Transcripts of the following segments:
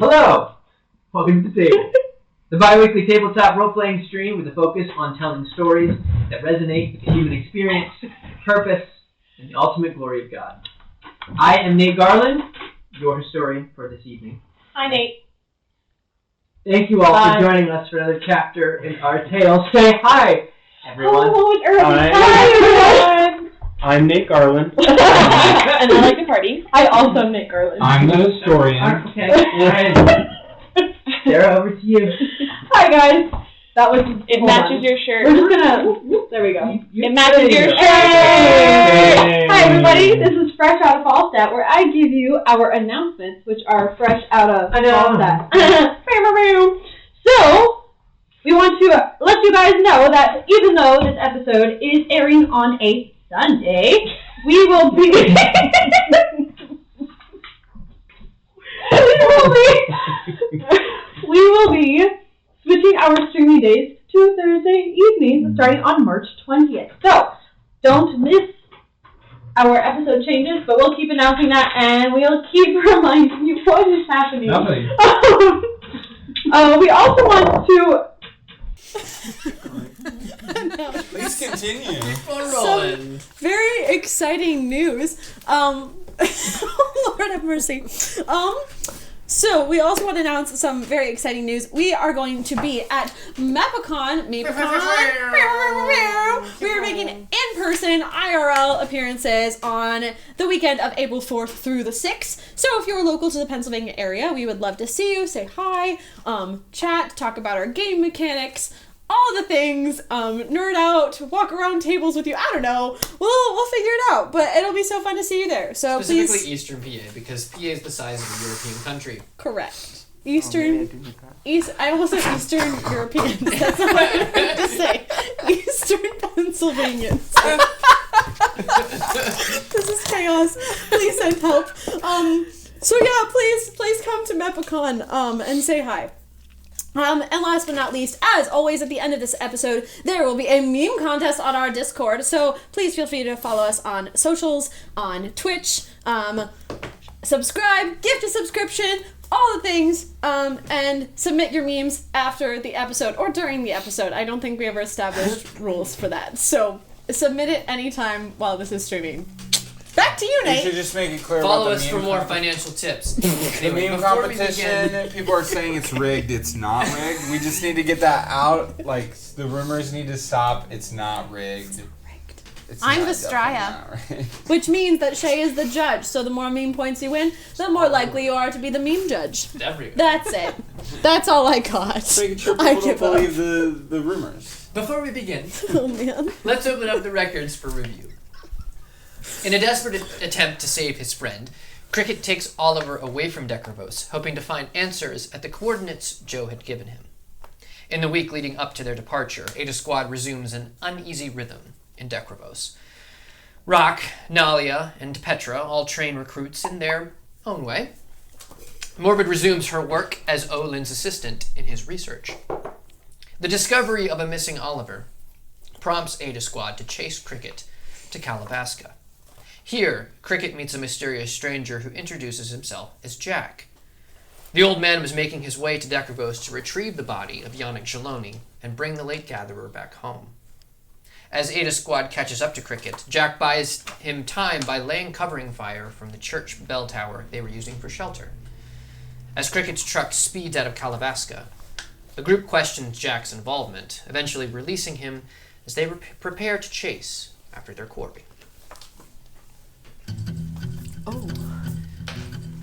Hello! Welcome to the table. The bi-weekly tabletop role-playing stream with a focus on telling stories that resonate with the human experience, purpose, and the ultimate glory of God. I am Nate Garland, your historian for this evening. Hi, Nate. Thank you all for joining us for another chapter in our tale. Say hi, everyone. Oh, it's early. Hi, everyone. I'm Nate Garland. And I like to party. I also am Nate Garland. I'm the historian. Okay. Alright. Sarah, over to you. Hi, guys. That was. It matches your shirt. We're just gonna. There we go. It matches your shirt. Hey. Hi, everybody. This is Fresh Out of Falstaff, where I give you our announcements, which are fresh out of Falstaff. So, we want to let you guys know that even though this episode is airing on a Sunday, we will be switching our streaming days to Thursday evenings starting on March 20th. So, don't miss our episode changes, but we'll keep announcing that and we'll keep reminding you what is happening. Nothing. We also want to Please continue. Some very exciting news. Lord have mercy. So we also want to announce some very exciting news. We are going to be at Mapicon. We are making in-person IRL appearances on the weekend of April 4th through the 6th. So if you're local to the Pennsylvania area, we would love to see you, say hi, chat, talk about our game mechanics, all the things, nerd out, walk around tables with you. I don't know. We'll figure it out, but it'll be so fun to see you there. So specifically please. Eastern PA, because PA is the size of a European country. Correct. Eastern. I almost said Eastern Europeans. That's not what I meant to say. Eastern Pennsylvanians. This is chaos. Please send help. So yeah, please come to Mepicon and say hi. And last but not least, as always at the end of this episode, there will be a meme contest on our Discord, so please feel free to follow us on socials, on Twitch, subscribe, gift a subscription, all the things, and submit your memes after the episode, or during the episode. I don't think we ever established rules for that, so submit it anytime while this is streaming. Back to you, Nate. You should just make it clear Follow about us the for meme more competition. financial tips. The Anyway, meme before we competition, begin- people are saying it's rigged. It's not rigged. We just need to get that out. Like, the rumors need to stop. It's not rigged. It's I'm not, the Straya. definitely not rigged. Which means that Shay is the judge, so the more meme points you win, the more likely you are to be the meme judge. Everywhere. That's it. That's all I got. Making sure I people give don't up. believe the rumors. Before we begin, Oh man. let's open up the records for review. In a desperate attempt to save his friend, Kriqit takes Oliver away from Decravos, hoping to find answers at the coordinates Joe had given him. In the week leading up to their departure, Eta Squad resumes an uneasy rhythm in Decravos. Rock, Nalia, and Petra all train recruits in their own way. Morbid resumes her work as Olin's assistant in his research. The discovery of a missing Oliver prompts Eta Squad to chase Kriqit to Calabaska. Here, Kriqit meets a mysterious stranger who introduces himself as Jack. The old man was making his way to Decravos to retrieve the body of Yannick Jaloni and bring the late gatherer back home. As Eta Squad catches up to Kriqit, Jack buys him time by laying covering fire from the church bell tower they were using for shelter. As Kriqit's truck speeds out of Calabaska, the group questions Jack's involvement, eventually releasing him as they prepare to chase after their quarry. Oh.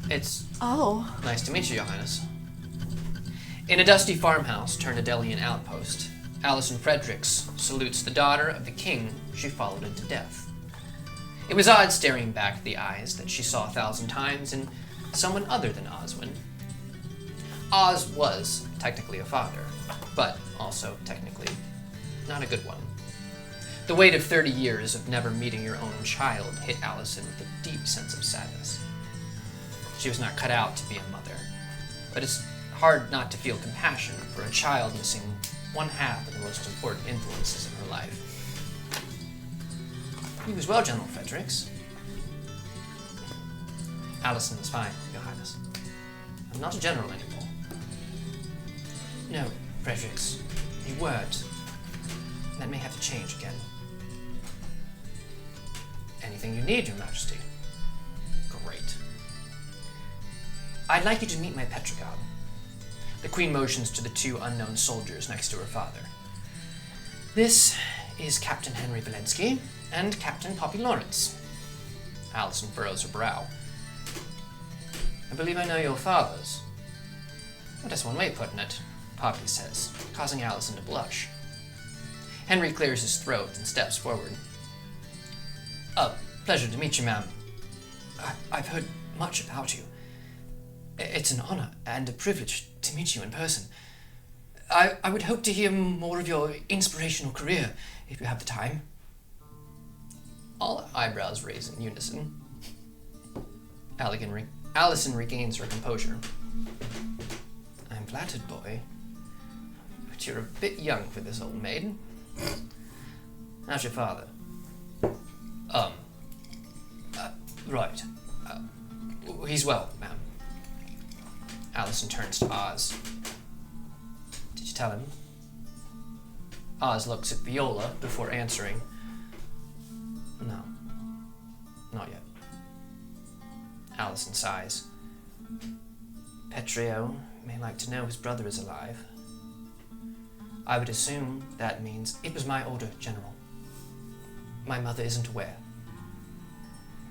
It's Oh. nice to meet you, Your Highness. In a dusty farmhouse turned Adelian outpost, Alison Fredericks salutes the daughter of the king she followed into death. It was odd staring back at the eyes that she saw 1,000 times in someone other than Oswin. Oz was technically a father, but also technically not a good one. The weight of 30 years of never meeting your own child hit Allison with a deep sense of sadness. She was not cut out to be a mother, but it's hard not to feel compassion for a child missing one half of the most important influences in her life. You as well, General Fredericks. Allison is fine, Your Highness. not a general anymore. No, Fredericks, you weren't. That may have to change again. Anything you need, Your Majesty. Great. I'd like you to meet my Petrogod. The Queen motions to the two unknown soldiers next to her father. This is Captain Henry Valensky and Captain Poppy Lawrence. Allison furrows her brow. I believe I know your fathers. Well, that's one way of putting it, Poppy says, causing Allison to blush. Henry clears his throat and steps forward. Pleasure to meet you, ma'am. I've heard much about you. It's an honor and a privilege to meet you in person. I would hope to hear more of your inspirational career, if you have the time. All eyebrows raise in unison. Allison regains her composure. I'm flattered, boy, but you're a bit young for this old maid. How's your father? Right. He's well, ma'am. Allison turns to Oz. Did you tell him? Oz looks at Viola before answering. No. Not yet. Allison sighs. Petrio may like to know his brother is alive. I would assume that means it was my order, General. My mother isn't aware.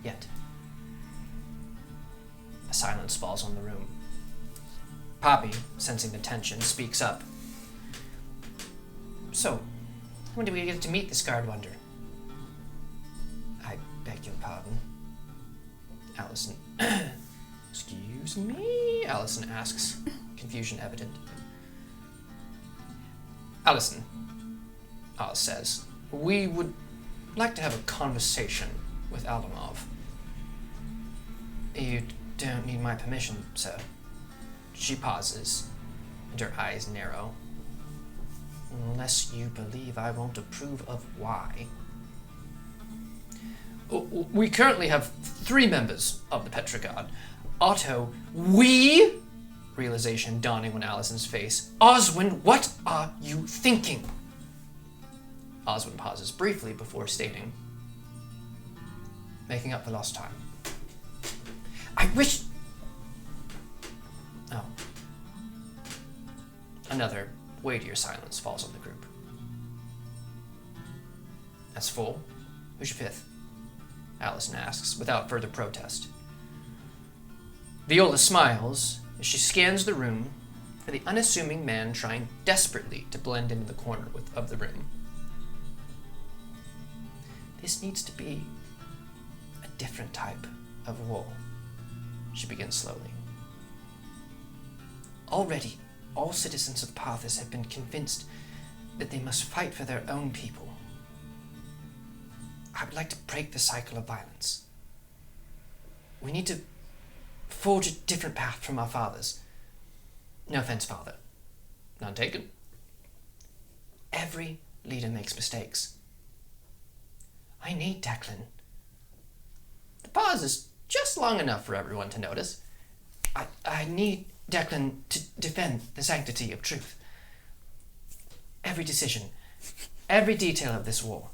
Yet. A silence falls on the room. Poppy, sensing the tension, speaks up. So, when do we get to meet this guard wonder? I beg your pardon. Allison. Excuse me? Allison asks, confusion evident. Allison, Oz says, we would like to have a conversation with Alamov. You don't need my permission, sir. She pauses, and her eyes narrow. Unless you believe I won't approve of why. We currently have 3 members of the Petrogod. Otto, we... Realization dawning on Allison's face. Oswin, what are you thinking? Oswin pauses briefly before stating. Making up for lost time. I wish... Oh. Another weightier silence falls on the group. That's 4. Who's your 5th? Allison asks, without further protest. Viola smiles as she scans the room for the unassuming man trying desperately to blend into the corner of the room. This needs to be a different type of war, she begins slowly. Already, all citizens of Parthas have been convinced that they must fight for their own people. I would like to break the cycle of violence. We need to forge a different path from our fathers. No offense, father. None taken. Every leader makes mistakes. I need Declan. The pause is just long enough for everyone to notice. I need Declan to defend the sanctity of truth. Every decision, every detail of this war,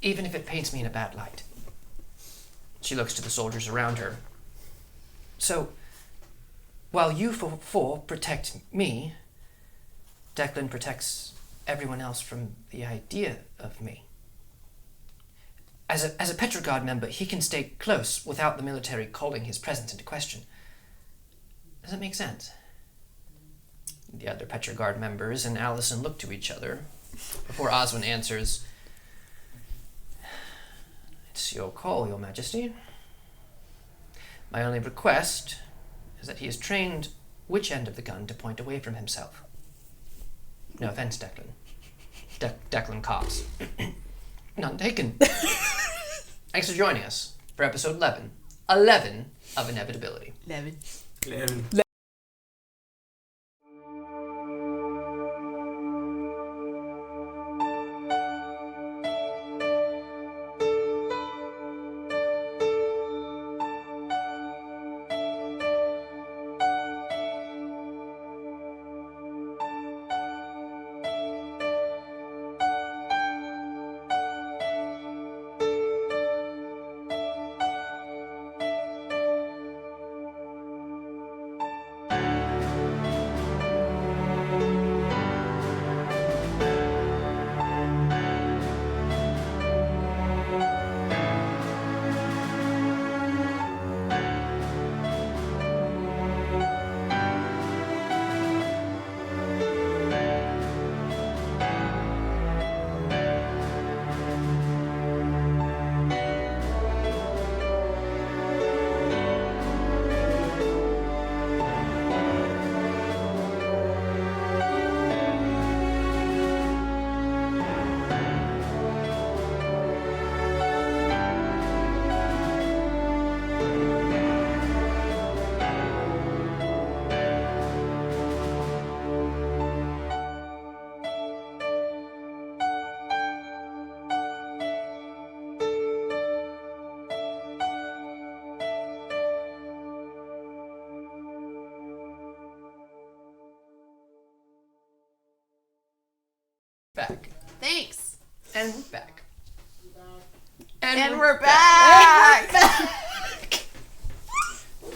even if it paints me in a bad light. She looks to the soldiers around her. So, while you four protect me, Declan protects everyone else from the idea of me. As a Petrogod member, he can stay close without the military calling his presence into question. Does that make sense? The other Petrogard members and Allison look to each other before Oswin answers, It's your call, Your Majesty. My only request is that he is trained which end of the gun to point away from himself. No offense, Declan. Declan coughs. None taken. Thanks for joining us for episode 11. 11 of Inevitability. 11. back. Thanks. And we're back. And we're back.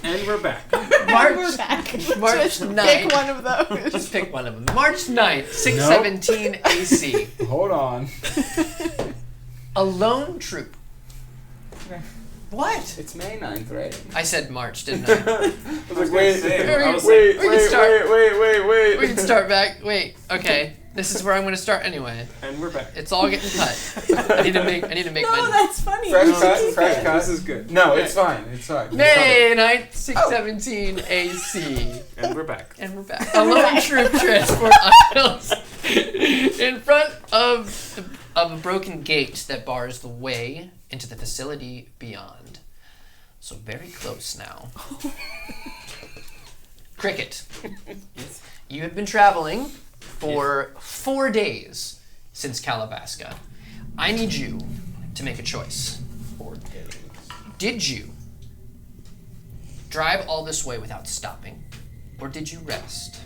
And we're back. We're back. March 9th. Pick one of those. Just pick one of them. March 9th, 617 AC. Hold on. A lone troop. What? It's May 9th, right? I said March, didn't I? I was like, wait, We can start back. Wait. Okay. This is where I'm going to start anyway. And we're back. It's all getting cut. I need to make No, my that's funny. Fresh You should cut, keep fresh it. cut. This is good. No, Okay. it's fine. It's fine. May 9th, 617 AC. And we're back. And we're back. A lone troop transport aisles in front of a broken gate that bars the way into the facility beyond. So very close now. Kriqit, you have been traveling for 4 days since Calabaska. I need you to make a choice. 4 days. Did you drive all this way without stopping, or did you rest?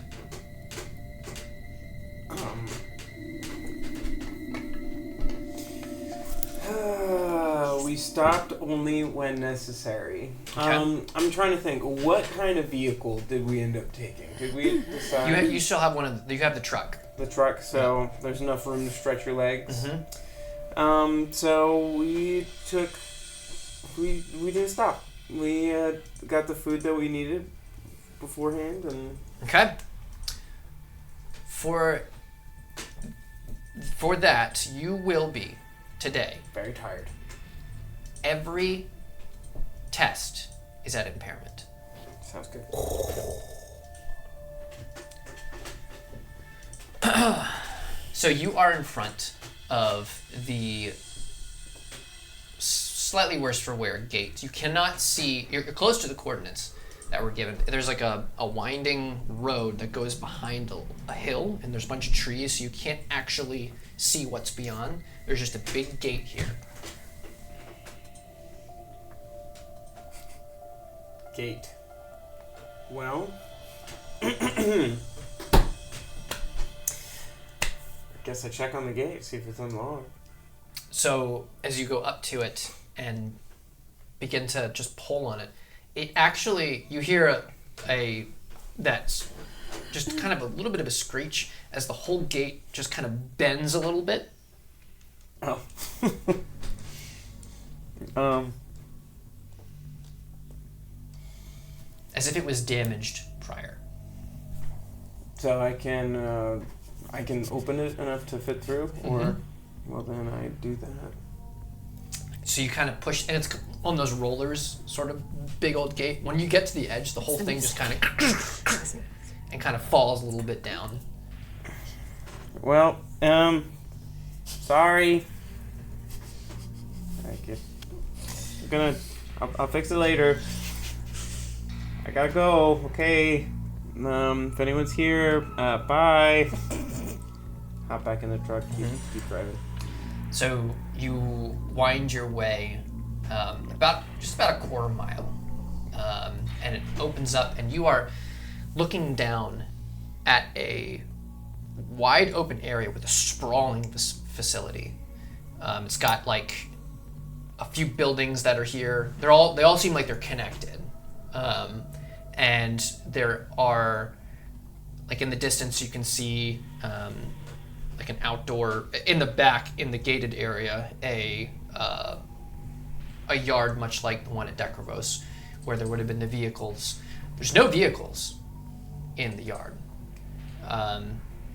We stopped only when necessary. Okay. I'm trying to think. What kind of vehicle did we end up taking? Did we decide? You still have you have the truck. The truck, so there's enough room to stretch your legs. Mm-hmm. So we didn't stop. We got the food that we needed beforehand, and Okay. For that, you will be today. very tired. Every test is at impairment. Sounds good. So you are in front of the slightly worse for wear gate. You cannot see. You're close to the coordinates that were given. There's like a winding road that goes behind a hill, and there's a bunch of trees, so you can't actually see what's beyond. There's just a big gate here. Gate. Well, I guess I check on the gate, see if it's unlocked. So as you go up to it and begin to just pull on it, it actually, you hear that's just kind of a little bit of a screech as the whole gate just kind of bends a little bit. Oh. As if it was damaged prior. So I can open it enough to fit through, or well then I do that. So you kind of push, and it's on those rollers, sort of big old gate. When you get to the edge, the whole thing just kind of and kind of falls a little bit down. Well, sorry. I'll fix it later. I gotta go. Okay. If anyone's here, bye. Hop back in the truck. Keep driving. So you wind your way about a quarter mile, and it opens up, and you are looking down at a wide open area with a sprawling facility. It's got like a few buildings that are here. They all seem like they're connected, and there are, like in the distance you can see like an outdoor, in the back in the gated area, a yard much like the one at Decravos, where there would have been the vehicles. There's no vehicles in the yard.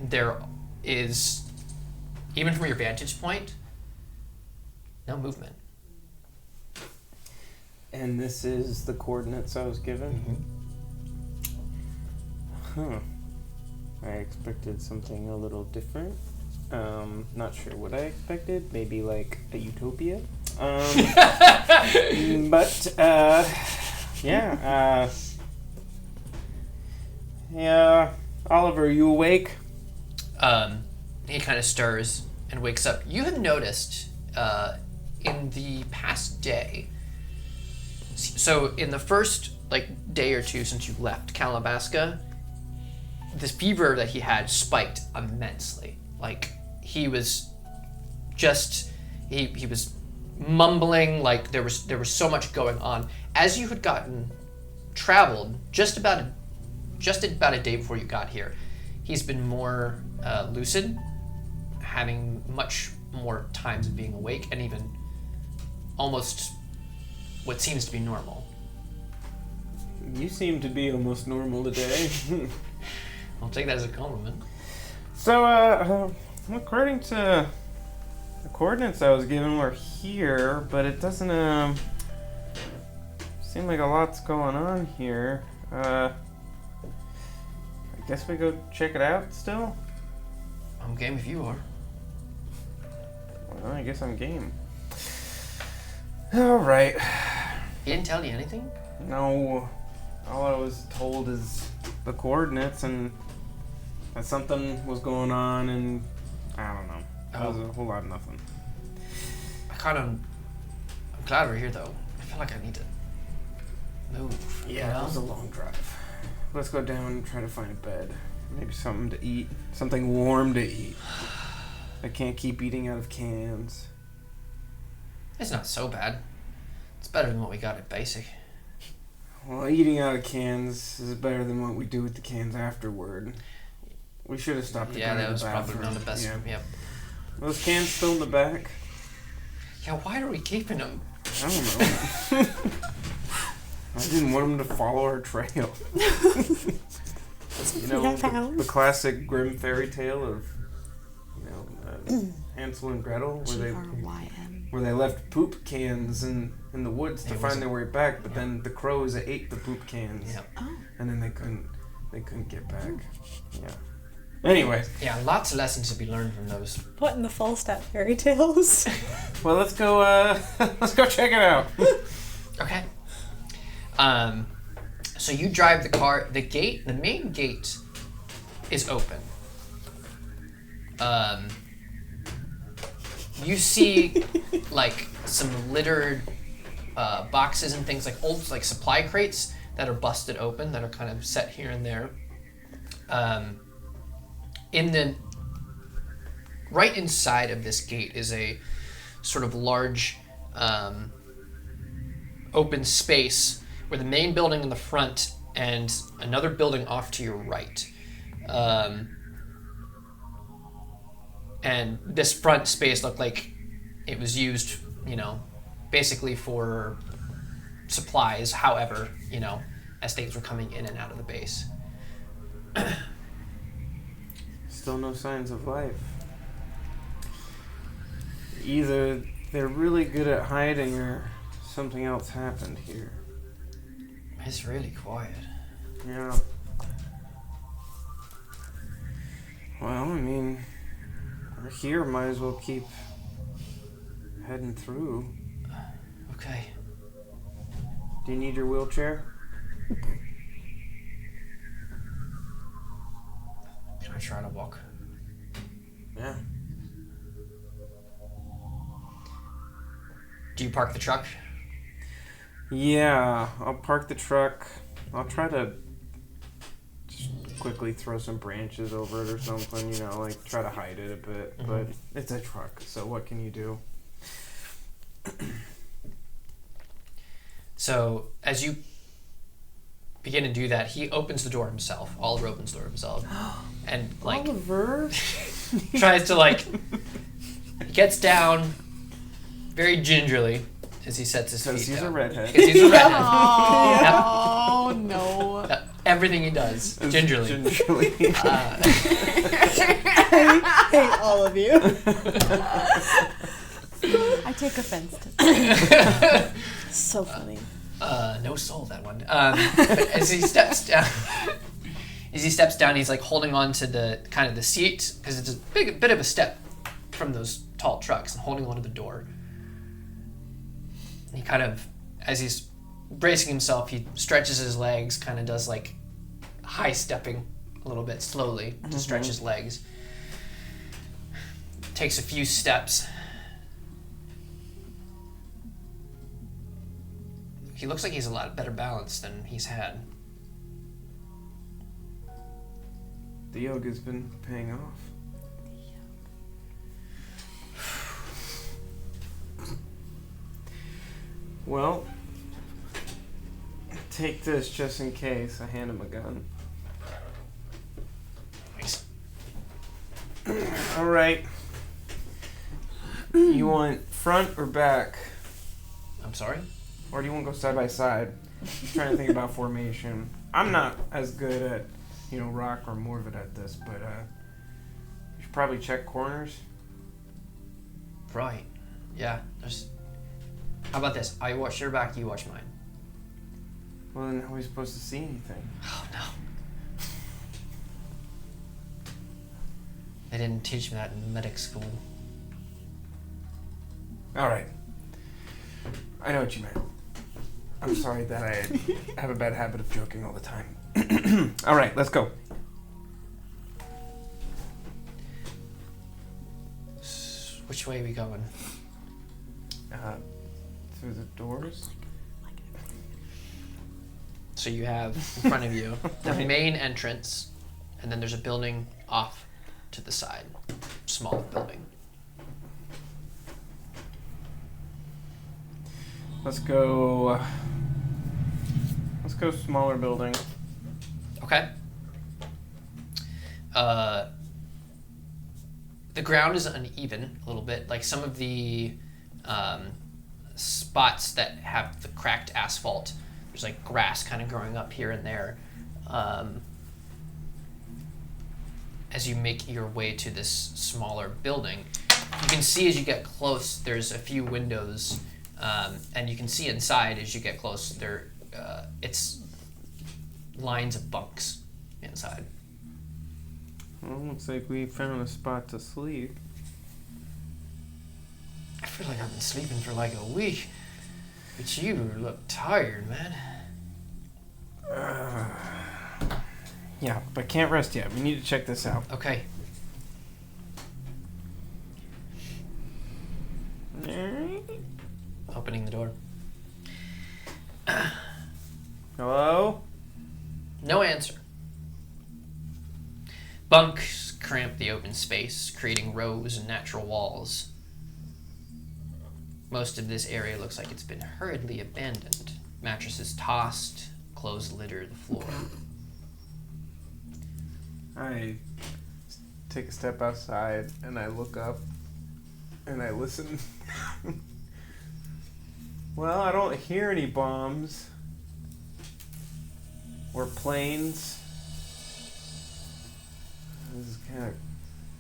There is, even from your vantage point, no movement. And this is the coordinates I was given? Huh. I expected something a little different. Not sure what I expected. Maybe like a utopia. But, yeah. Yeah. Oliver, you awake? He kind of stirs and wakes up. You have noticed in the past day, so in the first day or two since you left Calabaska, this fever that he had spiked immensely. Like he was just he was mumbling, like there was so much going on. As you had traveled just about a day before you got here, he's been more lucid, having much more times of being awake, and even almost what seems to be normal. You seem to be almost normal today. I'll take that as a compliment. So, according to the coordinates I was given, we're here, but it doesn't, seem like a lot's going on here. I guess we go check it out still? I'm game if you are. Well, I guess I'm game. Alright. He didn't tell you anything? No. All I was told is the coordinates and that something was going on, and I don't know. That was a whole lot of nothing. I'm glad we're here though. I feel like I need to move. Yeah, it was a long drive. Let's go down and try to find a bed. Maybe something to eat. Something warm to eat. I can't keep eating out of cans. It's not so bad. It's better than what we got at basic. Well, eating out of cans is better than what we do with the cans afterward. We should have stopped to go to that the was probably bathroom. not the best. Yeah. Yep. Those cans still in the back? Yeah, why are we keeping them? I don't know. I didn't want them to follow our trail. You know, the classic grim fairy tale of, Hansel and Gretel, where they left poop cans in the woods to find their way back, but then the crows ate the poop cans, and then they couldn't get back. Yeah. Anyway. Yeah, lots of lessons to be learned from those. What in the Falstaff fairy tales? Well, let's go check it out. Okay. So you drive the car. The main gate is open. You see like some littered boxes and things, like old like supply crates that are busted open, that are kind of set here and there. Right inside of this gate is a sort of large open space where the main building in the front and another building off to your right. And this front space looked like it was used, basically for supplies. However, as things were coming in and out of the base. Still no signs of life. Either they're really good at hiding or something else happened here. It's really quiet. Yeah. Well, we're here, might as well keep heading through. Okay. Do you need your wheelchair? Can I try to walk? Yeah. Do you park the truck? Yeah, I'll park the truck. I'll try to just quickly throw some branches over it or something, try to hide it a bit. Mm-hmm. But it's a truck, so what can you do? So, as you begin to do that, he opens the door himself. Oliver opens the door himself. And, Oliver? tries to, he gets down very gingerly as he sets his feet down. Because he's a redhead. Because he's a redhead. Oh, no. Everything he does, gingerly. I hate all of you. I take offense to that. So funny. No soul, that one. But as he steps down, he's holding on to the kind of the seat, because it's a bit of a step from those tall trucks, and holding onto the door. He kind of, as he's bracing himself, he stretches his legs, kind of does high stepping a little bit slowly to stretch his legs. Takes a few steps. He looks like he's a lot better balanced than he's had. The yoga's been paying off. Well, take this just in case. I hand him a gun. Nice. All right. You want front or back? I'm sorry? Or do you want to go side by side? I'm trying to think about formation. I'm not as good at, Rock or Morvid at this, but you should probably check corners. Right. Yeah. How about this? I watch your back, you watch mine. Well, then how are we supposed to see anything? Oh, no. They didn't teach me that in medic school. All right. I know what you meant. I'm sorry that I have a bad habit of joking all the time. All right, let's go. Which way are we going? Through the doors? So you have in front of you the main entrance, and then there's a building off to the side. Small building. Let's go smaller building. Okay. The ground is uneven a little bit. Like some of the spots that have the cracked asphalt, there's like grass kind of growing up here and there. As you make your way to this smaller building, you can see as you get close, there's a few windows, and you can see inside as you get close, it's lines of bunks inside. Well, looks like we found a spot to sleep. I feel like I've been sleeping for like a week, but you look tired, man. Yeah, but can't rest yet. We need to check this out. Okay. Opening the door. Hello? No answer. Bunks cramp the open space, creating rows and natural walls. Most of this area looks like it's been hurriedly abandoned. Mattresses tossed, clothes litter the floor. I take a step outside and I look up and I listen. Well, I don't hear any bombs or planes. This is kind of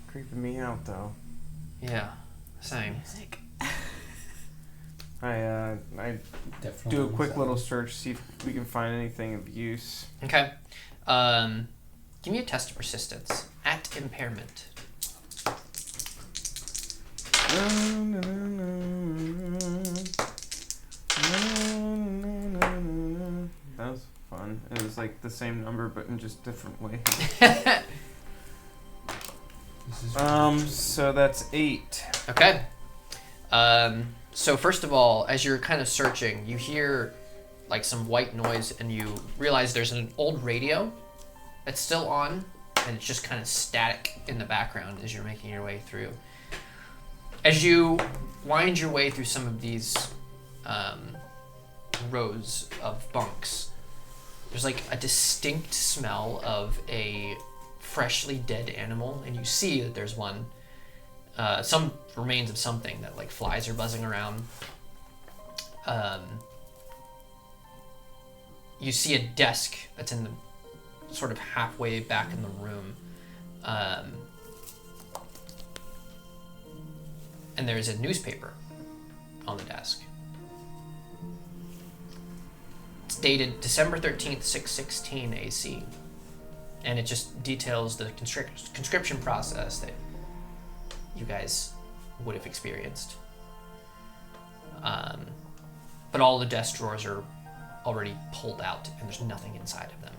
creeping me out, though. Yeah, same. Music. I Definitely do a quick little search, see if we can find anything of use. Okay. Give me a test of persistence at impairment. That was fun. It was like the same number, but in just different ways. So that's 8. Okay. So first of all, as you're kind of searching, you hear like some white noise and you realize there's an old radio that's still on and it's just kind of static in the background as you're making your way through. As you wind your way through some of these rows of bunks, there's like a distinct smell of a freshly dead animal, and you see that there's one, some remains of something that like flies are buzzing around. You see a desk that's in the sort of halfway back in the room, and there's a newspaper on the desk. It's dated December 13th, 616 AC. And it just details the conscription process that you guys would have experienced. But all the desk drawers are already pulled out and there's nothing inside of them.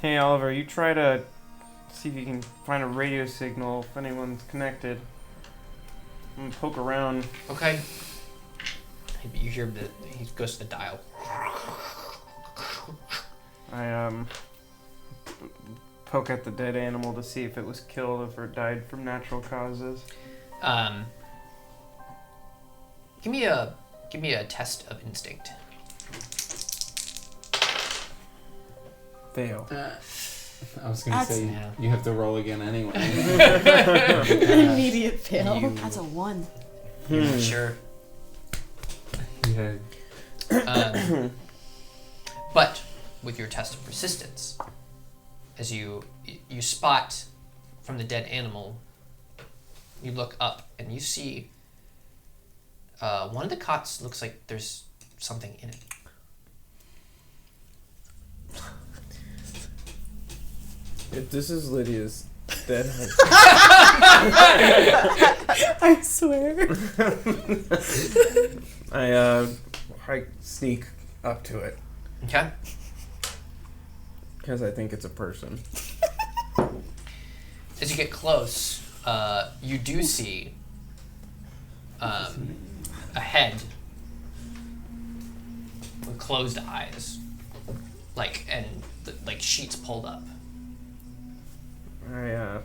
Hey, Oliver, you try to see if you can find a radio signal if anyone's connected. I'm gonna poke around. Okay. You hear he goes to the dial. I poke at the dead animal to see if it was killed or if it died from natural causes. Give me a test of instinct. Fail. I was gonna say Yeah. you have to roll again anyway. Immediate fail. That's a 1. You're not sure. Yeah. But with your test of persistence, as you spot from the dead animal, you look up and you see one of the cots looks like there's something in it. If this is Lydia's dead I swear. I sneak up to it Okay. because I think it's a person. As you get close, you do see a head with closed eyes, like sheets pulled up. I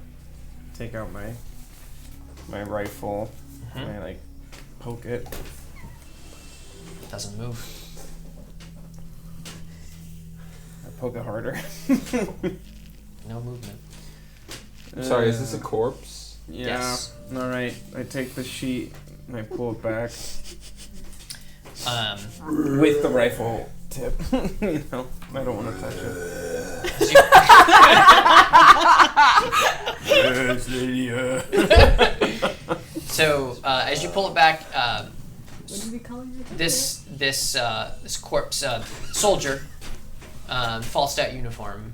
take out my rifle and I like poke it. Doesn't move. I poke it harder. No movement. I'm sorry, is this a corpse? Yeah. Yes. All right. I take the sheet and I pull it back with the rifle tip. You know, I don't want to touch it. Yes, Lydia. So as you pull it back, What are we calling it? this corpse soldier, false stat uniform.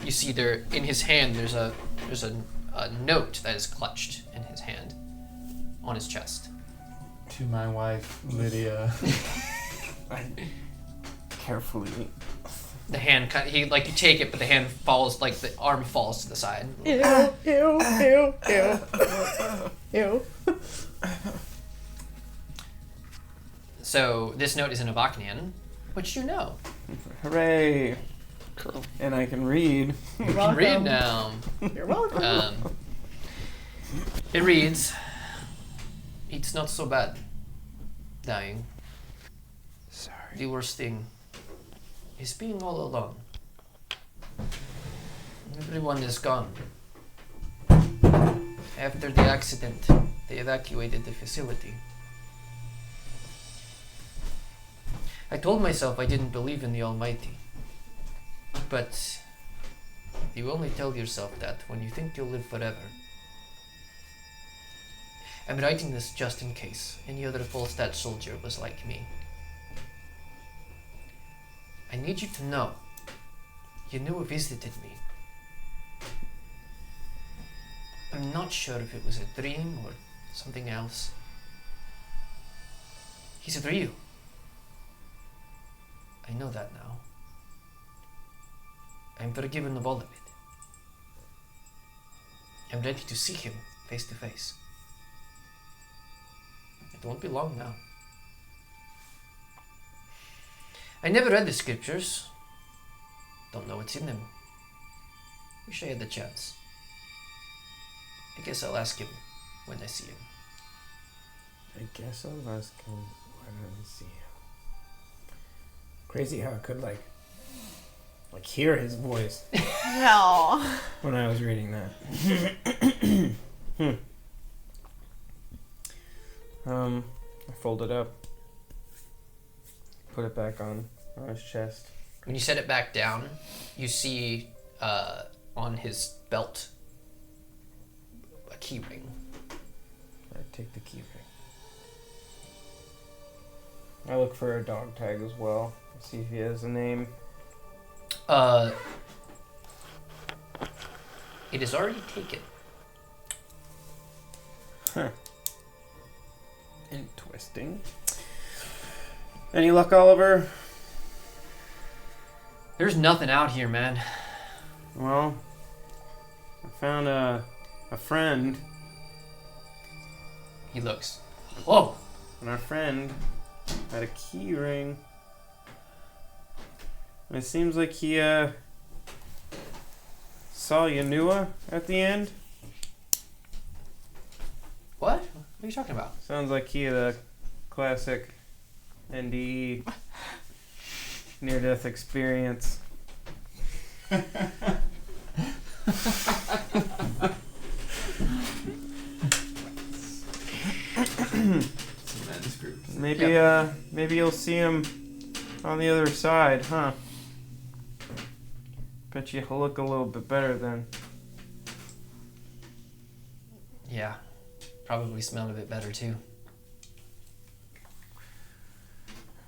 You see there in his hand. There's a note that is clutched in his hand, on his chest. To my wife, Lydia. I carefully. The hand, you take it, but the hand falls, like the arm falls to the side. Ew. So this note is in Avaknian, which you know. Hooray! And I can read. You can read now. You're welcome. It reads, "It's not so bad, dying. Sorry. The worst thing is being all alone. Everyone is gone. After the accident, they evacuated the facility. I told myself I didn't believe in the Almighty. But you only tell yourself that when you think you'll live forever. I'm writing this just in case any other full stat soldier was like me. I need you to know you knew he visited me. I'm not sure if it was a dream or something else. He's real. I know that now. I'm forgiven of all of it. I'm ready to see him face to face. It won't be long now. I never read the scriptures. Don't know what's in them. Wish I had the chance. I guess I'll ask him when I see him." I guess I'll ask him when I see him. Crazy how I could like hear his voice No. when I was reading that. I fold it up, put it back on his chest. When you set it back down, you see on his belt a key ring. I take the key ring. I look for a dog tag as well. See if he has a name. It is already taken. Huh. Interesting. Any luck, Oliver? There's nothing out here, man. Well, I found a friend, He looks. Whoa! and our friend had a key ring. And it seems like he saw Yanua at the end. What? What are you talking about? Sounds like he had a classic NDE near-death experience. Maybe you'll see him on the other side, huh? Bet you he'll look a little bit better then. Yeah, probably smell a bit better too.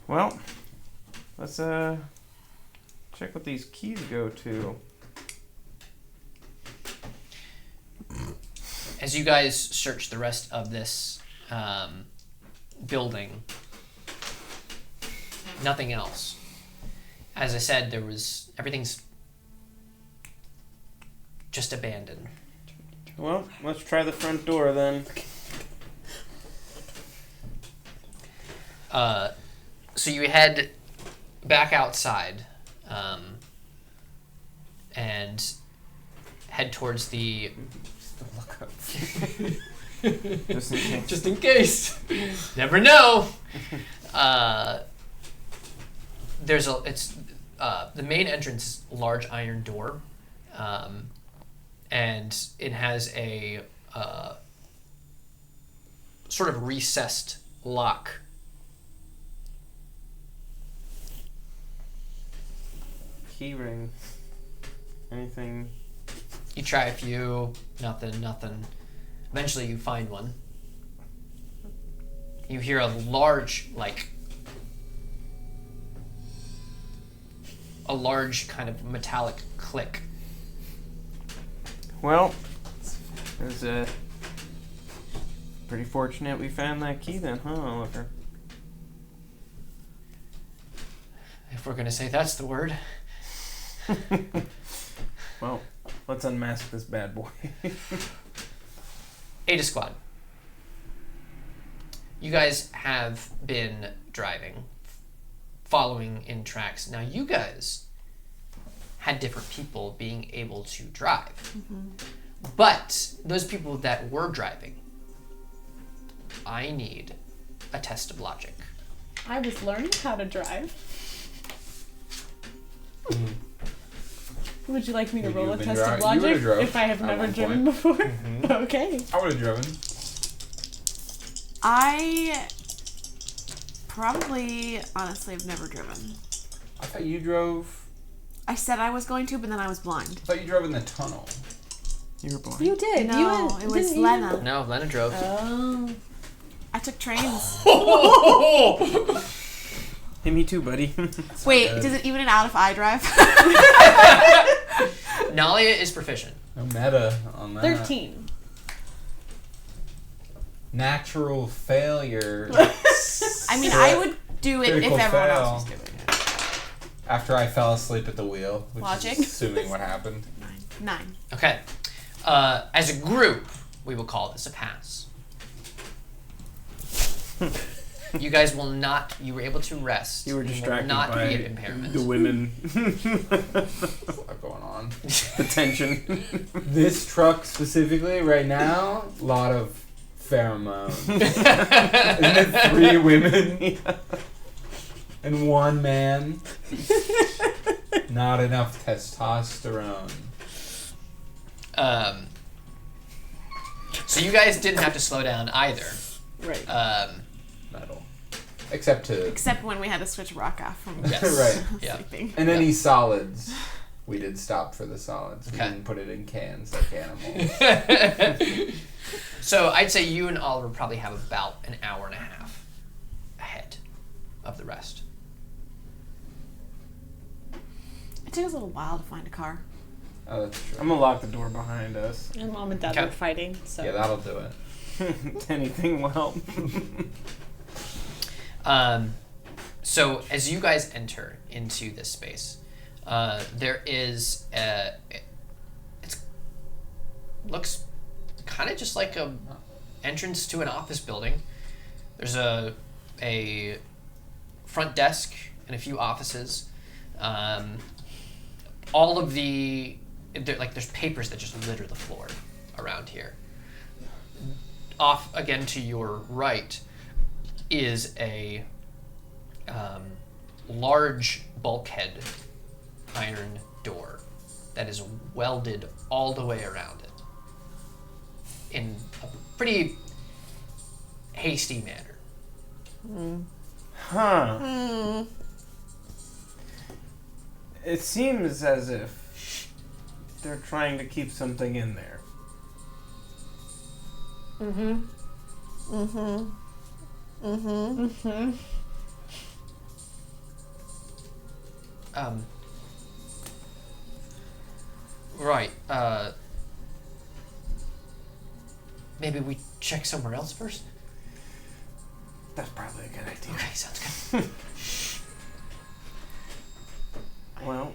Well, let's check what these keys go to. As you guys search the rest of this building, nothing else. As I said, everything's just abandoned. Well, let's try the front door then. So you head back outside and head towards the... Look up. Just in case. Never know. The main entrance is a large iron door, and it has a sort of recessed lock. Key ring. Anything? You try a few, nothing. Eventually you find one. You hear a large kind of metallic click. Well, it's pretty fortunate we found that key then, huh, Oliver? If we're gonna say that's the word. Well, let's unmask this bad boy. Eta Squad. You guys have been driving, following in tracks. Now you guys had different people being able to drive. Mm-hmm. But those people that were driving, I need a test of logic. I was learning how to drive. Would you like me to roll a test of logic if I have never driven before? Mm-hmm. Okay. I would have driven. I probably, honestly, have never driven. I thought you drove... I said I was going to, but then I was blind. I thought you drove in the tunnel. You were blind. You did. No, it was Lena. No, Lena drove. Oh. I took trains. Hey, me too, buddy. Wait, does it even out if I drive? Nalia is proficient. No meta on that. 13. Natural failure. I mean, I would do it Critical if everyone fail. else was doing it. After I fell asleep at the wheel, which Logic. is assuming what happened. 9. Okay. As a group, we will call this a pass. You guys will not. You were able to rest. You were distracted not by be an impairment. the women. What's going on? The tension. This truck specifically, right now, a lot of pheromones. Isn't it 3 women? Yeah. And 1 man? Not enough testosterone. So you guys didn't have to slow down either. Right. Not at all. Except when we had to switch rock off from Yes. Right. Yeah. sleeping. And any solids. We did stop for the solids. We Okay. didn't put it in cans like animals. So I'd say you and Oliver probably have about an hour and a half ahead of the rest. It took us a little while to find a car. Oh, that's true. I'm gonna lock the door behind us. And Mom and Dad Okay. were fighting, so. Yeah, that'll do it. Anything will help. So as you guys enter into this space, there is looks kind of just like a entrance to an office building. There's a front desk and a few offices. All of there's papers that just litter the floor around here. off again to your right is a large bulkhead iron door that is welded all the way around it in a pretty hasty manner. Huh. It seems as if they're trying to keep something in there. Right. Maybe we check somewhere else first? That's probably a good idea. Okay, sounds good. Well,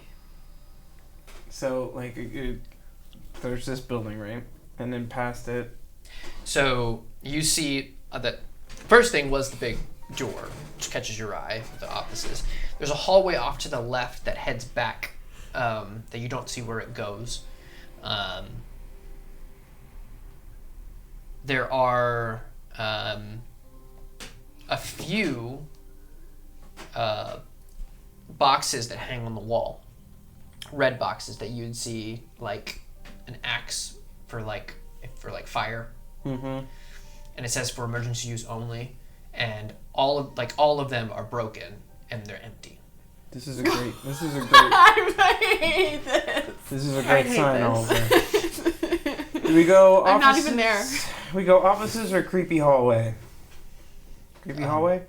so, like, there's this building, right? And then past it... So, you see that first thing was the big door, which catches your eye with the offices. There's a hallway off to the left that heads back, that you don't see where it goes. There are a few boxes that hang on the wall. Red boxes that you'd see like an axe for fire. Mm-hmm. And it says for emergency use only. And all of them are broken and they're empty. This is a great I hate this. This is a I great hate sign, this. Oliver. Do we go I'm not offices? even there. We go offices or creepy hallway? Creepy hallway?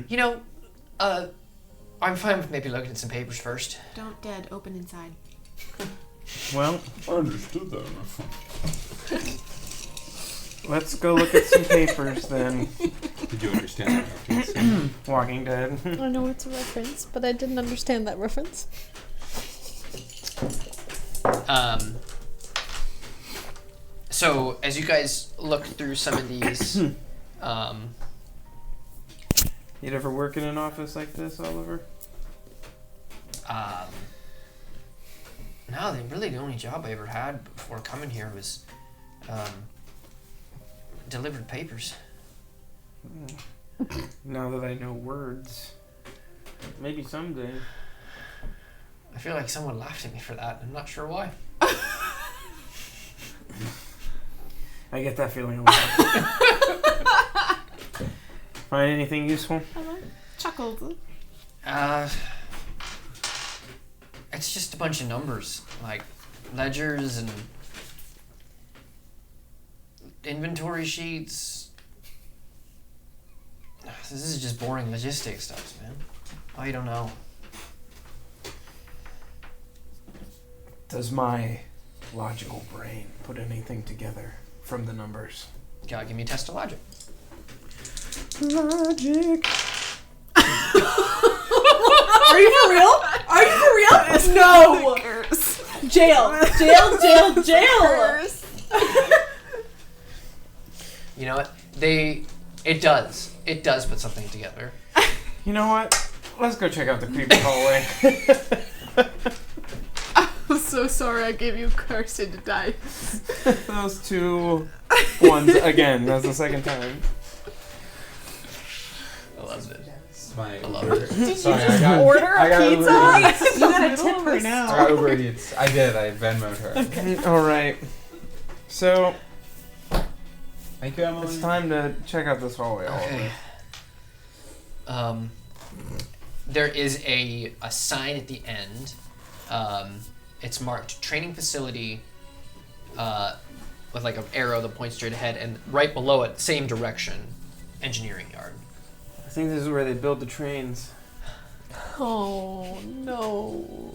You know, I'm fine with maybe looking at some papers first. Don't dead. Open inside. Well, I understood that. let's go look at some papers then. Did you understand that reference? Walking Dead. I know it's a reference, but I didn't understand that reference. So as you guys look through some of these, You'd ever work in an office like this, Oliver? no, the only job I ever had before coming here was delivered papers. Now that I know words, maybe someday. I feel like someone laughed at me for that. I'm not sure why. I get that feeling a lot. Find anything useful? Chuckled. It's just a bunch of numbers, like ledgers and inventory sheets. This is just boring logistics stuff, man. I don't know. Does my logical brain put anything together from the numbers? Gotta give me a test of logic. Logic. Are you for real? Are you for real? No. Jail. Jail. Jail. Jail. You know what? It does put something together. You know what? Let's go check out the creepy hallway. I'm so sorry I gave you cursed dice. Those two ones again. That's the second time. I love it. I love it. Did Sorry, you just I got- order I a got pizza? You gotta tip her now. I got Uber Eats. I did. I Venmo'd her. All right. So Thank you, Emily. it's time to check out this hallway. Okay. There is a sign at the end. It's marked training facility with like an arrow that points straight ahead, and right below it, same direction, engineering yard. I think this is where they build the trains. Oh, no.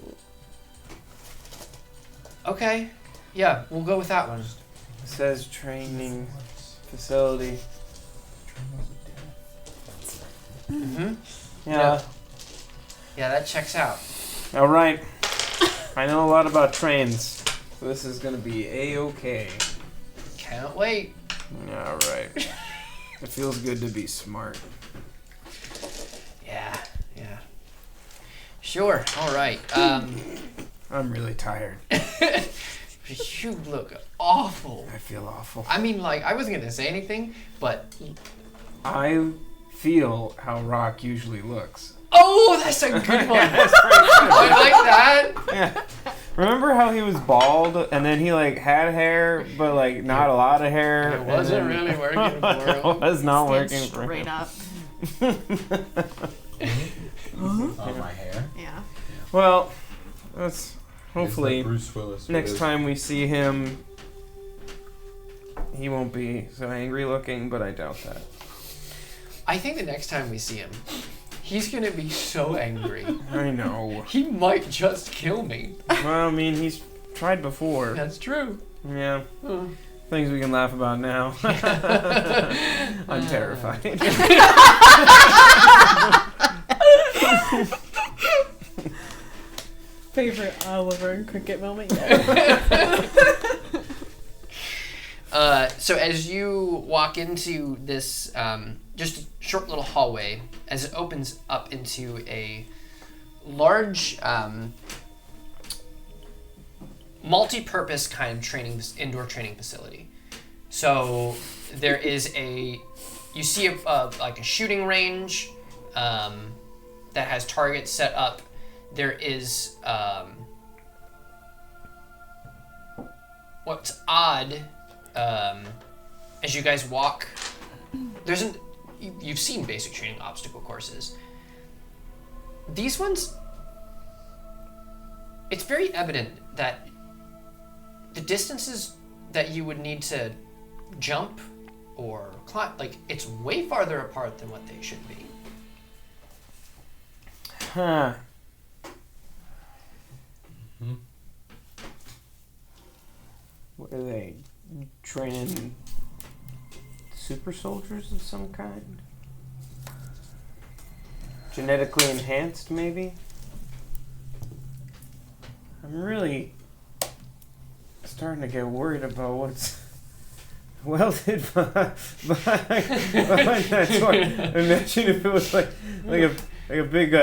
Okay, yeah, we'll go with that one. It says training facility. Mm-hmm. Yeah. Yeah, that checks out. All right. I know a lot about trains, so this is gonna be a-okay. Can't wait. All right. It feels good to be smart. Yeah. Sure. All right. I'm really tired. You look awful. I feel awful. I mean, like, I wasn't gonna say anything, but I feel how Rock usually looks. oh, that's a good one. That's pretty good. I like that. Yeah. Remember how he was bald and then he like had hair, but like not a lot of hair? It wasn't really working for him. It was not Stand working for straight him. up. Oh, my hair. Yeah. Well, that's hopefully It's like Bruce Willis. next time we see him, he won't be so angry looking, but I doubt that. I think the next time we see him, he's gonna be so angry. I know. He might just kill me. Well, I mean, he's tried before. That's true. Yeah. Things we can laugh about now. I'm terrified. Favorite Oliver and Kriqit moment yet. So as you walk into this just a short little hallway, as it opens up into a large multi-purpose kind of indoor training facility. So there is you see like a shooting range that has targets set up. There is what's odd as you guys walk. You've seen basic training obstacle courses. These ones, it's very evident that the distances that you would need to jump or climb, like, it's way farther apart than what they should be. Huh. What are they? Training super soldiers of some kind? Genetically enhanced, maybe? I'm really starting to get worried about what's welded behind that sword. Imagine if it was like a big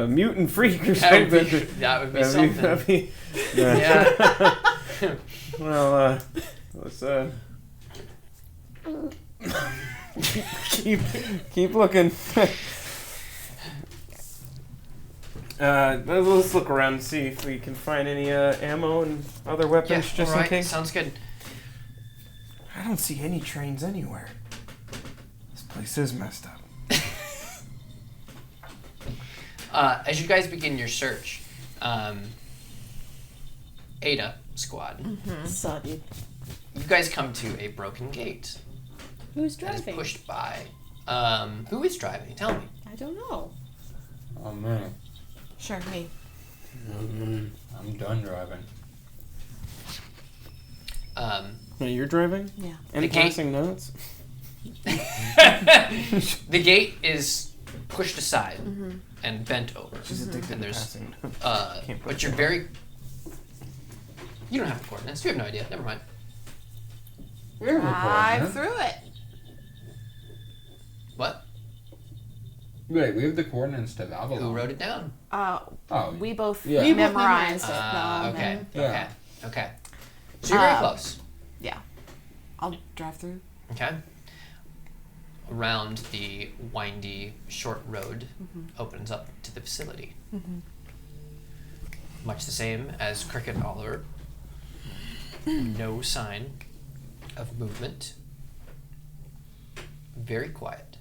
mutant freak or something. That would be something. Yeah. Well, let's keep looking. Let's look around and see if we can find any ammo and other weapons, just in case. Sounds good. I don't see any trains anywhere. This place is messed up. As you guys begin your search, Eta Squad, Soggy. you guys come to a broken gate Who's that is driving? pushed by. Who is driving? Tell me. I don't know. Oh, man. Sure, me. I'm done driving. Wait, you're driving? Yeah. Any The gate- passing notes? The gate is pushed aside and bent over. She's addicted And to there's, passing notes. Can't but you're very. You don't have the coordinates. You have no idea. Never mind. Drive through it. What? Wait, we have the coordinates to Vavilon. Who wrote it down? Oh, We both Yeah. We both memorized it. Okay. Yeah. Okay. So you're very Um, close. Yeah. I'll drive through. Okay. Around the windy, short road opens up to the facility. Much the same as Kriqit and Oliver. No sign of movement. Very quiet.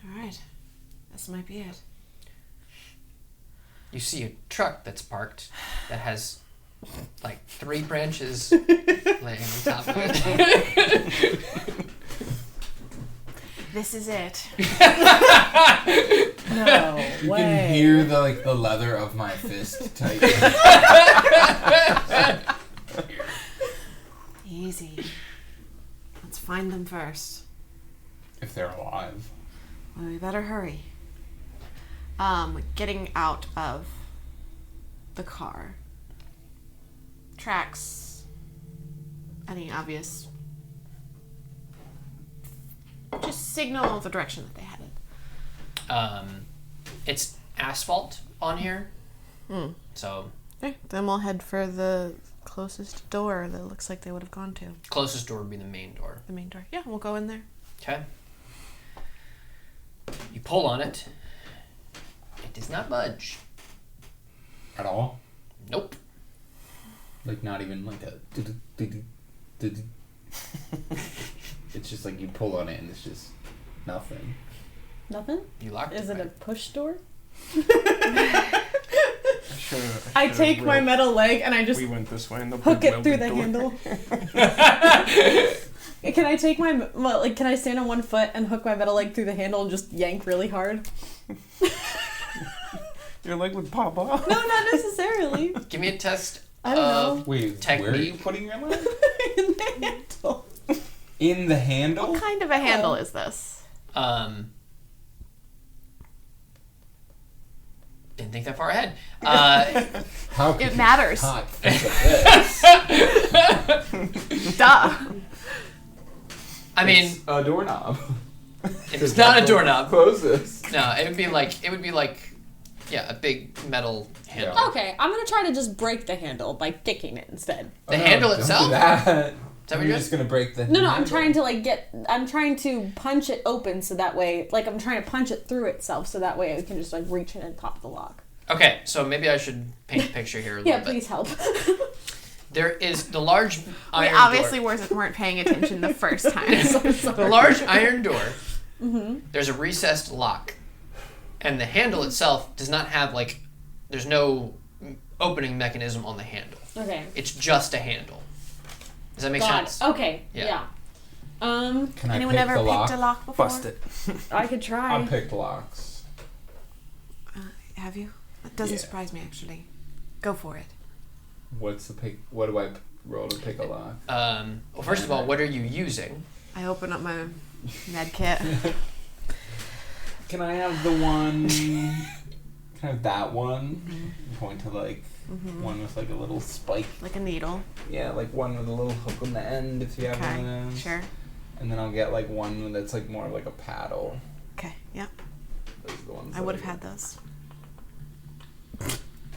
All right. This might be it. You see a truck that's parked that has like 3 branches laying on top of it. This is it. No you way. can hear the leather of my fist tighten. Easy. Let's find them first. If they're alive. Well, we better hurry. Getting out of the car. Tracks. Any obvious. Just signal the direction that they headed. It's asphalt on here. So Okay, then we'll head for the closest door that looks like they would have gone to. Closest door would be the main door. The main door. Yeah, we'll go in there. Okay. You pull on it. It does not budge. At all? Nope. Like not even like a. It's just like you pull on it and it's just nothing. Nothing? You locked it. Is it a push door? I take my metal leg and I just We went this way and the hook big it through welded the door. handle. Can I take can I stand on one foot and hook my metal leg through the handle and just yank really hard? Your leg would pop off. No, not necessarily. Give me a test I don't know. Wait, Technique. where are you putting your leg? In the handle. In the handle? What kind of a handle is this? Didn't think that far ahead. How could It you matters. not think of this? Duh. I mean, It's a doorknob. it's not a doorknob. Closest. No, it would be like, yeah, a big metal handle. Yeah. Okay, I'm gonna try to just break the handle by kicking it instead. The handle don't itself? Do that. Is that what You're you're just gonna break the. No, I'm handle. trying to I'm trying to punch it open so that way, like I'm trying to punch it through itself so that way I can just like reach in and pop the lock. Okay, so maybe I should paint a picture here a little Yeah, bit. please help. There is the large We iron obviously door. weren't paying attention the first time. The large iron door. Mm-hmm. There's a recessed lock, and the handle itself does not have there's no opening mechanism on the handle. Okay. It's just a handle. Does that make God. sense? Okay. Yeah. Yeah. Can Anyone I pick ever the picked lock? a lock before? Bust it. I could try. I'll pick locks. Have you? That doesn't Yeah. surprise me actually. Go for it. What's the pick? What do I roll to pick a lock? Well, first of all, what are you using? I open up my med kit. Can I have the one? Can I have that one? Point to one with like a little spike. Like a needle. Yeah, like one with a little hook on the end if you have one of Okay. those. Sure. And then I'll get like one that's like more like a paddle. Okay. Yep. Those are the ones. I that would have had those.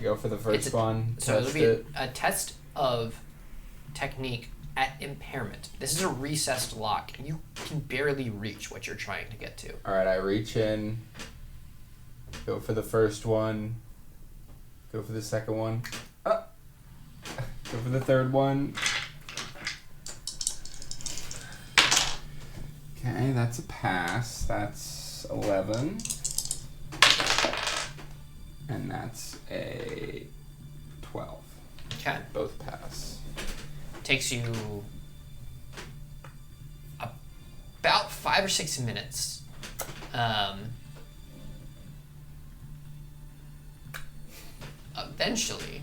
Go for the first one. So it'll test be it. a test of technique at impairment. This is a recessed lock, and you can barely reach what you're trying to get to. All right, I reach in. Go for the first one. Go for the second one. Go for the third one. Okay, that's a pass. That's 11. And that's a 12. Okay. Both pass. Takes you about 5 or 6 minutes. Eventually,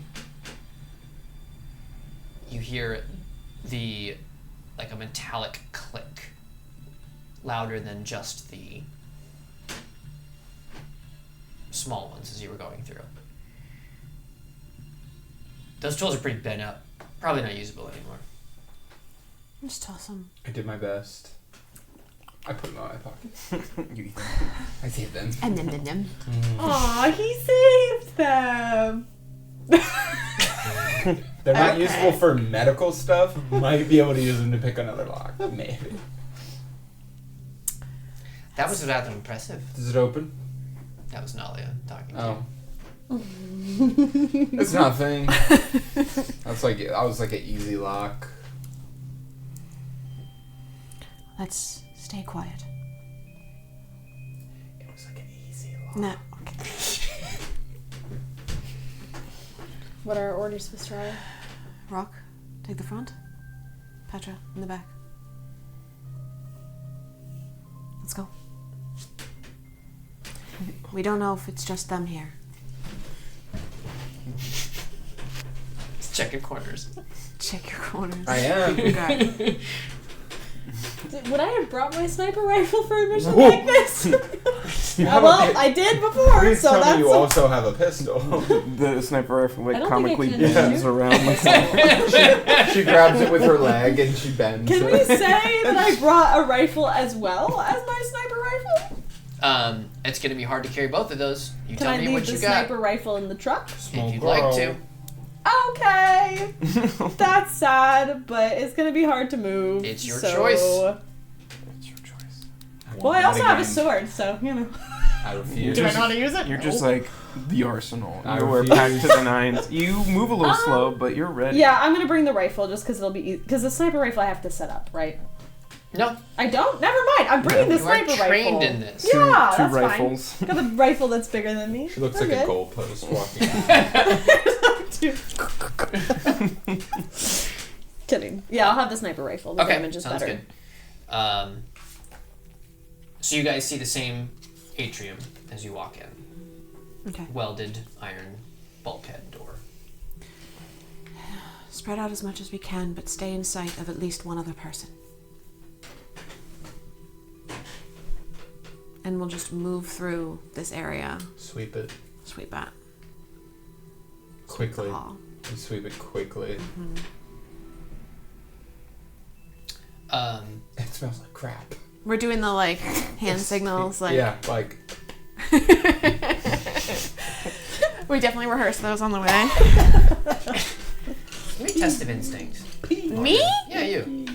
you hear a metallic click, louder than just the small ones as you were going through. Those tools are pretty bent up, probably not usable anymore. Just toss them. I did my best. I put them in my pocket. You eat them. I saved them. And then. Aw, he saved them. They're not useful for medical stuff. Might be able to use them to pick another lock. Maybe. That was rather impressive. Does it open? That was Nalia talking to Oh. you. It's nothing. That's I was like an easy lock. Let's stay quiet. It was like an easy lock. No. Okay. What are our orders, supposed to try? Rock, take the front. Petra, in the back. Let's go. We don't know if it's just them here. Let's check your corners. Check your corners. I am. Okay. Would I have brought my sniper rifle for a mission like this? Well, I did before, Please so tell that's. me you also have a pistol. The sniper rifle I don't think I comically can bends shoot. around like She grabs it with her leg and she bends Can it. we say that I brought a rifle as well as my sniper rifle? It's gonna be hard to carry both of those. You Can tell I me leave what the you got. sniper rifle in the truck? Small If you'd girl. like to. Okay. That's sad, but it's gonna be hard to move. It's your choice. It's your choice. Well, I also have a sword, so, you know. I refuse. Do I know how to use it? You're just like the arsenal. I You're refuse. packed to the nines. You move a little slow, but you're ready. Yeah, I'm gonna bring the rifle just because it'll be easy. Because the sniper rifle I have to set up, right? No, I don't? Never mind. I'm bringing the you are sniper trained rifle. in this. Two Yeah, that's rifles. fine. Got a rifle that's bigger than me. She looks We're like a good. goalpost walking out. Kidding. Yeah, I'll have the sniper rifle. The Okay, damage is sounds better. good. So you guys see the same atrium as you walk in. Okay. Welded iron bulkhead door. Spread out as much as we can, but stay in sight of at least one other person. And we'll just move through this area. Sweep it Sweep that. quickly. Hall. You sweep it quickly. It smells like crap. We're doing the like hand signals, like Yeah, like we definitely rehearsed those on the way. Give me test of instinct. Me? Yeah, you.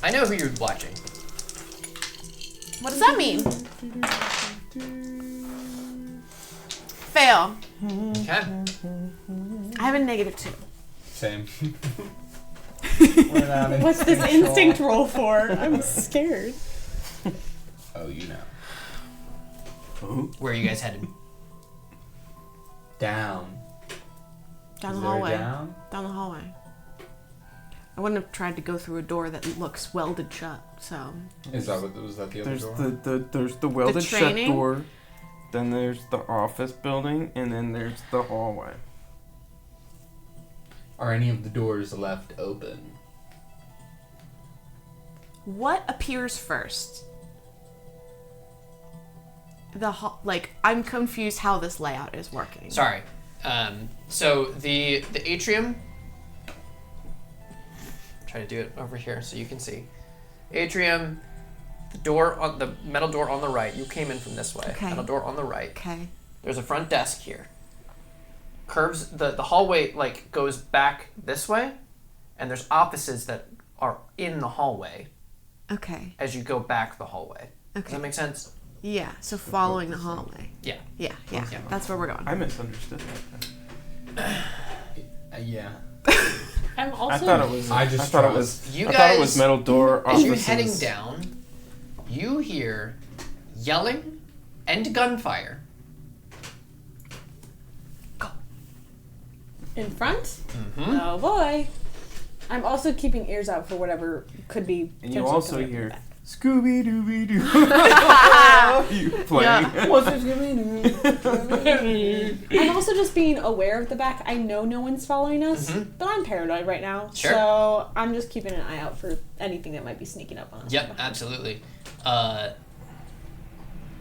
I know who you're watching. What does that mean? Fail. Okay. I have a -2. same. What's this instinct roll for? I'm scared. Oh, you know. Where are you guys headed? Down. Down Is the there a hallway. down? Down the hallway. I wouldn't have tried to go through a door that looks welded shut, so. Was that the other There's door? there's the welded shut training? door, then there's the office building, and then there's the hallway. Are any of the doors left open? What appears first? I'm confused how this layout is working. Sorry. So the atrium. Try to do it over here so you can see. Atrium. The door on the metal door on the right. You came in from this way. Okay. Metal door on the right. Okay. There's a front desk here. Curves the hallway goes back this way, and there's offices that are in the hallway Okay. as you go back the hallway. Does Okay. that make sense? Yeah, so following the hallway. Yeah. Yeah. Yeah. That's where we're going. I misunderstood that. Yeah. I'm also. I thought it was. I just thought it trust. was. You I thought it guys- was metal door As offices. you're heading down, you hear yelling and gunfire. In front? Mm-hmm. Oh boy. I'm also keeping ears out for whatever could be. And you potentially also coming up hear the back. Scooby Dooby Doo. You playing? Yeah. What's a Scooby Doo? I'm also just being aware of the back. I know no one's following us, Mhm. but I'm paranoid right now. Sure. So I'm just keeping an eye out for anything that might be sneaking up on us. Yep, absolutely.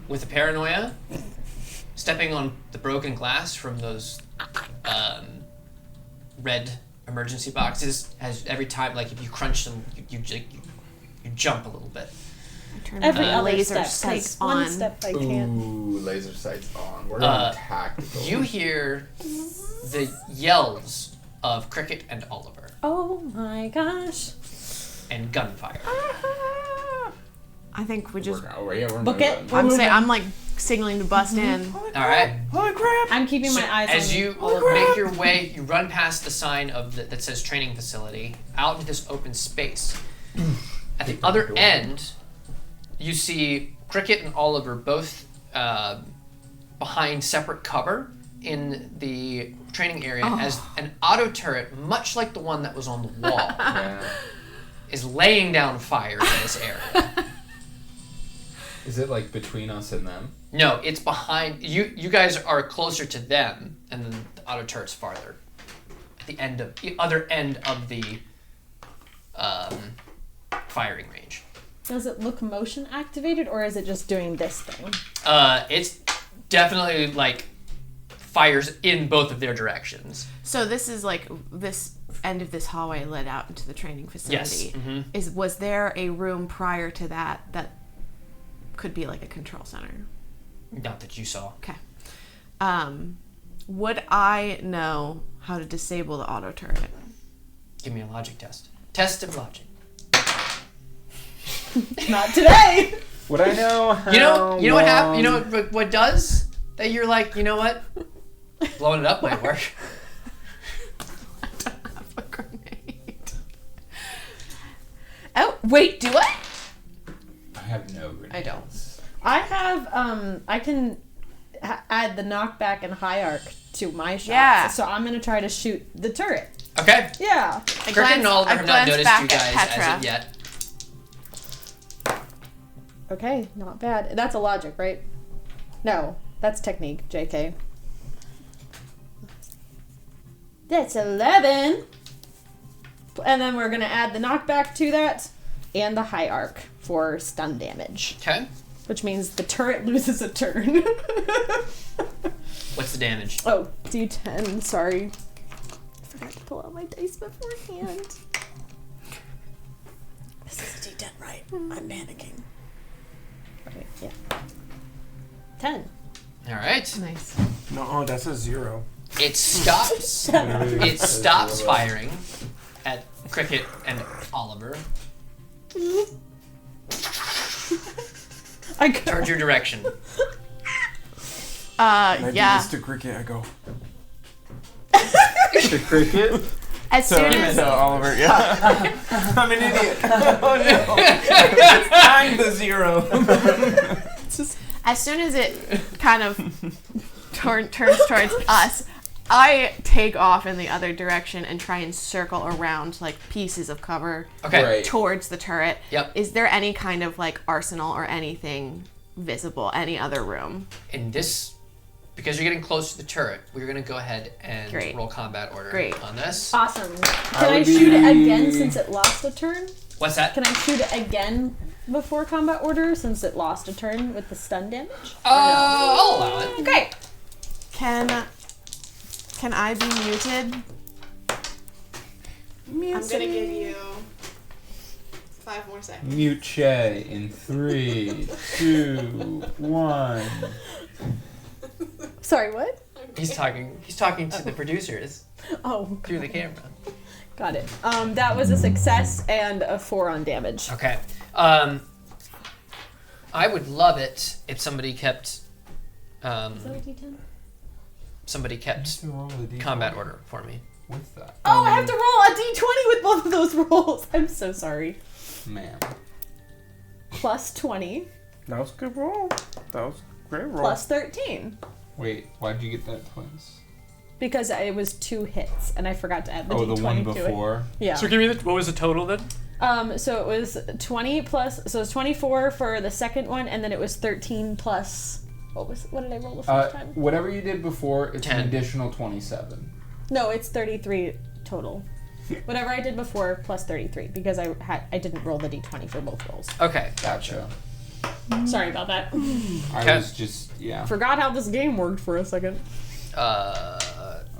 With the paranoia, stepping on the broken glass from those red emergency boxes has every time, like if you crunch them, you jump a little bit. Turn Every my other laser step, sights 'cause one on. step I can't. Ooh, laser sights on. We're on tactical. You hear the yells of Kriqit and Oliver Oh my gosh. and gunfire. I think we just. We're Book it. moving. I'm saying I'm like signaling to bust in. All right. Holy crap! I'm keeping So my eyes as on you Oliver. make your way, you run past the sign that says training facility out into this open space. At the other end, you see Kriqit and Oliver both behind separate cover in the training area as an auto turret, much like the one that was on the wall, Yeah. is laying down fire in this area. Is it like between us and them? No, it's behind you. You guys are closer to them, and then the auto turret's farther. At the other end of the firing range. Does it look motion activated or is it just doing this thing? It's definitely like fires in both of their directions. So this is like this end of this hallway led out into the training facility. Yes. Was there a room prior to that could be like a control center? Not that you saw. Okay. Would I know how to disable the auto turret? Give me a logic test. Test of logic. Not today. Would I know how You know what happened? You know what does? That you're like, you know what? Blowing it up might work. I don't have a grenade. Oh, wait, do I? I have no grenades. I don't. I have, I can add the knockback and high arc to my shot. Yeah. So I'm going to try to shoot the turret. Okay. Yeah. Kriqit and Oliver have not noticed you guys as of yet. Okay, not bad. That's a logic, right? No, that's technique, JK. That's 11. And then we're going to add the knockback to that and the high arc for stun damage. Okay. Which means the turret loses a turn. What's the damage? Oh, D10, sorry. I forgot to pull out my dice beforehand. This is D10, right? I'm panicking. Right, yeah. 10. All right. Nice. No, that's a 0. It stops. It stops firing at Kriqit and Oliver. I Towards your direction. I do Yeah. this to Kriqit, I go. The Kriqit? As soon as Oliver, yeah. I'm an idiot. Oh no. I'm the 0. as soon as it kind of turns towards us, I take off in the other direction and try and circle around like pieces of cover Okay. Right. towards the turret. Yep. Is there any kind of like arsenal or anything visible? Any other room? In this, because you're getting close to the turret, we're going to go ahead and Great. roll combat order Great. on this. Awesome. Can I would shoot it be- again since it lost a turn? What's that? Can I shoot it again before combat order since it lost a turn with the stun damage? I'll allow it. Great. Can I be muted? I'm gonna give you 5 more seconds. Mute Che in 3, 2, 1. Sorry, what? He's talking to the producers Oh, through the camera. got it. That was a success and a 4 on damage. Okay. I would love it if somebody kept Is that a D10? somebody kept combat order for me. What's that? Oh, I have to roll a D20 with both of those rolls. I'm so sorry. Man. Plus 20, That was a good roll. That was a great roll. plus 13. Wait, why'd you get that twice? Because it was 2 hits, and I forgot to add the Oh, D20 the one to it. before? Yeah. give me what was the total then? So it was 20 plus, so it was 24 for the second one, and then it was 13 plus, what did I roll the first time? Whatever you did before, it's 10. an additional 27. No, it's 33 total. Whatever I did before plus 33, because I didn't roll the D20 for both rolls. Okay. Gotcha. Sorry about that. I was just, yeah. Forgot how this game worked for a second. I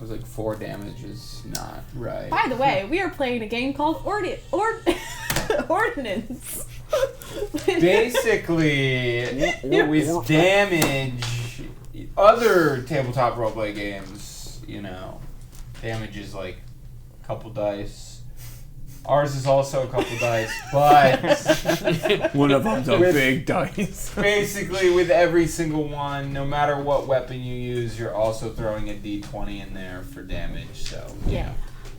was like, 4 damage is not right. By the way, we are playing a game called Ordnance. Basically, with damage, other tabletop roleplay games, damage is like a couple dice. Ours is also a couple dice, but One of them's a big dice. basically with every single one, no matter what weapon you use, you're also throwing a d20 in there for damage, so Yeah.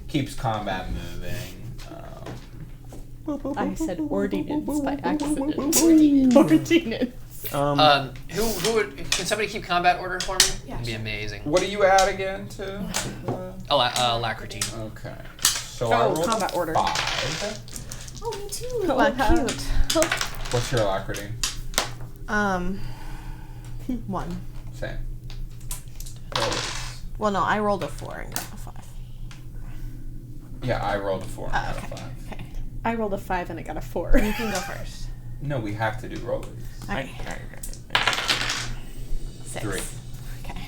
keeps combat moving. I said ordinance by accident. Ordinance. Who would? Can somebody keep combat order for me? Yeah, It'd be amazing. What do you add again to? Alacrity. Okay. So I rolled combat order. 5. Oh, me too. Well, cute. What's your alacrity? 1. Same. Well, no, I rolled a 4 and got a 5. Yeah, I rolled a 4 and got a Okay. 5. Okay. I rolled a 5 and I got a 4. You can go first. No, we have to do rollers. Okay. 6. 3. Okay.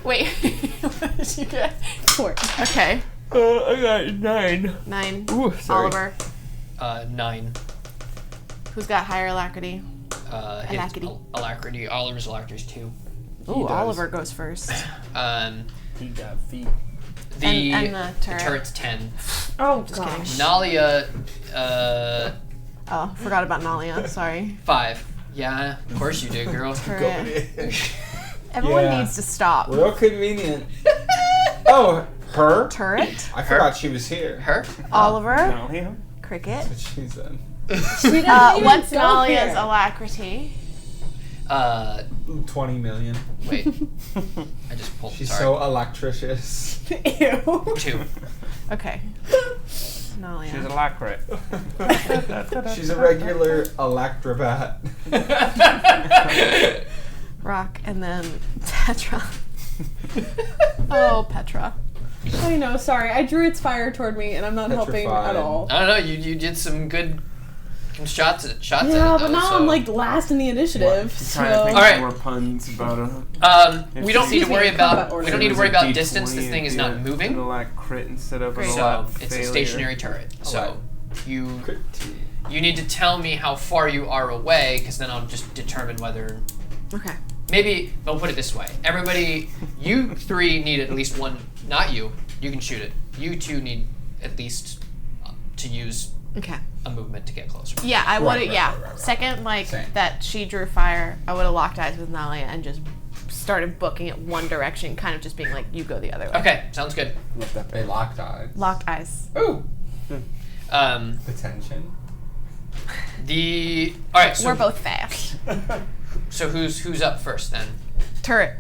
Wait. What did you get? 4. Okay. I got 9. 9. Ooh, sorry. Oliver. 9. Who's got higher alacrity? Alacrity. Oliver's alacrity is 2. Ooh, Oliver goes first. He got feet. And the turret. The turret's 10. Oh, just kidding. Nalia, Oh, forgot about Nalia. Sorry. 5. Yeah, of course you did, girl. Turret. Everyone needs to stop. Real convenient. Oh, her? Turret. I forgot she was here. Her? Oliver. Nalia? Cricket. What she's in. What's Nalia's alacrity? 20 million. Wait. I just pulled. She's sorry. so electricious. Ew. 2. Okay. Nalia. She's a lacquerate. She's a regular electrobat. Rock, and then Petra. Oh, Petra. I know, sorry. I drew its fire toward me, and I'm not helping Petrified. at all. I don't know. You did some good shots at it. Yeah, though, but now so. I'm like last in the initiative. I'm trying to think Alright. more puns about a. We don't need to worry about. order. We don't need to worry about distance. This thing is not moving. A lack crit instead of Great. a So lack it's failure. a stationary turret. So Alright. you need to tell me how far you are away, because then I'll just determine whether. Okay. Maybe I'll put it this way: everybody, you 3 need at least one. Not you. You can shoot it. You 2 need at least to use Okay. a movement to get closer. Yeah, I would have, right. Second, Same. that she drew fire, I would have locked eyes with Nalia and just started booking it one direction, kind of just being like, you go the other way. Okay, sounds good. They locked eyes. Locked eyes. Ooh. The Attention. alright, so We're both fast. So who's up first then? Turret.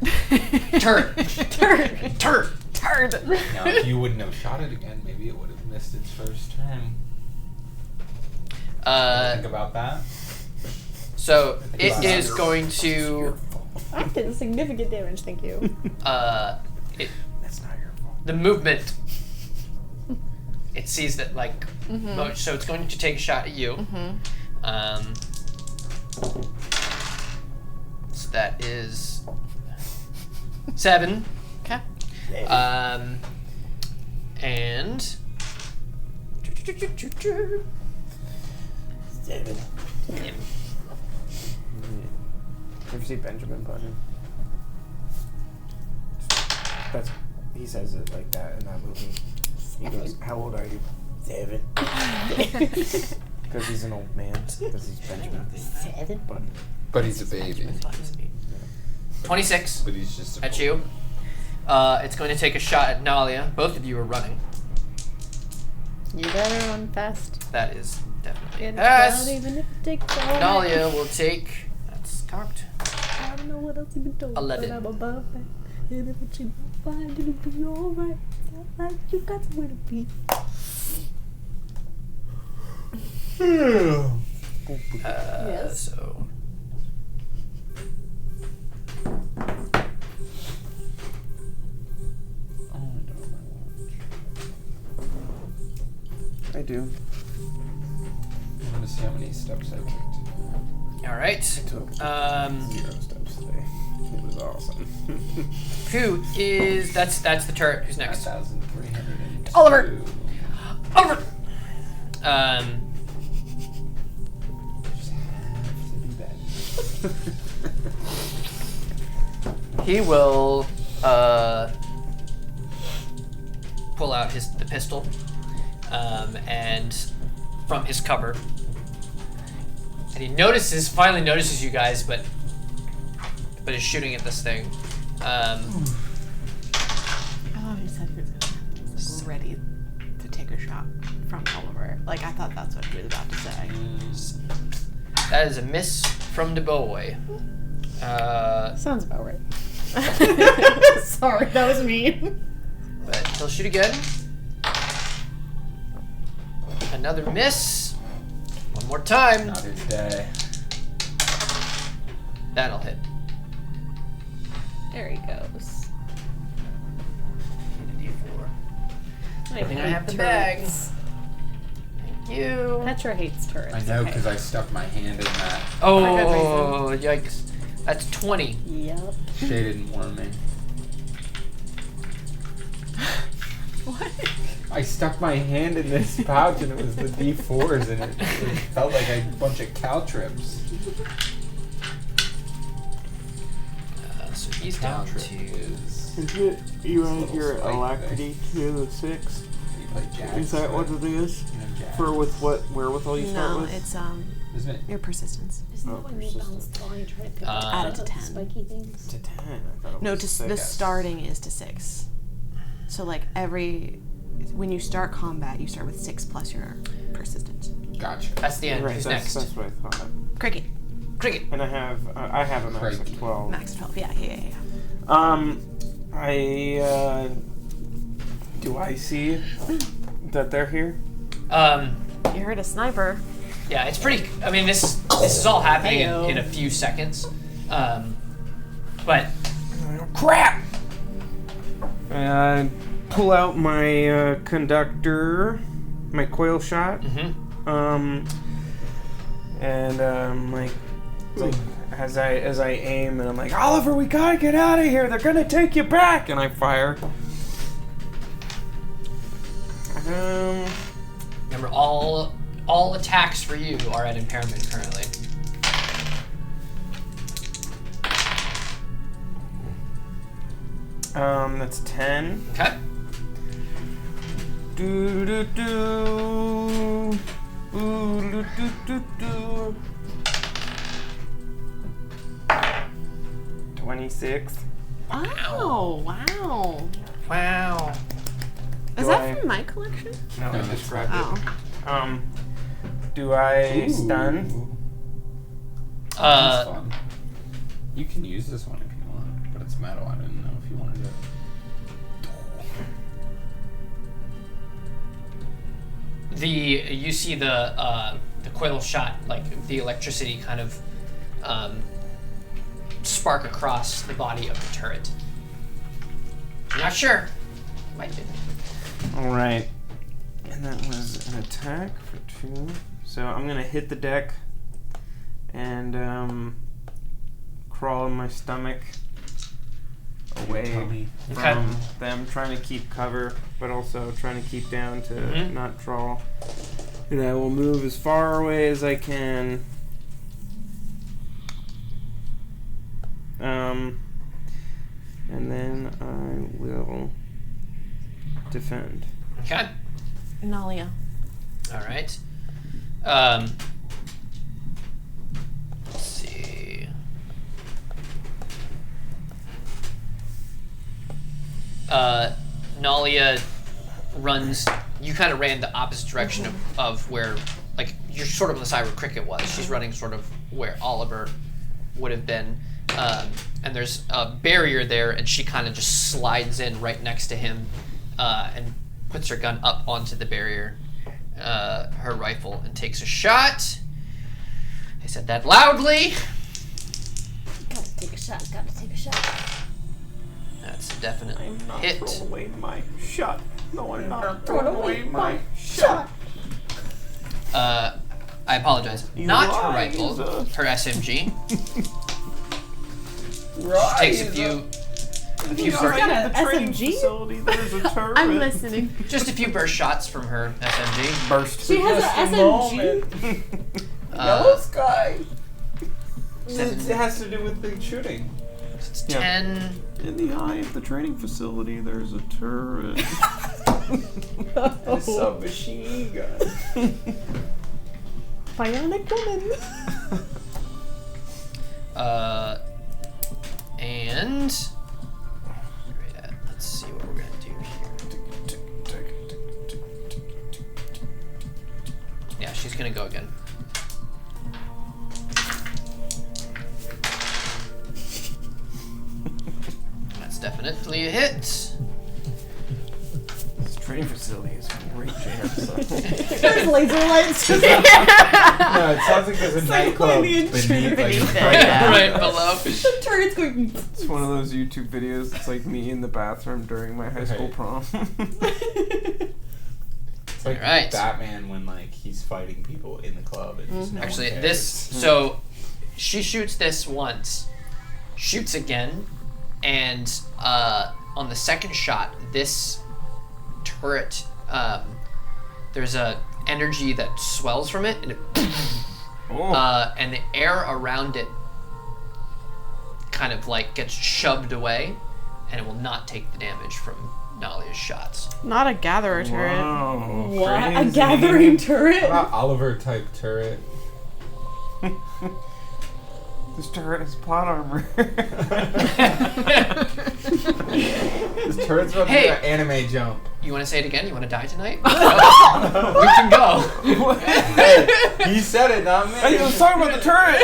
Turret. Turret. Turret. Turd. Now, if you wouldn't have shot it again, maybe it would have missed its first turn. Think about that. So it about is that. going to I did significant damage, thank you. That's not your fault. the movement. It sees that so it's going to take a shot at you. So that is 7. Okay. And 7. Ever see Benjamin Button? He says it like that in that movie. He goes, "How old are you?" 7. Because he's an old man. Because he's Benjamin. 7. Button. But he's a baby. 26 But he's just a at you. It's going to take a shot at Nalia. Both of you are running. You better run fast. That is definitely a Get it pass. out, even if it takes all night. Nalia will take. That's cocked. I don't know what else you can do. 11. But I'm above that. And if what you find, it'll be alright. Like you got somewhere to be. Yes. So. I do. I want to see how many steps I took. All right. Took 0 steps today. It was awesome. Who is that's the turret. Who's next? 1,300. Oliver. Oliver. Just have to be bad. He will pull out the pistol, and from his cover, and he finally notices you guys, but is shooting at this thing. Oh, he said he was ready to take a shot from Oliver. Like, I thought that's what he was about to say. That is a miss from the boy. Sounds about right. Sorry, that was mean. But he'll shoot again. Another miss. One more time. Not his day. That'll hit. There he goes. Need a D4. I Good thing I hate have the turrets. bag. Thank you. Petra hates turrets. I know okay. because I stuck my hand in that. Oh, yikes. That's 20. Yep. Shay didn't warn me. What? I stuck my hand in this pouch and it was the D4s and it felt like a bunch of caltrips. So he's down Cantrip to. is You add your alacrity to 6? you play Jack. Is that what it is? You know, Jack. For with what wherewithal you start No, with? it's Isn't it? your persistence. Isn't Oh, that when you persistence. bounce the ball, you try to pick Add it to up 10. spiky things? To 10. I thought it No, was to 6. the starting is to 6. So like when you start combat, you start with 6 plus your persistence. Gotcha. That's the end. Right, Who's that's next? what I thought. Cricket, Cricket. And I have a max of Crikey. 12. max 12. Yeah. Do I see that they're here? You heard a sniper. Yeah, it's pretty. I mean, this is all happening in a few seconds. But Crap! Pull out my conductor, my coil shot, and like as I aim, and I'm like, Oliver, we gotta get out of here. They're gonna take you back, and I fire. remember, all attacks for you are at impairment currently. That's 10. Okay. Do do do. Ooh, do do do do. 26. Oh, wow. Wow. Is that from my collection? No, I No, just grabbed Oh. it. Do I stun? That's fun. You can use this one if you want, but it's metal. I didn't know if you wanted it. You see the coil shot, like the electricity kind of spark across the body of the turret. I'm not sure. Might be. Alright. And that was an attack for 2. So I'm gonna hit the deck and crawl in my stomach away Tummy. from them, trying to keep cover, but also trying to keep down to not draw. And I will move as far away as I can. And then I will defend. Okay. Nalia. All right. Let's see. Nalia runs. You kind of ran the opposite direction of where, like, you're sort of on the side where Kriqit was. She's running sort of where Oliver would have been. And there's a barrier there, and she kind of just slides in right next to him and puts her gun up onto the barrier, her rifle, and takes a shot. I said that loudly. Gotta take a shot, gotta take a shot. That's a definite I'm not hit. throwing away my shot. No, I'm not throwing throwing away my shot. I apologize. You Not her lies. rifle, her SMG. She takes a few burst, At the training SMG? facility, there's a turret. I'm listening. just a few burst shots from her SMG. Burst. She has an SMG. Yellow sky. Seven. It has to do with the shooting. It's Yeah. 10. In the eye of the training facility, there's a turret. And a submachine gun. Bionic woman. And let's see what we're gonna do here. Yeah, she's gonna go again. That's definitely a hit. This training facility is a great jam. So. There's laser lights. No, it sounds like there's a like nightclub going the beneath, beneath it, right yeah. Right below. The turret's going. It's one of those YouTube videos. It's like me in the bathroom during my high school Right. prom. It's like Alright. Batman when like he's fighting people in the club and just no one Actually, cares. this. So she shoots this once, shoots again, and on the second shot, this turret, there's a energy that swells from it, and it, and the air around it kind of like gets shoved away, and it will not take the damage from Nalia's shots. Not a gatherer turret. Wow, What? A crazy. gathering turret? Not Oliver type turret. This turret has plot armor. This turret's about to do an anime jump. You want to say it again? You want to die tonight? No. We can go. Hey, he said it, not me. Hey, let's talk about the turret.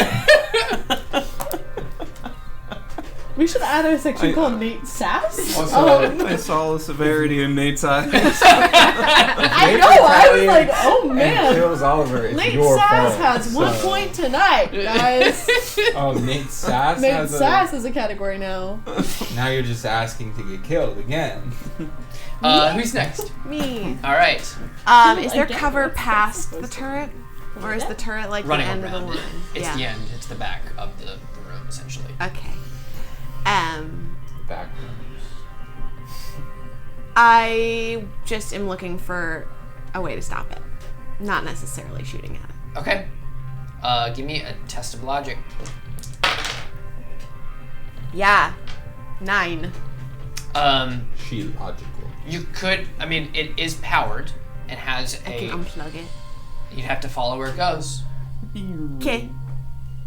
We should add a section called Nate Sass. Also, I saw the severity in Nate's eyes. I know, I was like, oh man. Kills Oliver. It's Nate your Sass fault. has 1 point tonight, guys. Oh, Nate Sass Nate has Sass is a category now. Now you're just asking to get killed again. Who's next? Me. All right. Is there Again, cover what's that past supposed the to turret? Or is the turret like Running the end of the around line? it. It's the end. It's the back of the room, essentially. Okay. Back. I just am looking for a way to stop it. Not necessarily shooting at it. Okay. Give me a test of logic. Yeah. 9. She logical. You could. I mean, it is powered and has I can unplug it. You'd have to follow where it goes. Okay.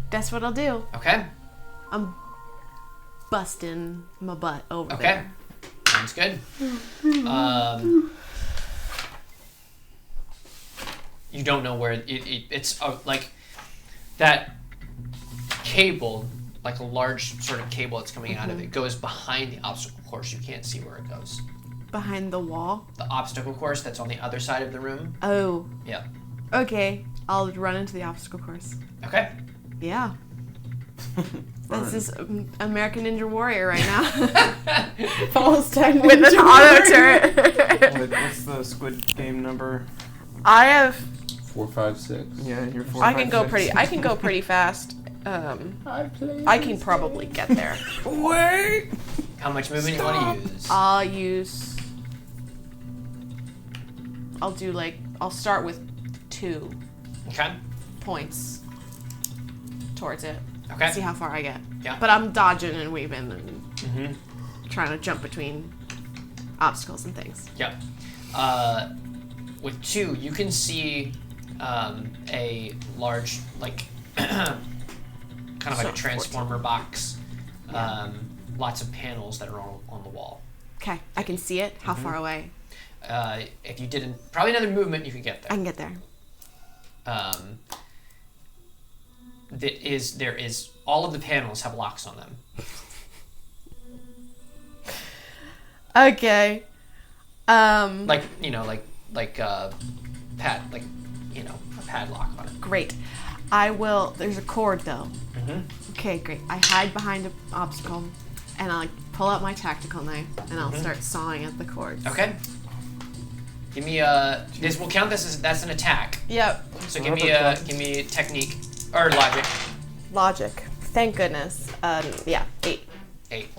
That's what I'll do. Okay. I'm busting my butt over Okay. there. Sounds good. You don't know where it's like that cable, like a large sort of cable that's coming out of it, goes behind the obstacle course. You can't see where it goes. Behind the wall? The obstacle course that's on the other side of the room. Oh. Yeah. Okay. I'll run into the obstacle course. Okay. Yeah. This is American Ninja Warrior right now. False tag With an auto turret. What's the Squid Game number? I have 4, 5, 6. Yeah, you're 4. I can go pretty fast. I can probably get there. Wait. How much movement you want to use? I'll start with 2 Okay. points towards it. Okay. See how far I get. Yeah. But I'm dodging and weaving and Mm-hmm. trying to jump between obstacles and things. Yep. With 2, you can see a large, like, kind of like a transformer box. Lots of panels that are on the wall. Okay, I can see it. How far away? If you didn't, probably another movement, you could get there. I can get there. There is all of the panels have locks on them. Okay. Like a padlock on it. Great. I will. There's a cord though. Mm-hmm. Okay, great. I hide behind an obstacle, and I'll pull out my tactical knife, and I'll start sawing at the cords. Okay. Give me this. We'll count this as that's an attack. Yep. So give me technique or logic. Logic. Thank goodness. 8. 8.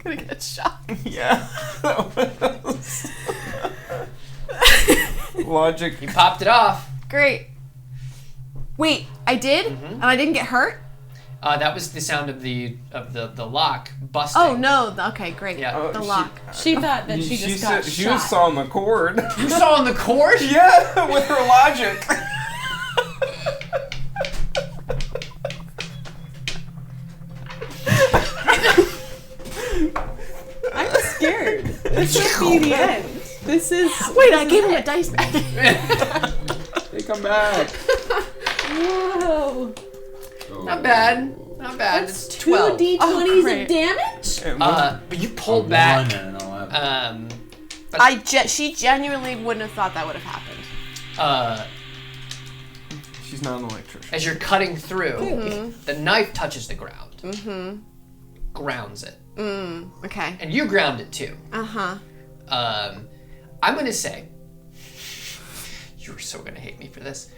Gonna get shot. Yeah. Logic. You popped it off. Great. Wait, I did, and I didn't get hurt. That was the sound of the lock busting. Oh no! Okay, great. Yeah. The lock. She thought that she just got She shot. was sawing the cord. You saw on the cord? Yeah, with her logic. I'm scared. This will be the end. This is. Wait, I gave him a dice back. They come back. Whoa. Not bad. Not bad. It's 12. 2 d20s Oh, great. of damage? But you pulled back. 1 and an 11. She genuinely wouldn't have thought that would have happened. She's not an electrician. As you're cutting through, the knife touches the ground. Grounds it. Okay. And you ground it too. Uh-huh. I'm gonna say you're so gonna hate me for this.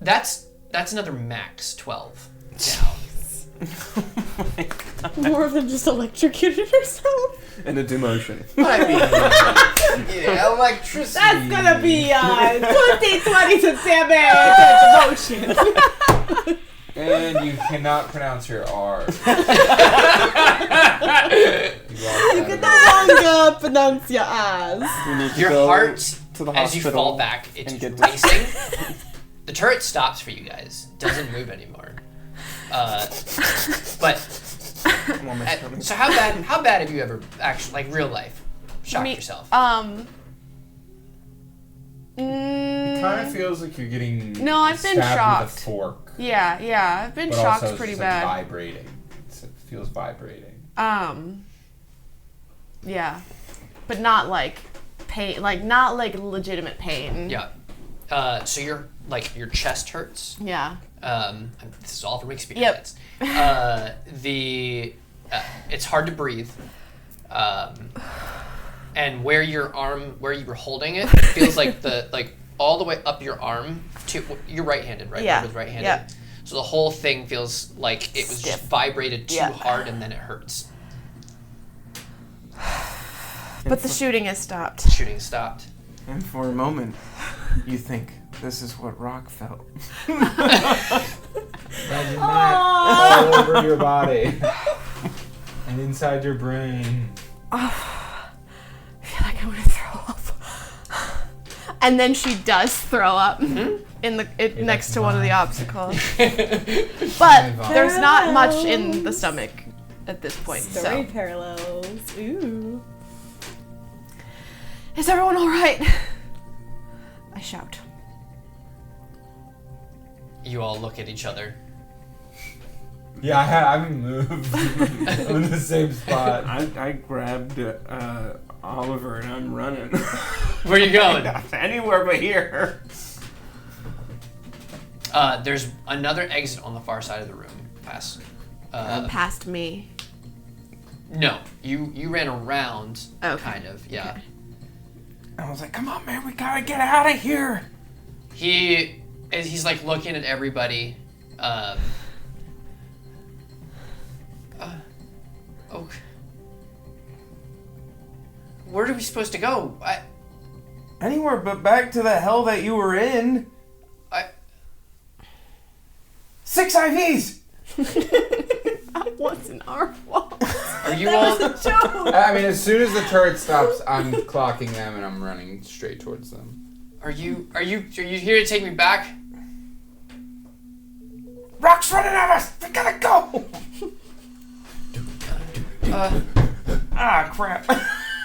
That's another max 12 down. More than just electrocuted herself? And a demotion. I mean, Yeah, electricity. That's gonna be 20 to damage emotion. And you cannot pronounce your R. You can no longer pronounce your R's. We need to Your go heart, to the as you hospital fall back, it's and get racing. The turret stops for you guys. Doesn't move anymore. But so how bad have you ever actually, like real life, shocked yourself? It kind of feels like you're getting No, I've been stabbed shocked. with a fork. Yeah, I've been But shocked also it's pretty just, bad. Like, vibrating. It feels vibrating. Yeah, but not like pain, like not like legitimate pain. Yeah. So your chest hurts. Yeah. This is all from experience. Yep. It's hard to breathe. And where you were holding it, feels like all the way up your arm to, you're right-handed, right? Yeah. With right-handed. Yeah. So the whole thing feels like it was just vibrated too hard, and then it hurts. But the shooting has stopped. Shooting stopped. And for a moment, you think this is what rock felt. Imagine that all over your body and inside your brain. I feel like I'm gonna throw up. And then she does throw up next to one of the obstacles. But there's not much in the stomach at this point. Story So. parallels. Ooh. Is everyone all right? I shout. You all look at each other. Yeah, I haven't moved. I'm in the same spot. I grabbed Oliver and I'm running. Where are you going? Anywhere but here. There's another exit on the far side of the room. Past me. No, you ran around, Okay. kind of, yeah. Okay. I was like, come on, man, we gotta get out of here. He's like looking at everybody. Where are we supposed to go? Anywhere but back to the hell that you were in. 6 IVs! That wasn't our fault. Are you all? I mean, as soon as the turret stops, I'm clocking them and I'm running straight towards them. Are you here to take me back? Rock's running at us! We gotta go! Crap.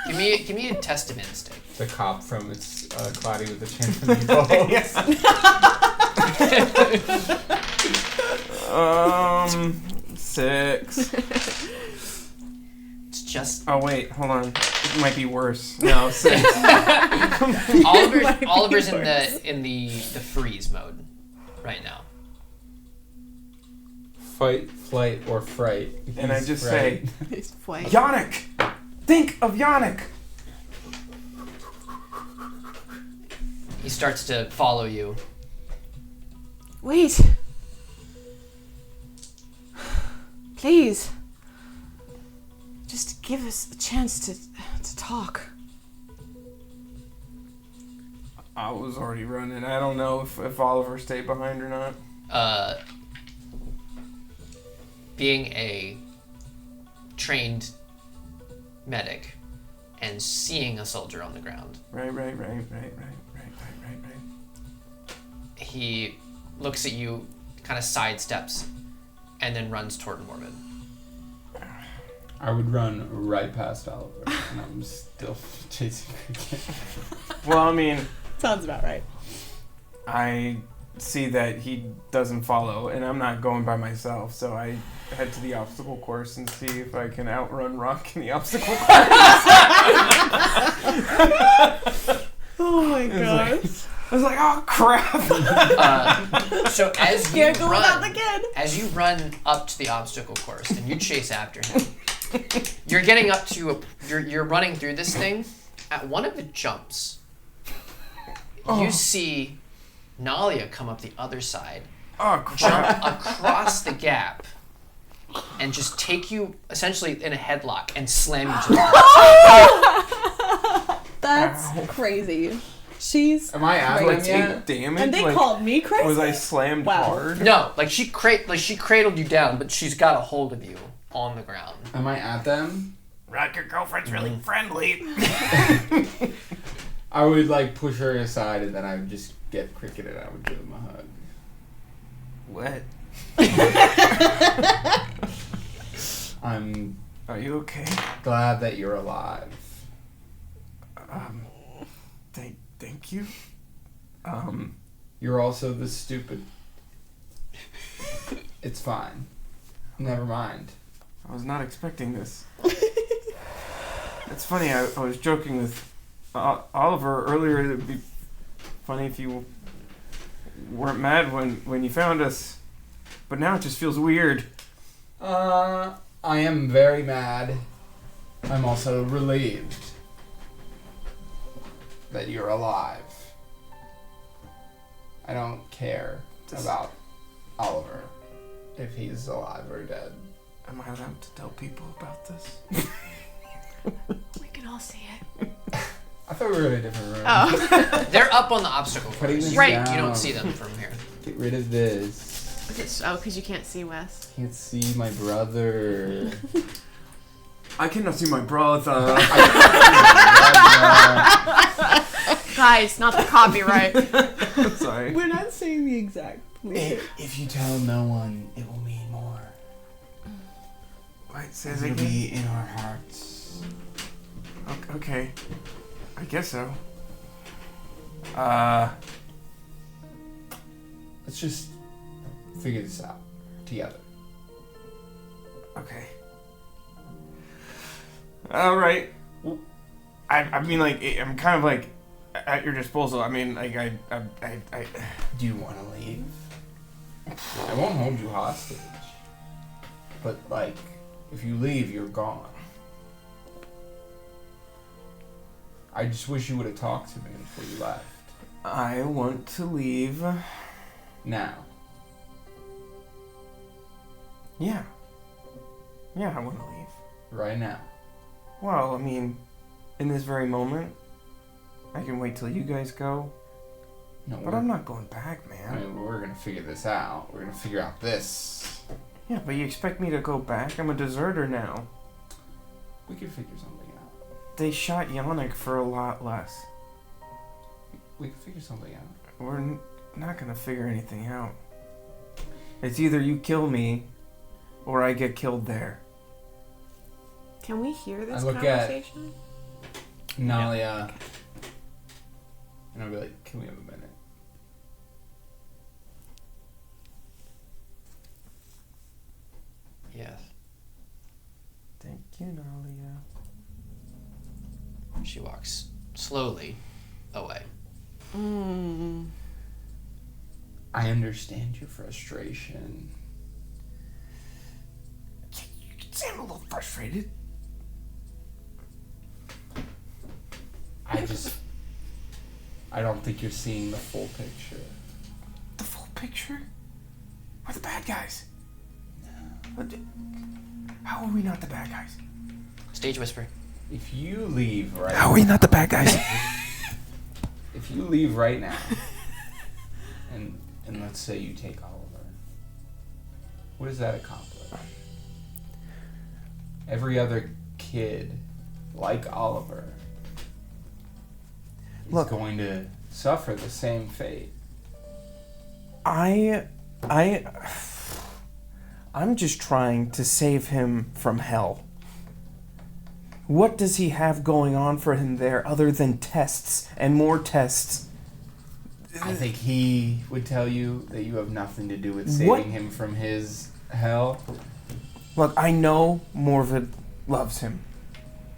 Give me a test of instinct. The cop from It's Cloudy with a Chance of Meatballs. 6. It's just Oh wait, hold on. It might be worse. No, 6. Oliver's in the freeze mode right now. Fight, flight, or fright. And I just say, He's flank. Yannick! Think of Yannick! He starts to follow you. Wait. Please. Just give us a chance to talk. I was already running. I don't know if Oliver stayed behind or not. Being a trained medic and seeing a soldier on the ground, Right. he looks at you, kind of sidesteps, and then runs toward Morbid. I would run right past Oliver, and I'm still chasing Kriqit. Well, I mean, Sounds about right. I see that he doesn't follow, and I'm not going by myself, so I head to the obstacle course and see if I can outrun Rock in the obstacle course. Oh my god. I was like, oh crap! So as you Can't go without the run, kid. as you run up to the obstacle course and you chase after him, you're getting up to you're running through this thing. At one of the jumps, you see Nalia come up the other side, Oh crap! jump across the gap, and just take you essentially in a headlock and slam you to the ground. That's crazy. She's Am I at Do I him yet? take damage? and they Like, called me crazy. was I slammed Wow. hard? No, she cradled you down, but she's got a hold of you on the ground. Am I at them? Rod, your girlfriend's really friendly. I would like push her aside and then I would just get Kriqit and I would give him a hug. What? I'm Are you okay? glad that you're alive. Thank you. You're also the stupid. It's fine. Never mind. I was not expecting this. It's funny, I was joking with Oliver earlier. It would be funny if you weren't mad when you found us. But now it just feels weird. I am very mad. I'm also relieved that you're alive. I don't care about Oliver, if he's alive or dead. Am I allowed to tell people about this? We can all see it. I thought we were in a different room. Oh. They're up on the obstacle Putting course. this Right. down. You don't see them from here. Get rid of this. Oh, because you can't see Wes. Can't see my brother. I cannot see my brother. Guys, not the copyright. Sorry. We're not saying the exact. If you tell no one, it will mean more. Wait, say It it will again. be in our hearts. Okay. I guess so. Let's just figure this out together. Okay. All right. Well, I mean, like, I'm kind of like at your disposal. I mean, like, I Do you want to leave? I won't hold you hostage. But, like, if you leave, you're gone. I just wish you would have talked to me before you left. I want to leave. Now. Yeah. Yeah, I want to leave. Right now. Well, I mean, in this very moment, I can wait till you guys go. No, But I'm not going back, I man. mean, we're gonna figure this out. We're gonna figure out this. Yeah, but you expect me to go back? I'm a deserter now. We can figure something out. They shot Yannick for a lot less. We can figure something out. We're not gonna figure anything out. It's either you kill me, or I get killed there. Can we hear this I look at- conversation? Nalia. And I'll be like, can we have a minute? Yes. Thank you, Nalia. She walks slowly away. I understand your frustration. You can say I'm a little frustrated. I don't think you're seeing the full picture. The full picture? We're the bad guys. No. How are we not the bad guys? Stage whisper. If you leave right How are we not the bad guys? if you leave right now, and let's say you take Oliver, what does that accomplish? Every kid, like Oliver, is going to suffer the same fate. I'm just trying to save him from hell. What does he have going on for him there other than tests and more tests? I think he would tell you that you have nothing to do with saving him from his hell. Look, I know Morvid loves him,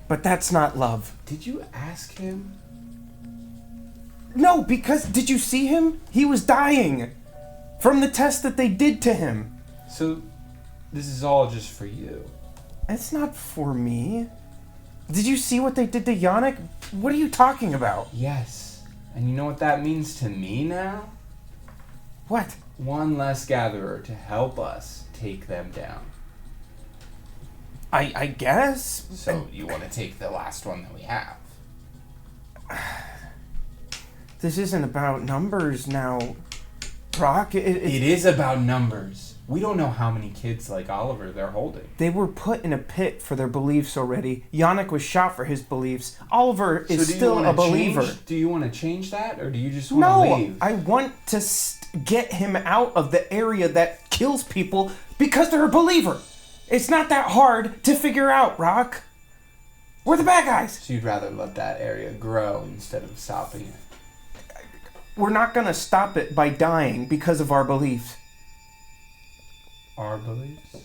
but that's not love. Did you ask him? No, because did you see him? He was dying from the test that they did to him. So, this is all just for you. It's not for me. Did you see what they did to Yannick? What are you talking about? Yes. And you know what that means to me now? What? One less gatherer to help us take them down. I guess. So, you want to take the last one that we have? This isn't about numbers now, Brock. It is about numbers. We don't know how many kids like Oliver they're holding. They were put in a pit for their beliefs already. Yannick was shot for his beliefs. Oliver is still a believer. Do you want to change that, or do you just want to leave? No, I want to get him out of the area that kills people because they're a believer. It's not that hard to figure out, Rock. We're the bad guys. So you'd rather let that area grow instead of stopping it? We're not going to stop it by dying because of our beliefs. Our beliefs?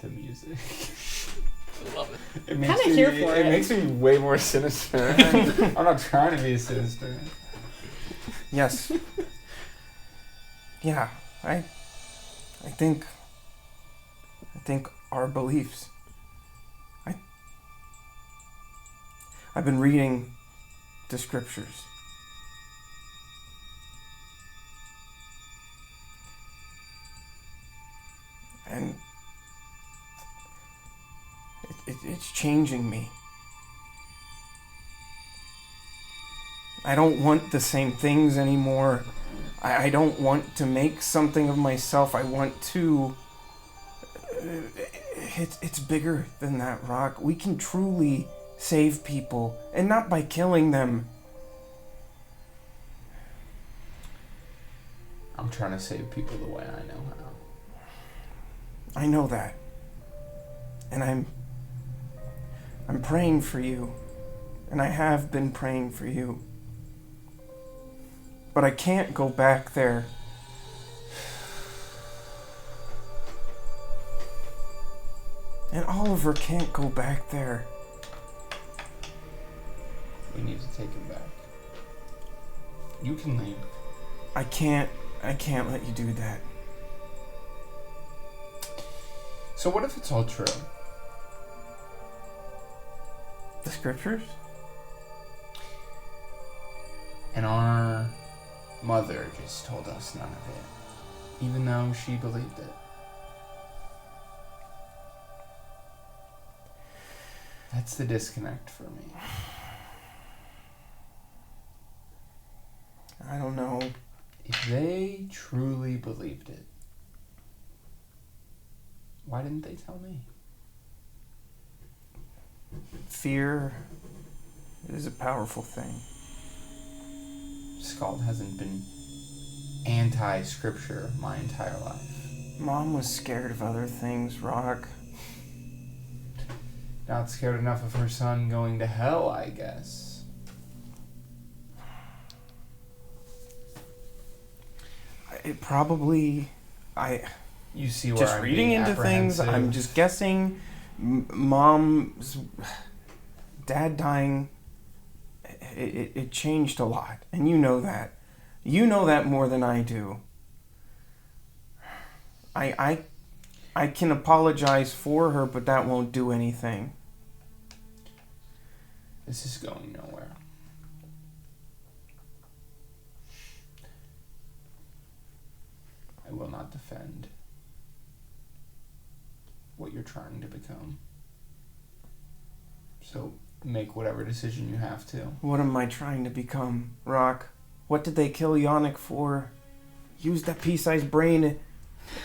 The music. I love it. It makes Kinda me, here for it. It makes me way more sinister. I'm not trying to be sinister. Yes. Yeah, I think our beliefs. I've been reading the scriptures. And it's changing me. I don't want the same things anymore. I don't want to make something of myself. I want to... It's bigger than that, Rock. We can truly save people, and not by killing them. I'm trying to save people the way I know how. I know that. And I'm praying for you. And I have been praying for you. But I can't go back there. And Oliver can't go back there. We need to take him back. You can leave. I can't let you do that. So what if it's all true? The scriptures? And our mother just told us none of it, even though she believed it. That's the disconnect for me. I don't know. If they truly believed it, why didn't they tell me? Fear is a powerful thing. Scald hasn't been anti-scripture my entire life. Mom was scared of other things, Rock. Not scared enough of her son going to hell, I guess. It probably... You see where just I'm reading being into things, apprehensive? I'm just guessing. Mom's... Dad dying... It changed a lot. And you know that. You know that more than I do. I can apologize for her, but that won't do anything. This is going nowhere. I will not defend what you're trying to become. So make whatever decision you have to. What am I trying to become, Rock? What did they kill Yannick for? Use that pea-sized brain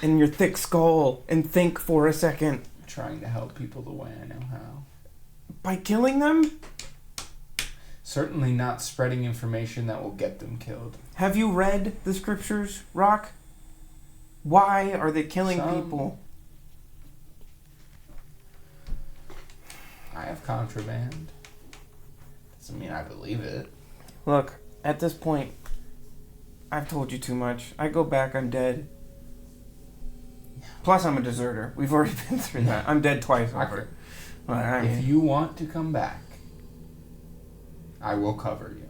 in your thick skull and think for a second. I'm trying to help people the way I know how. By killing them? Certainly not spreading information that will get them killed. Have you read the scriptures, Rock? Why are they killing people? I have contraband. Doesn't mean I believe it. Look, at this point, I've told you too much. I go back, I'm dead. Plus, I'm a deserter. We've already been through that. I'm dead twice over. If you want to come back, I will cover you.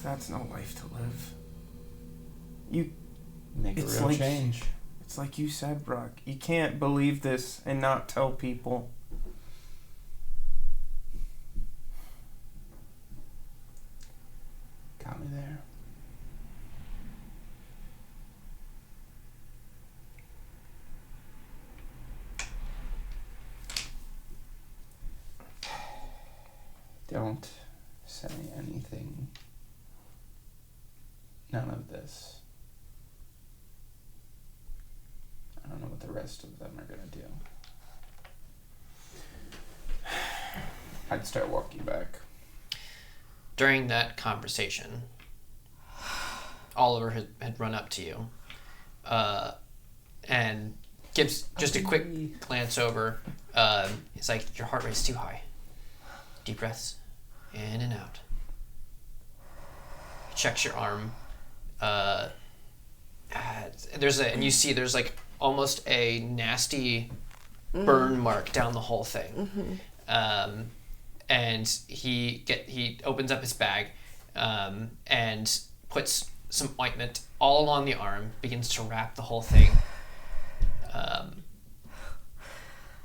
That's no life to live. You make a real change. It's like you said, Brock. You can't believe this and not tell people. Got me there. Don't say anything. None of this. I don't know what the rest of them are gonna do. I'd start walking back. During that conversation, Oliver had run up to you and gives just a quick glance over. He's like, your heart rate's too high. Deep breaths, in and out. He checks your arm. And you see there's like almost a nasty burn mark down the whole thing. And he opens up his bag and puts some ointment all along the arm, begins to wrap the whole thing.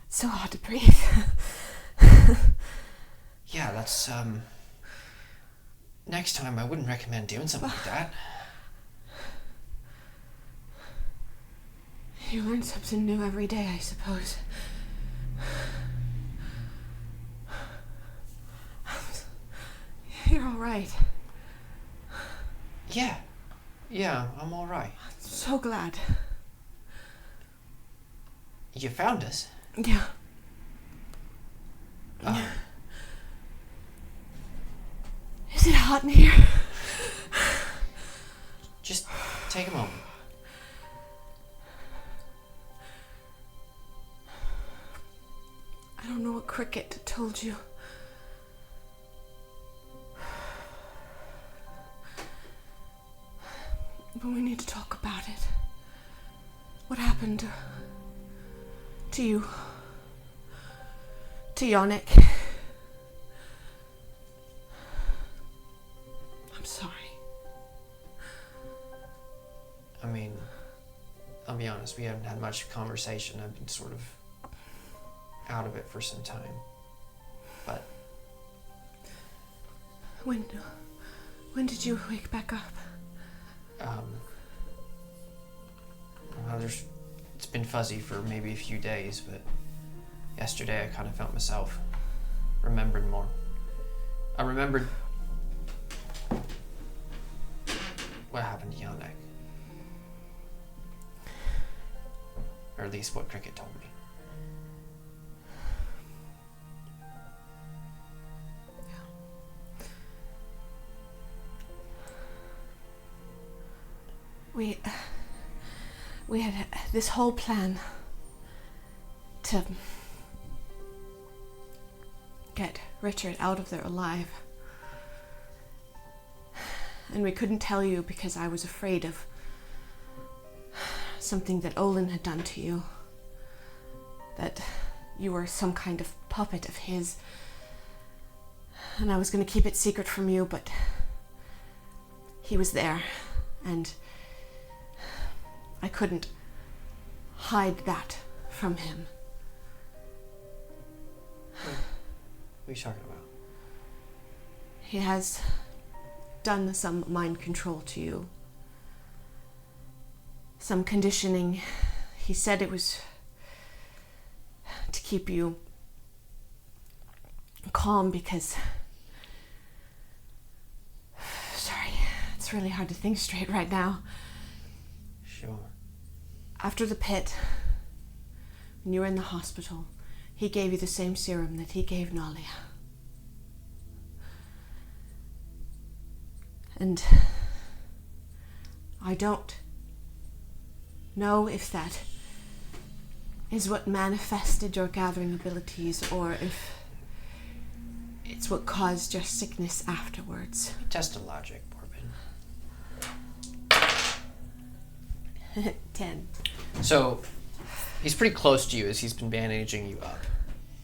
So hard to breathe. Yeah, that's next time I wouldn't recommend doing something like that. You learn something new every day, I suppose. You're all right. Yeah, I'm all right. So glad. You found us. Yeah. Is it hot in here? Just take a moment. I don't know what Kriqit told you. But we need to talk about it. What happened to you? To Yannick? I'm sorry. I mean, I'll be honest, we haven't had much conversation. I've been sort of out of it for some time. But When did you wake back up? Well, it's been fuzzy for maybe a few days, but yesterday I kind of felt myself remembering more. I remembered what happened to Yannick. Or at least what Kriqit told me. We had this whole plan to get Richard out of there alive. And we couldn't tell you because I was afraid of something that Olin had done to you. That you were some kind of puppet of his. And I was going to keep it secret from you, but he was there. And I couldn't hide that from him. What are you talking about? He has done some mind control to you. Some conditioning. He said it was to keep you calm because... Sorry, it's really hard to think straight right now. Sure. After the pit, when you were in the hospital, he gave you the same serum that he gave Nalia. And I don't know if that is what manifested your gathering abilities or if it's what caused your sickness afterwards. Test of logic, Borbin. 10. So he's pretty close to you as he's been bandaging you up,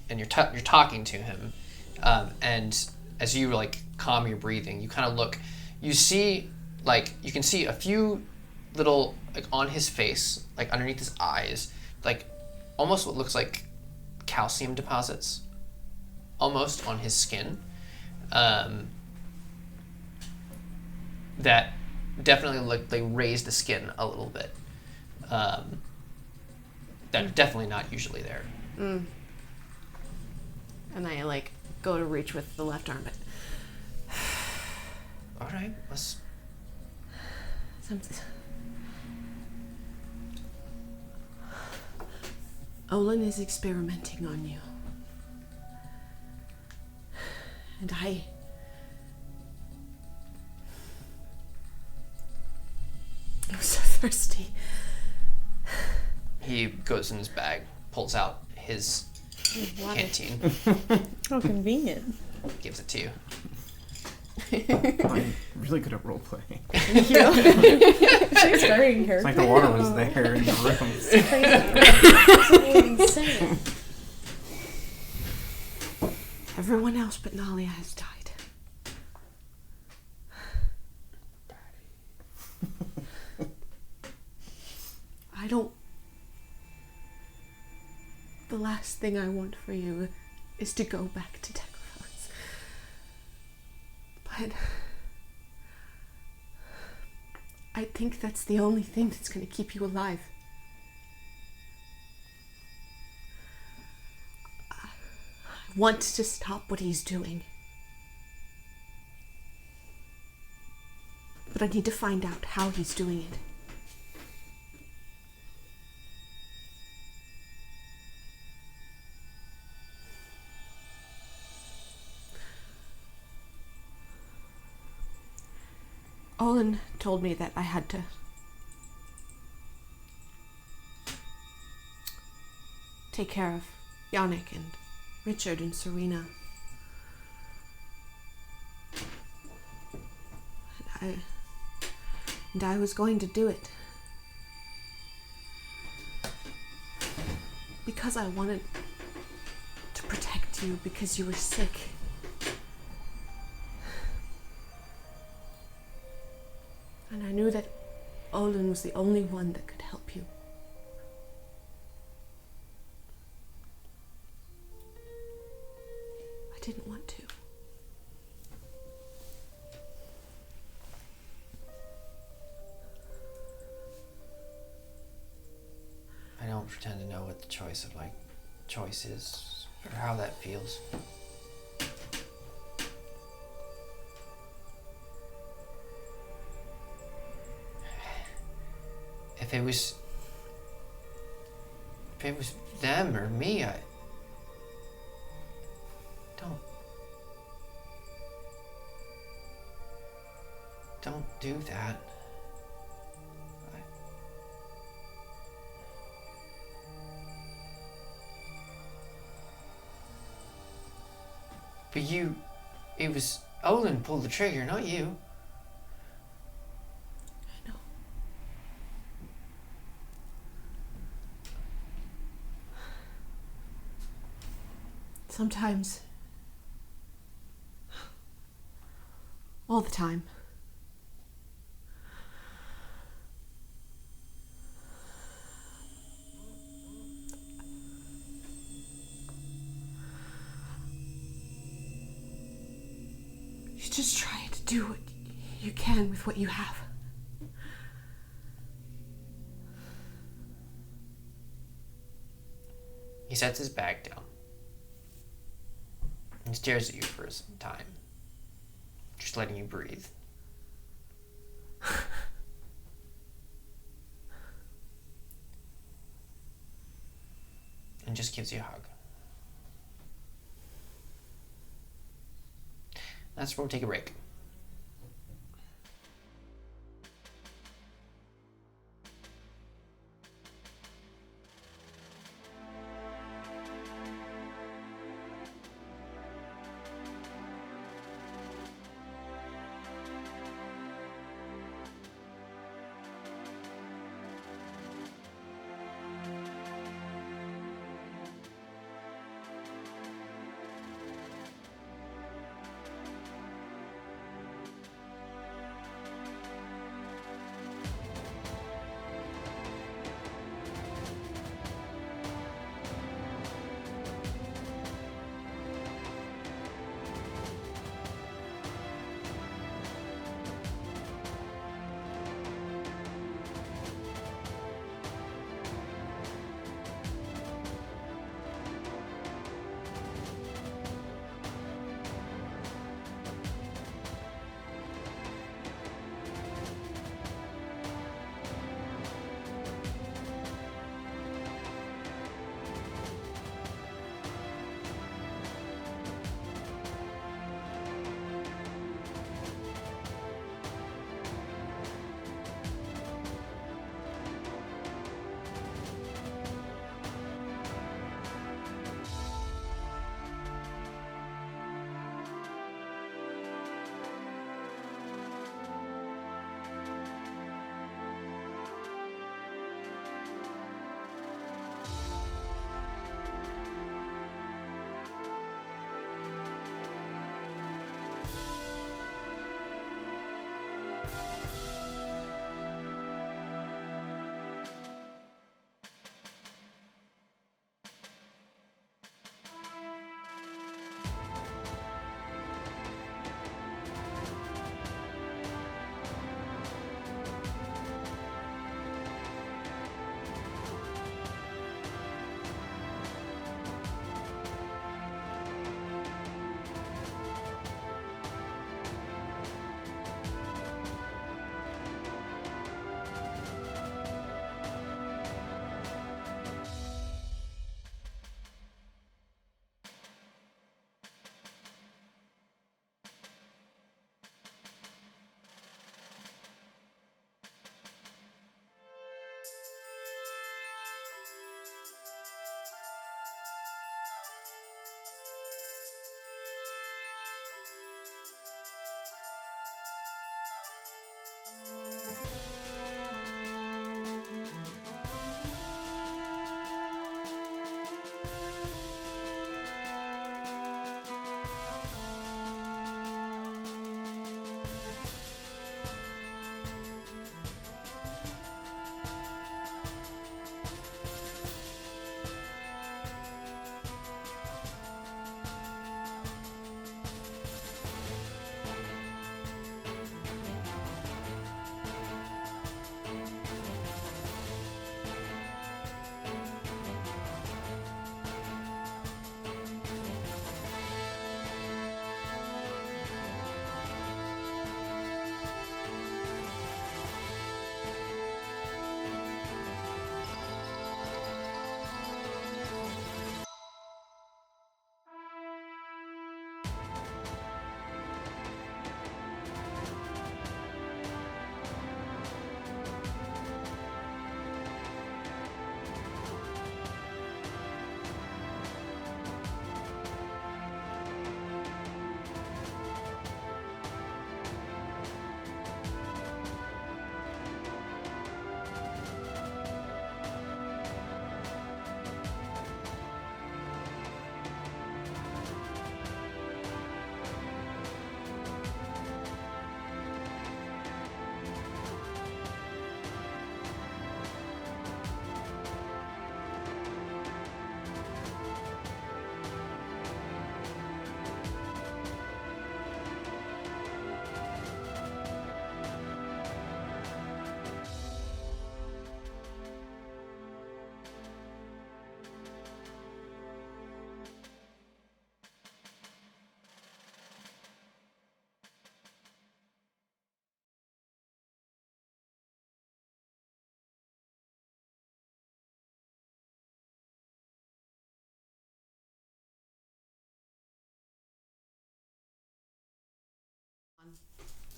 and you're talking to him, and as you like calm your breathing, you kind of look. You see, like you can see a few little like on his face, like underneath his eyes, like almost what looks like calcium deposits, almost on his skin. That definitely look they raise the skin a little bit. That's definitely not usually there. And I like go to reach with the left arm, but All right, let's. Olin is experimenting on you. And I'm so thirsty. He goes in his bag, pulls out his canteen, How convenient. gives it to you. I'm really good at role playing. She's very in It's character. like the water was there in the room. It's crazy. It's insane. Everyone else but Nalia has died. I don't... The last thing I want for you is to go back to Declaros. But... I think that's the only thing that's going to keep you alive. I want to stop what he's doing. But I need to find out how he's doing it. Olin told me that I had to take care of Yannick and Richard and Serena. And I was going to do it. Because I wanted to protect you because you were sick. And I knew that Olin was the only one that could help you. I didn't want to. I don't pretend to know what the choice is, or how that feels. If it was them or me, I don't do that. But it was Olin pulled the trigger, not you. I know. Sometimes. All the time. You just try to do what you can with what you have. He sets his bag down and stares at you for some time, just letting you breathe. And just gives you a hug. That's where we'll take a break.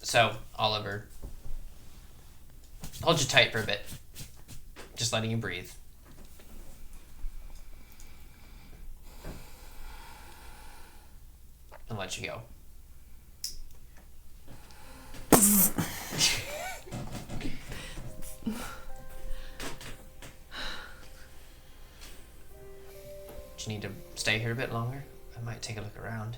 So, Oliver, hold you tight for a bit. Just letting you breathe. And let you go. Do you need to stay here a bit longer? I might take a look around.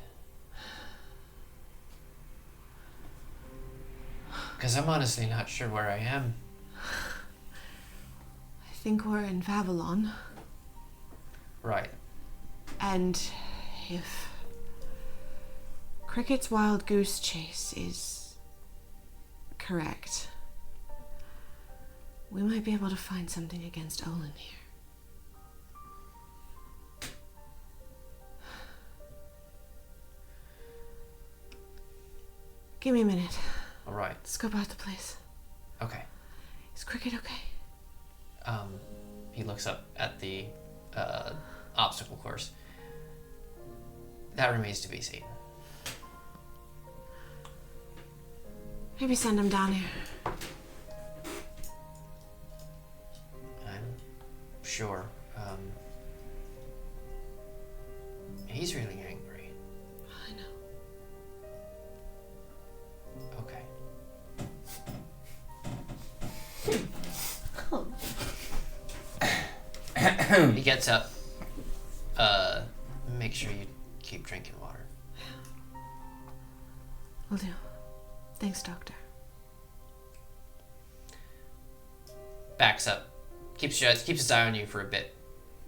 Because I'm honestly not sure where I am. I think we're in Vavilon. Right. And if Kriqit's wild goose chase is correct, we might be able to find something against Olin here. Give me a minute. All right. Let's scope out the place. Okay. Is Kriqit okay? He looks up at the obstacle course. That remains to be seen. Maybe send him down here. I'm sure. He's really angry. I know. Okay. He gets up. Make sure you keep drinking water. Will do. Thanks, Doctor. Backs up. Keeps his eye on you for a bit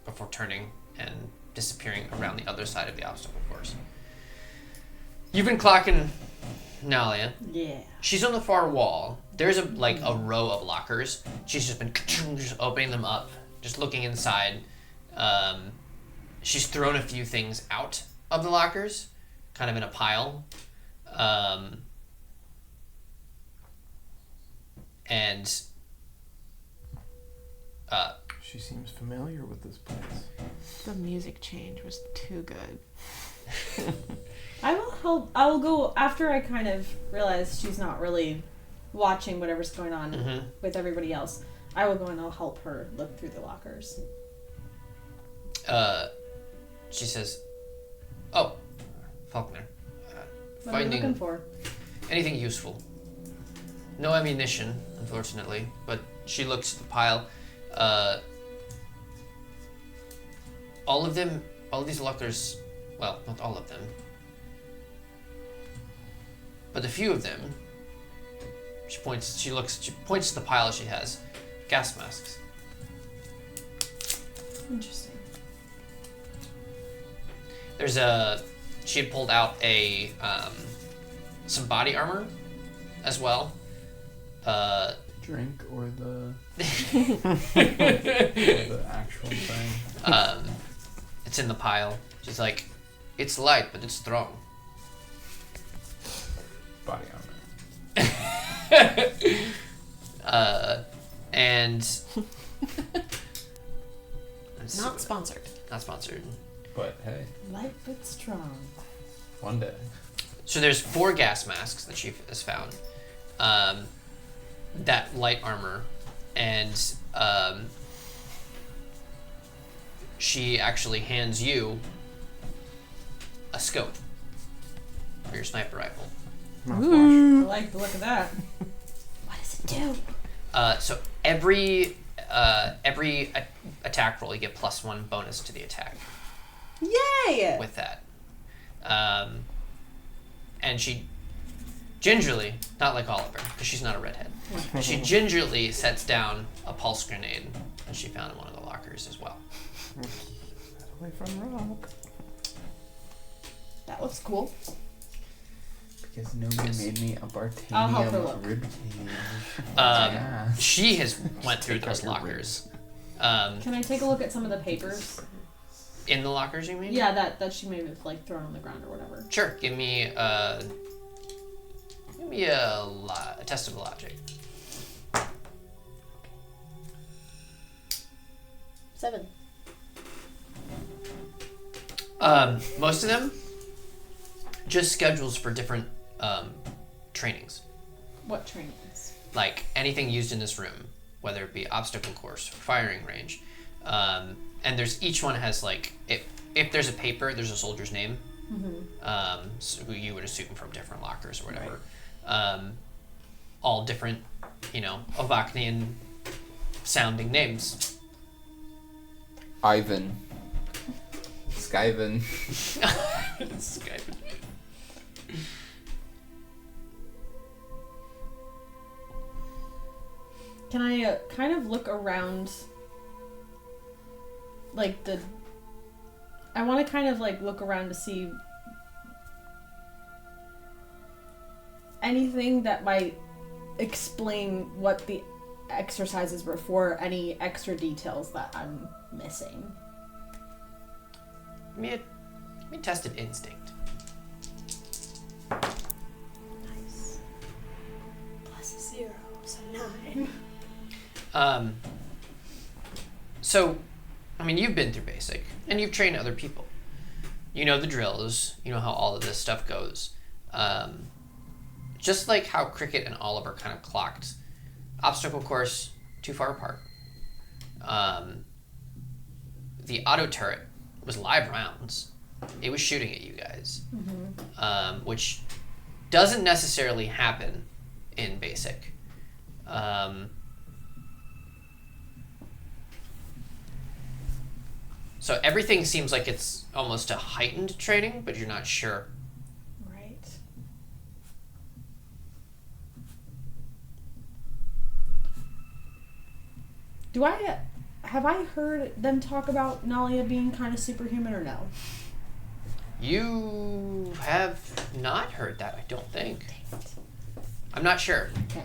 before turning and disappearing around the other side of the obstacle course. You've been clocking Nalia. Yeah. She's on the far wall. There's a row of lockers. She's just been just opening them up, just looking inside. She's thrown a few things out of the lockers, kind of in a pile. And she seems familiar with this place. The music change was too good. I will help. I will go after I kind of realize she's not really watching whatever's going on with everybody else. I will go and I'll help her look through the lockers. She says, "Oh, Faulkner, What are you looking for?" Anything useful? No ammunition, unfortunately, but she looks at the pile. All of these lockers, well, not all of them, but a few of them, she points to the pile she has, gas masks. Interesting. She had pulled out some body armor as well. Drink or the the actual thing? It's in the pile. She's like, it's light, but it's strong. Body armor. And Not sponsored. Not sponsored. But hey, Light but strong. one day. So there's 4 gas masks that she has found. That light armor, and she actually hands you a scope for your sniper rifle. I like the look of that. What does it do? So every attack roll, you get +1 bonus to the attack. Yay! With that. And she gingerly, not like Oliver, because she's not a redhead, she gingerly sets down a pulse grenade that she found in one of the lockers as well. Away from rock. That looks cool. Because nobody made me a I'll help her Bartanium look. ribcage. She has went through those lockers. Can I take a look at some of the papers? In the lockers, you mean? Yeah, that she may have like thrown on the ground or whatever. Sure. Give me a test of logic. 7. Most of them just schedules for different trainings. What trainings? Like anything used in this room, whether it be obstacle course or firing range. And each one has like, if there's a paper, there's a soldier's name. So who you would assume from different lockers or whatever. Right. All different, Avaknian sounding names. Ivan. Skyvan. Skyvan. Can I kind of look around, like I want to kind of like look around to see anything that might explain what the exercises were for, any extra details that I'm missing. Give me tested instinct. Nice. Plus 0, so 9. So, you've been through basic, and you've trained other people. You know the drills, you know how all of this stuff goes. Just like how Kriqit and Oliver kind of clocked obstacle course too far apart. The auto turret was live rounds. It was shooting at you guys, which doesn't necessarily happen in basic. So everything seems like it's almost a heightened training, but you're not sure. Right. Have I heard them talk about Nalia being kind of superhuman or no? You have not heard that, I don't think. I'm not sure. Okay.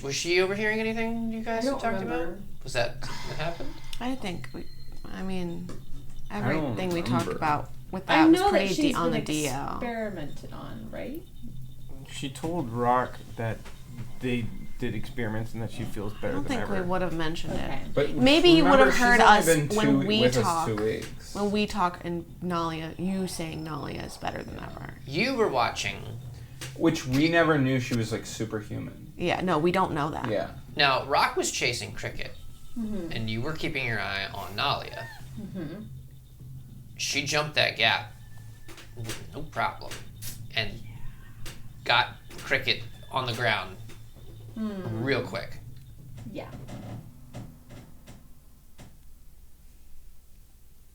Was she overhearing anything you guys talked remember. about? Was that what happened? I think everything we talked about with I that was know that pretty she's on the been DL. experimented on, right? She told Rock that they did experiments and that she feels I better don't than think ever. we would have mentioned Okay. it. But Maybe you would remember, have heard she's only us been when we with us talk. 2 weeks. When we talk and Nalia, you saying Nalia is better than ever. You were watching. Which we never knew she was like superhuman. Yeah, no, we don't know that. Yeah. Now, Rock was chasing Kriqit, and you were keeping your eye on Nalia. She jumped that gap with no problem and got Kriqit on the ground real quick. Yeah.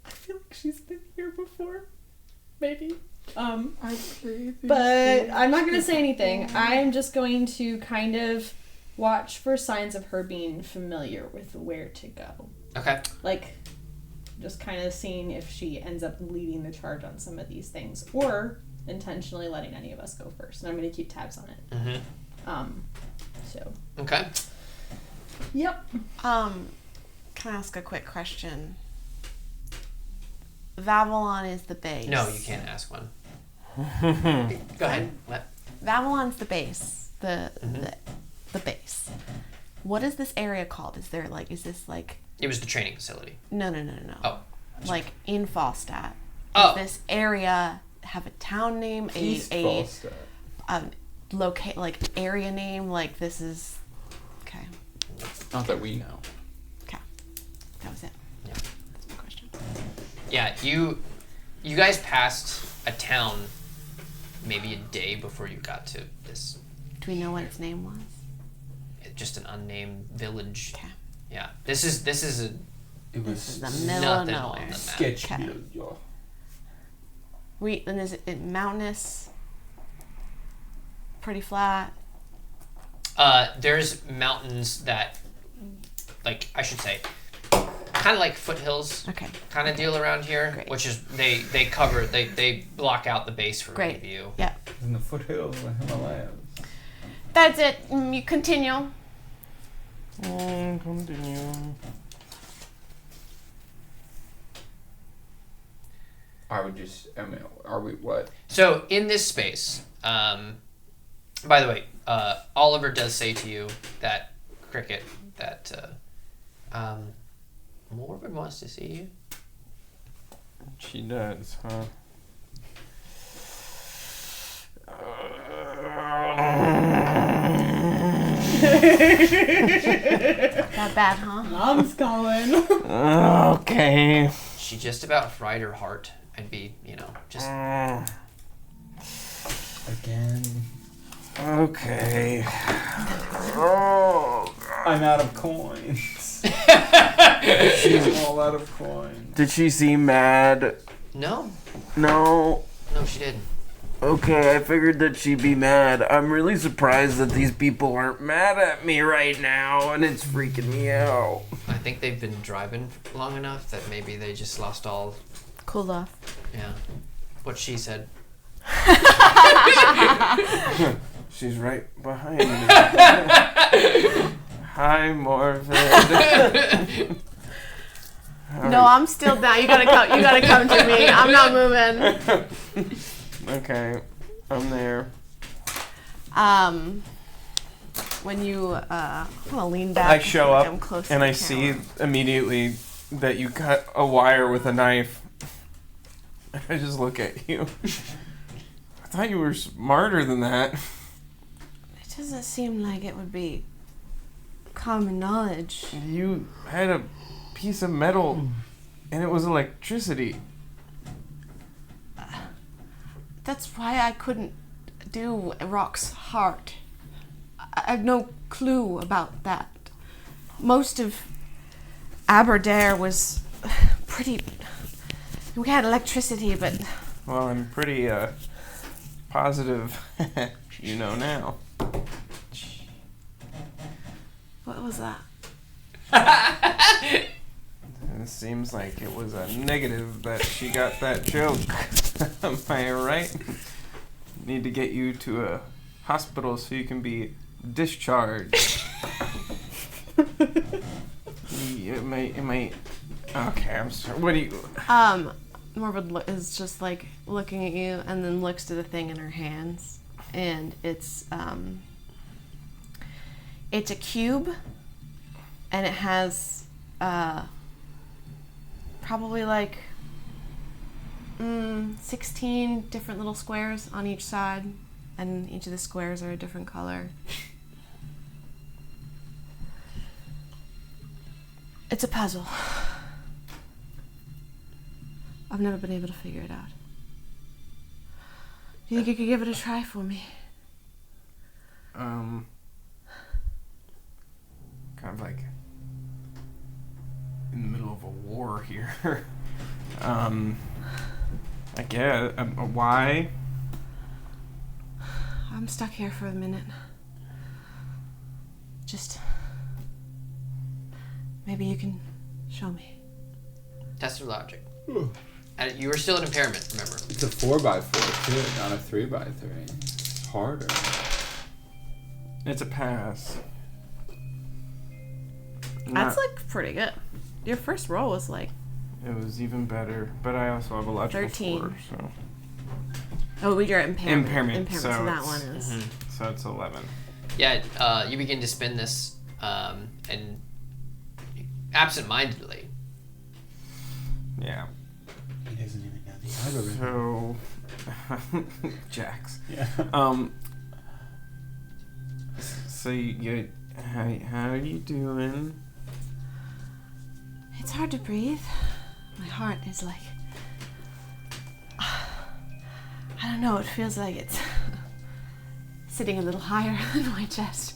I feel like she's been here before. Maybe. But I'm not going to say anything. I'm just going to kind of watch for signs of her being familiar with where to go. Okay. Like, just kind of seeing if she ends up leading the charge on some of these things, or intentionally letting any of us go first. And I'm going to keep tabs on it. So. Okay. Yep. Can I ask a quick question? Vavilon is the base. No, you can't ask one. Go ahead. What? Vavilon's the base. The base. What is this area called? Is this like... It was the training facility. No. Oh. Like in Falstaff. Oh. Does this area have a town name? Like area name? Like this is... Okay. Not that we know. Okay. That was it. Yeah. That's my question. Yeah, you guys passed a town maybe a day before you got to this. Do we know what its name was? Just an unnamed village. Okay. Yeah. This is It This was is the middle of nothing on nowhere. the map. sketchy. Okay. And is it mountainous? Pretty flat? There's mountains that, like, I should say, kind of like foothills. Okay. Kind of deal around here, Great. which is they block out the base for Great. view. Yeah. In the foothills of the Himalayas. That's it. You continue. Continue. Are we what? So in this space, by the way, Oliver does say to you that Kriqit that Morven wants to see you. She does, huh? Not bad, huh? Mom's calling. Okay. She just about fried her heart and be, just... Again. Okay. Oh, I'm out of coins. She's all out of coins. did she seem mad? No. No. No, she didn't. Okay, I figured that she'd be mad. I'm really surprised that these people aren't mad at me right now, and it's freaking me out. I think they've been driving long enough that maybe they just lost all... Cool off. Yeah. What she said. She's right behind me. Hi, Morvid. No, I'm still down. You gotta come. You gotta come to me. I'm not moving. Okay, I'm there. When you I'm gonna lean back. I show so up I'm close to and the I camera. see immediately that you cut a wire with a knife. I just look at you. I thought you were smarter than that. It doesn't seem like it would be common knowledge. You had a piece of metal and it was electricity. That's why I couldn't do Rock's heart. I have no clue about that. Most of Aberdare was pretty... We had electricity, but... Well, I'm pretty positive you know now. What was that? It seems like it was a negative that she got that joke. Am I right? Need to get you to a hospital so you can be discharged. It might. Okay, I'm sorry. What do you? Morvid is just like looking at you and then looks to the thing in her hands, and it's a cube, and it has probably like 16 different little squares on each side, and each of the squares are a different color. It's a puzzle. I've never been able to figure it out. Do you think you could give it a try for me? Kind of like in the middle of a war here. I guess. Why? I'm stuck here for a minute. Just... maybe you can show me. Test your logic. And you were still an impairment, remember? It's a 4x4 too, not a 3x3. It's harder. It's a pass. That's like pretty good. Your first roll was like... It was even better, but I also have a logical 13. 4, so... Oh, your impairment. Impairment, so so that it's- one is... So it's 11. Yeah, you begin to spin this, and absent-mindedly. Yeah. He doesn't even know the algorithm. So... Jax. Yeah. So you... How are you doing? It's hard to breathe. My heart is like... I don't know, it feels like it's sitting a little higher than my chest.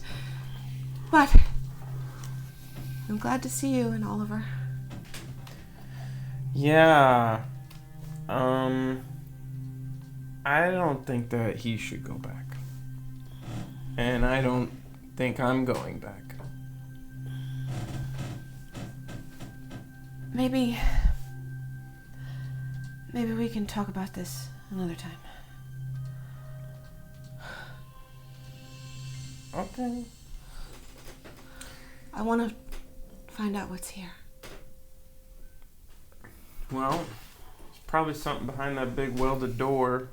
But I'm glad to see you and Oliver. Yeah. I don't think that he should go back. And I don't think I'm going back. Maybe we can talk about this another time. Okay. I want to find out what's here. Well, there's probably something behind that big welded door.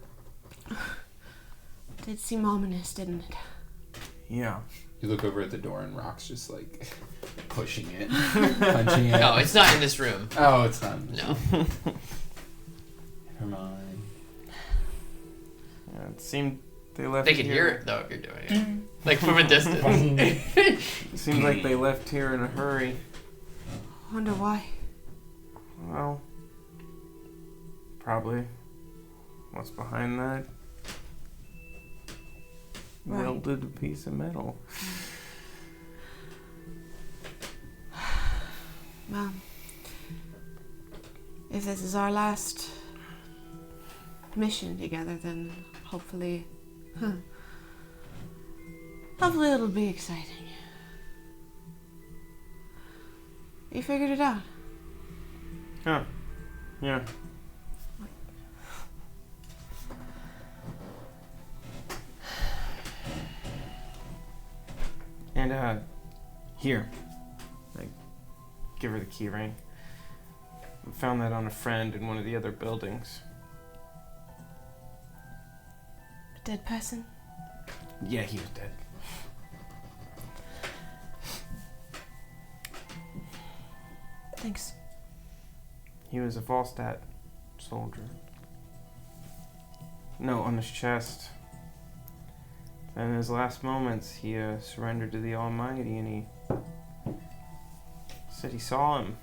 Did seem ominous, didn't it? Yeah. You look over at the door and Rock's just like pushing it, punching it. No, it's not in this room. Oh, it's not. No. Never mind. Yeah, it seemed They left. They can hear it though if you're doing it, like from a distance. It seems like they left here in a hurry. Wonder why. Well, probably. What's behind that? Right. Welded piece of metal. Well, if this is our last mission together, then hopefully it'll be exciting. You figured it out? Huh. Yeah. And, here. I give her the key ring. I found that on a friend in one of the other buildings. A dead person? Yeah, he was dead. Thanks. He was a Volstat soldier. Note on his chest. In his last moments, he surrendered to the Almighty, and he said he saw him.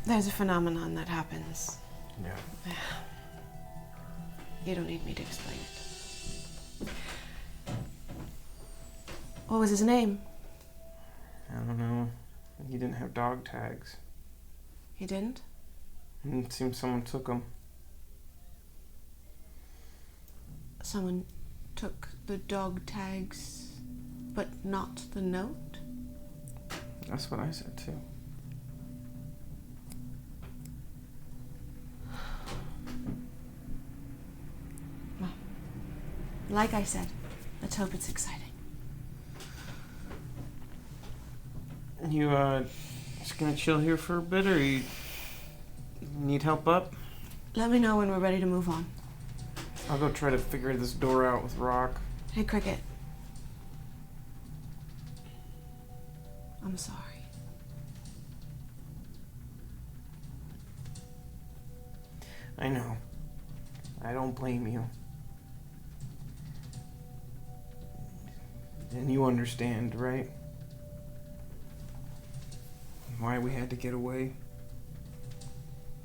There's a phenomenon that happens. Yeah. You don't need me to explain it. What was his name? I don't know. He didn't have dog tags. He didn't? And it seems someone took them. Someone took the dog tags, but not the note? That's what I said too. Well, like I said, let's hope it's exciting. You just gonna chill here for a bit, or you need help up? Let me know when we're ready to move on. I'll go try to figure this door out with Rock. Hey, Kriqit. I'm sorry. I know. I don't blame you. And you understand, right? Why we had to get away.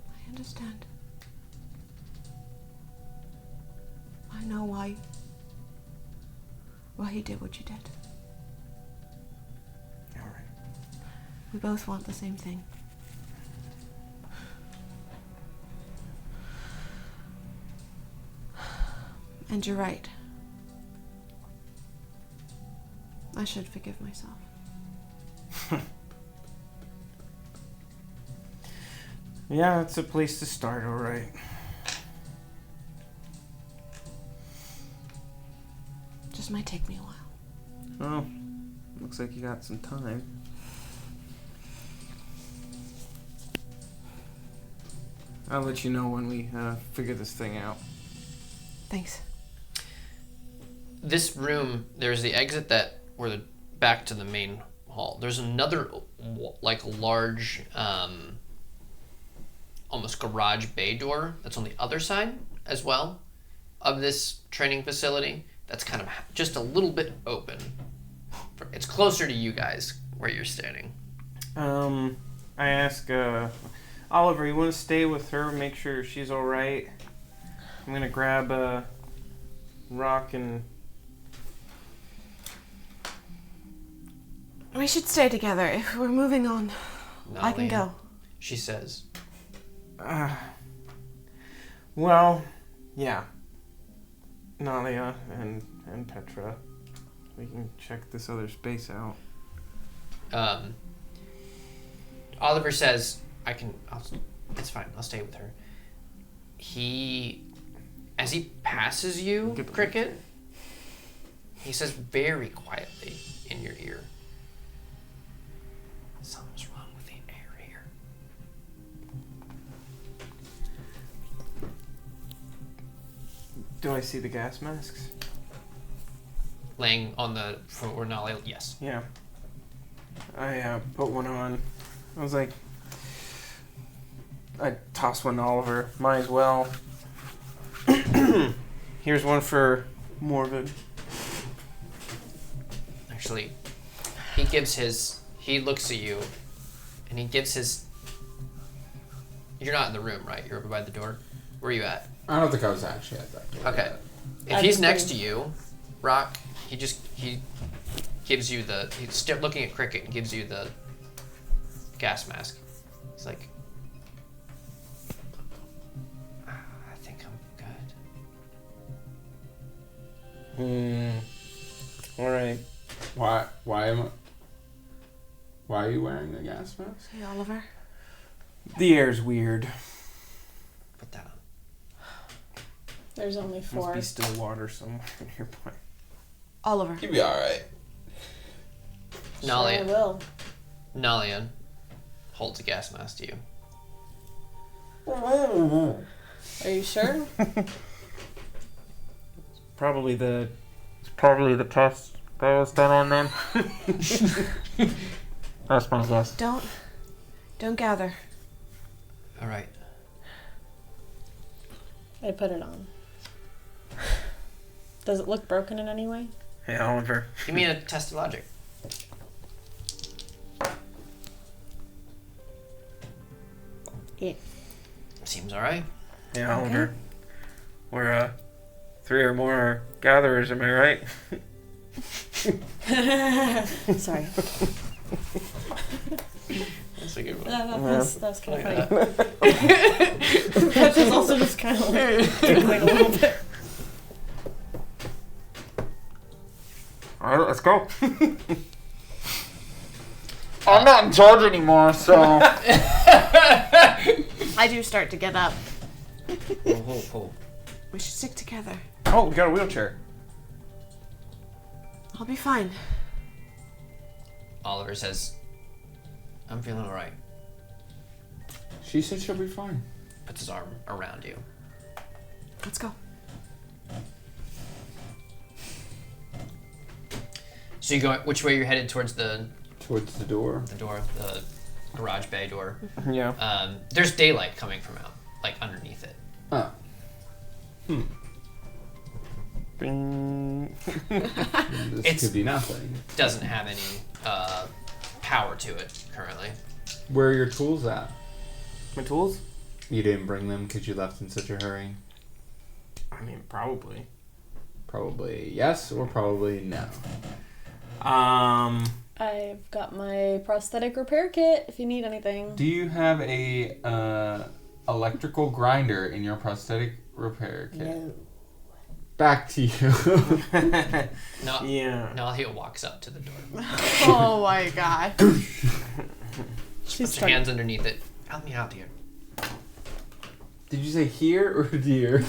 I understand. I know why you did what you did. All right. We both want the same thing. And you're right. I should forgive myself. Yeah, it's a place to start, all right. Just might take me a while. Oh, looks like you got some time. I'll let you know when we figure this thing out. Thanks. This room, there's the exit that were back to the main hall. There's another like large almost garage bay door that's on the other side as well of this training facility. That's kind of just a little bit open. It's closer to you guys where you're standing. I ask Oliver, you want to stay with her, make sure she's all right? I'm gonna grab Rock and. We should stay together. If we're moving on, I can go. She says. Well, yeah. Nalia and Petra. We can check this other space out. Oliver says, it's fine, I'll stay with her. As he passes you, Kriqit, he says very quietly in your ear, something's wrong with the air here. Do I see the gas masks? Laying on the front or not? Yes. Yeah. I put one on. I was like, I toss one to Oliver. Might as well. Here's one for Morbid. Actually, he looks at you, and he gives his... You're not in the room, right? You're over by the door? Where are you at? I don't think I was actually at that door. Okay. If he's next to you, Rock, he gives you the... He's still looking at Kriqit and gives you the gas mask. He's like... I think I'm good. Alright. Why are you wearing the gas mask? Hey, Oliver. The air's weird. Put that on. There's only 4. Must be still water somewhere nearby. Oliver. You'll be alright. Sure I will. Nalian holds a gas mask to you. Are you sure? Probably the test that was done on them. That's my guess. Don't gather. All right. I put it on. Does it look broken in any way? Hey, Oliver. Give me a test of logic. Yeah. Seems all right. Hey, Oliver. We're 3 or more gatherers, am I right? Sorry. That's a good one. That was kind of funny. That was also just kind of like tickling a little bit. Alright, let's go. I'm not in charge anymore, so... I do start to get up. Oh. We should stick together. Oh, we got a wheelchair. I'll be fine. Oliver says, I'm feeling all right. She said she'll be fine. Puts his arm around you. Let's go. So you go, which way you're headed towards the door? The door, the garage bay door. Yeah. There's daylight coming from out, like underneath it. Oh. Bing. This could be nothing. Doesn't have any power to it currently. Where are your tools at? My tools? You didn't bring them because you left in such a hurry? I mean, probably. Probably yes or probably no. I've got my prosthetic repair kit if you need anything. Do you have a electrical grinder in your prosthetic repair kit? No. Back to you. No. Yeah. Nalia walks up to the door. Oh my god. She puts her hands underneath it. Help me out here. Did you say here or dear?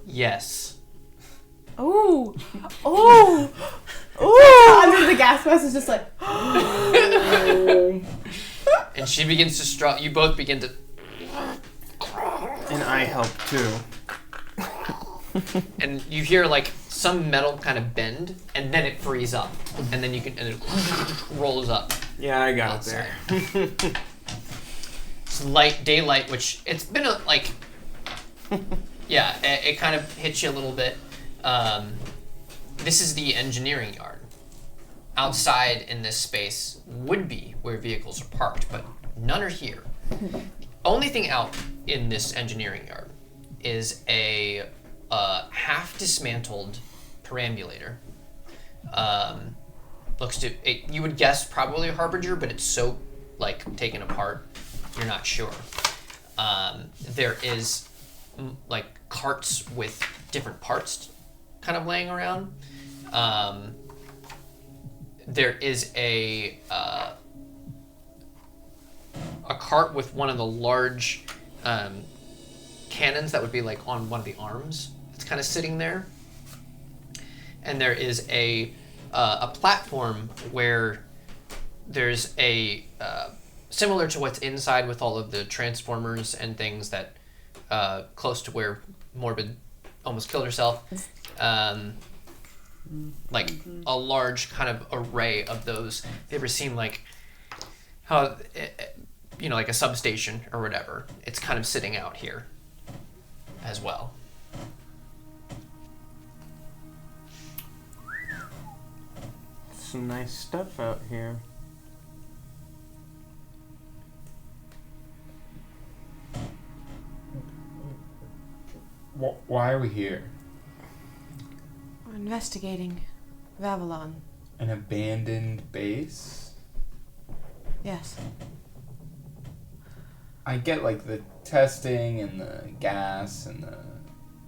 Yes. Ooh. Ooh. Ooh. Under the gas mask is just like. And she begins to struggle. You both begin to. And I help too. And you hear like some metal kind of bend, and then it frees up, and then and it rolls up. Yeah, I got outside. it there. It's daylight, which it's been yeah, it kind of hits you a little bit. This is the engineering yard. Outside in this space would be where vehicles are parked, but none are here. The only thing out in this engineering yard is a half dismantled perambulator. You would guess probably a Harbinger, but it's so like taken apart, you're not sure. There is like carts with different parts kind of laying around. There is a cart with one of the large cannons that would be like on one of the arms. It's kind of sitting there. And there is a platform where there's a similar to what's inside with all of the transformers and things that close to where Morbid almost killed herself. Like a large kind of array of those. Have you ever seen like how, like a substation or whatever, it's kind of sitting out here as well. Some nice stuff out here. Why are we here? We're investigating Vavilon. An abandoned base? Yes. I get like the testing and the gas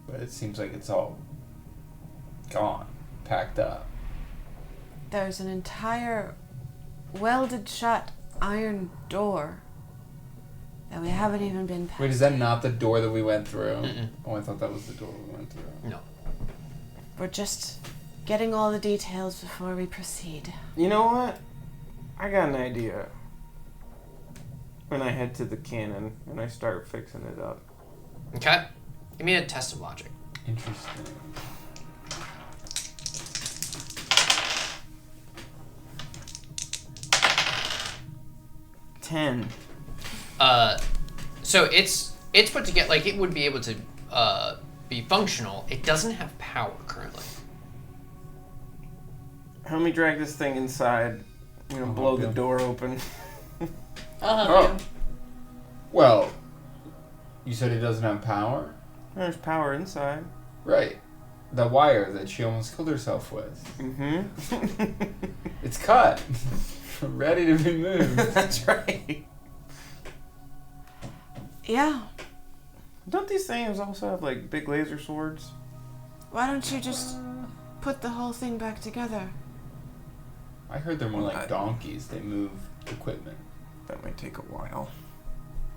but it seems like it's all gone, packed up. There's an entire welded shut iron door that we haven't even been past. Wait, is that not the door that we went through? Mm-mm. Oh, I thought that was the door we went through. No. We're just getting all the details before we proceed. You know what? I got an idea. When I head to the cannon and I start fixing it up. Okay. Give me a test of logic. Interesting. $10. So it's put together, like it would be able to be functional. It doesn't have power currently. Help me drag this thing inside. I'm gonna blow the door open. I'll help you. Well, you said it doesn't have power? There's power inside. Right. The wire that she almost killed herself with. Mm-hmm. It's cut. Ready to be moved. That's right. Yeah. Don't these things also have like big laser swords? Why don't you just put the whole thing back together? I heard they're more like donkeys. They move equipment. That might take a while.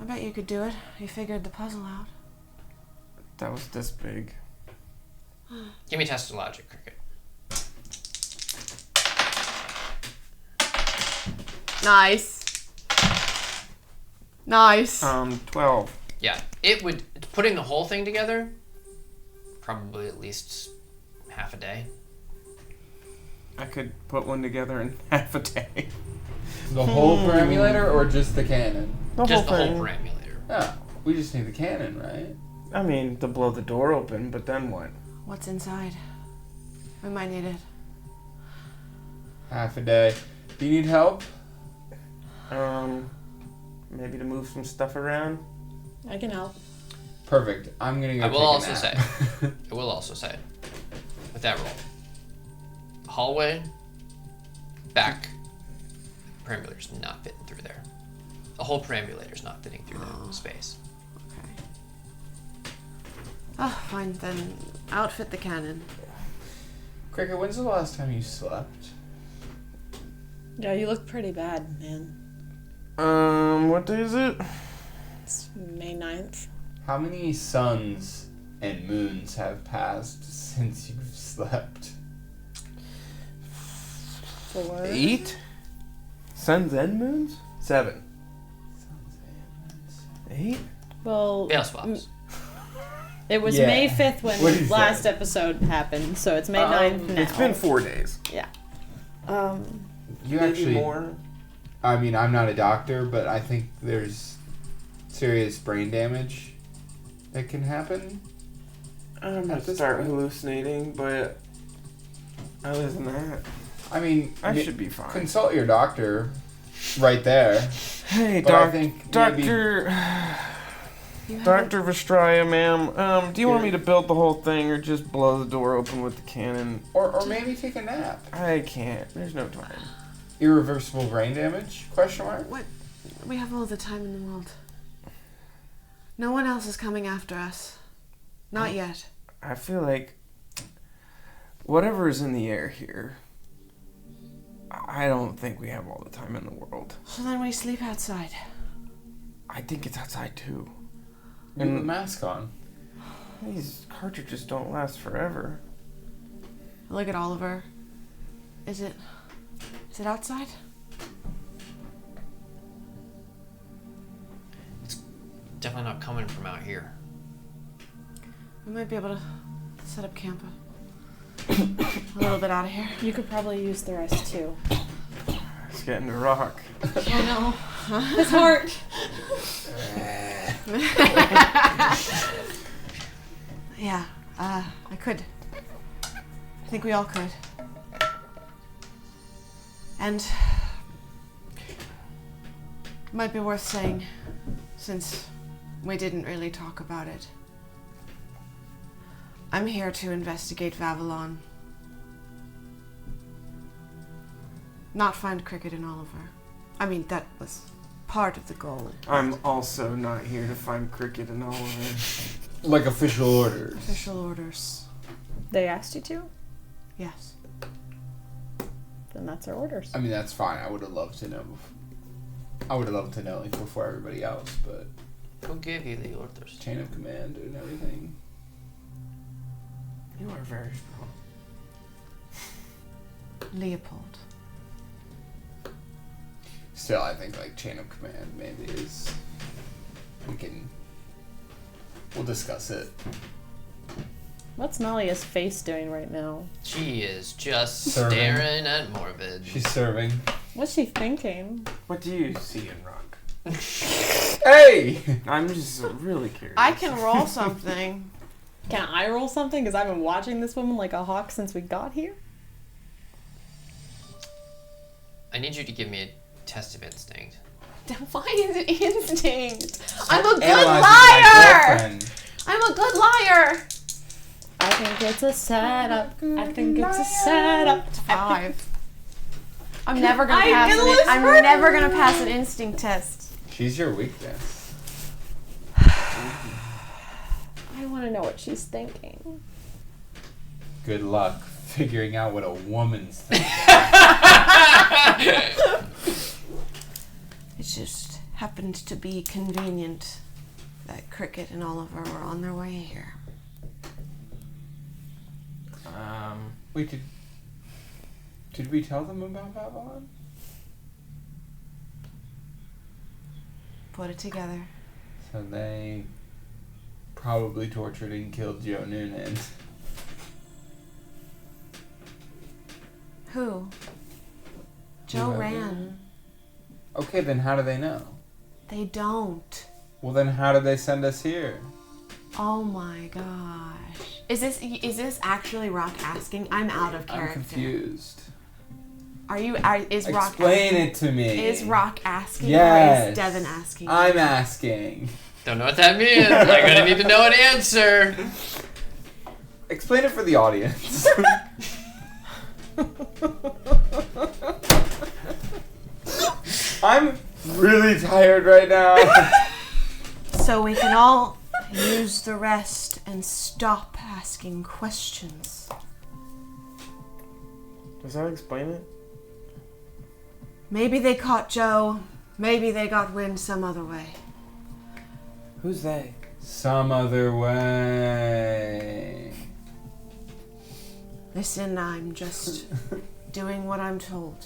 I bet you could do it. You figured the puzzle out. That was this big. Give me a test of logic, Kriqit. Nice. Nice. 12. Yeah, it would, putting the whole thing together, probably at least half a day. I could put one together in half a day. The whole perambulator or just the cannon? Just the whole perambulator. Yeah, we just need the cannon, right? I mean, to blow the door open, but then what? What's inside? We might need it. Half a day. Do you need help? Maybe to move some stuff around. I can help. Perfect. I'm gonna go I will take a also nap. say, with that roll, hallway, back, perambulator's not fitting through there. The whole perambulator's not fitting through that space. Okay. Oh, fine then. Outfit the cannon. Kriqit, when's the last time you slept? Yeah, you look pretty bad, man. What day is it? It's May 9th. How many suns and moons have passed since you've slept? 4. 8? Suns and moons? 7. 8? Well, Veil swaps. it was Yeah. May 5th when What'd he last say? episode happened, so it's May 9th now. It's been 4 days. Yeah. You Maybe actually more. I mean, I'm not a doctor, but I think there's serious brain damage that can happen. I'm gonna start hallucinating, but other than that, I mean, I should be fine. consult your doctor right there. Hey, But I think maybe- Doctor Vestraya, ma'am. Do you want me to build the whole thing or just blow the door open with the cannon? Or maybe take a nap. I can't. There's no time. Irreversible brain damage? Question mark? What? We have all the time in the world. No one else is coming after us. Not yet. I feel like whatever is in the air here, I don't think we have all the time in the world. So then we sleep outside. I think it's outside too. You have a mask on. These cartridges don't last forever. Look at Oliver. Is it outside? Definitely not coming from out here. We might be able to set up camp a little bit out of here. You could probably use the rest too. It's getting to rock. Oh no. His heart. Yeah, I could. I think we all could. And might be worth saying, since we didn't really talk about it. I'm here to investigate Vavilon. Not find Kriqit and Oliver. I mean, that was part of the goal. I'm also not here to find Kriqit and Oliver. Like official orders. Official orders. They asked you to? Yes. Then that's our orders. I mean, that's fine. I would have loved to know. I would have loved to know like, before everybody else, but Who gave you the orders? chain of command and everything. You are very strong. Leopold. Still, I think like chain of command maybe is. We'll discuss it. What's Nalia's face doing right now? She is just Serving. staring at Morvid. She's serving. What's she thinking? What do you see in Rock? Hey! I'm just really curious. I can roll something. Can I roll something? Because I've been watching this woman like a hawk since we got here. I need you to give me a test of instinct. Why is it instinct? I'm a good Analyzing liar! my girlfriend. I'm a good liar! I think it's a setup. I think it's a setup. 5. I'm never gonna I'm pass gonna it. lose I'm her. never gonna pass an instinct test. She's your weakness. I want to know what she's thinking. Good luck figuring out what a woman's thinking. It just happened to be convenient that Kriqit and Oliver were on their way here. Did we tell them about Vavilon? Put it together. So they probably tortured and killed Joe Noonan. Who? Joe Whoever. ran. Okay, then how do they know? They don't. Well, then how did they send us here? Oh my gosh. Is this actually Rock asking? I'm out of character. I'm confused. Is Rock Explain it to me. Is Rock asking or Yes. is Devin asking? I'm asking. Don't know what that means. I'm gonna need to know an answer. Explain it for the audience. I'm really tired right now. So we can all use the rest and stop asking questions. Does that explain it? Maybe they caught Joe. Maybe they got wind some other way. Who's they? Some other way. Listen, I'm just doing what I'm told.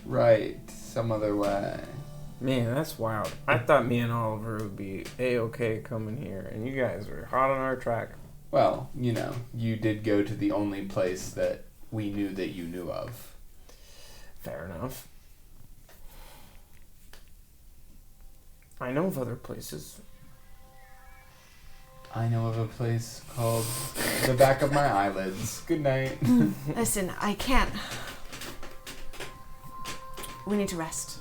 Right, some other way. Man, that's wild. I thought me and Oliver would be A-okay coming here, and you guys are hot on our track. Well, you know, you did go to the only place that we knew that you knew of. Fair enough. I know of other places. I know of a place called the back of my eyelids. Good night. Listen, I can't. We need to rest.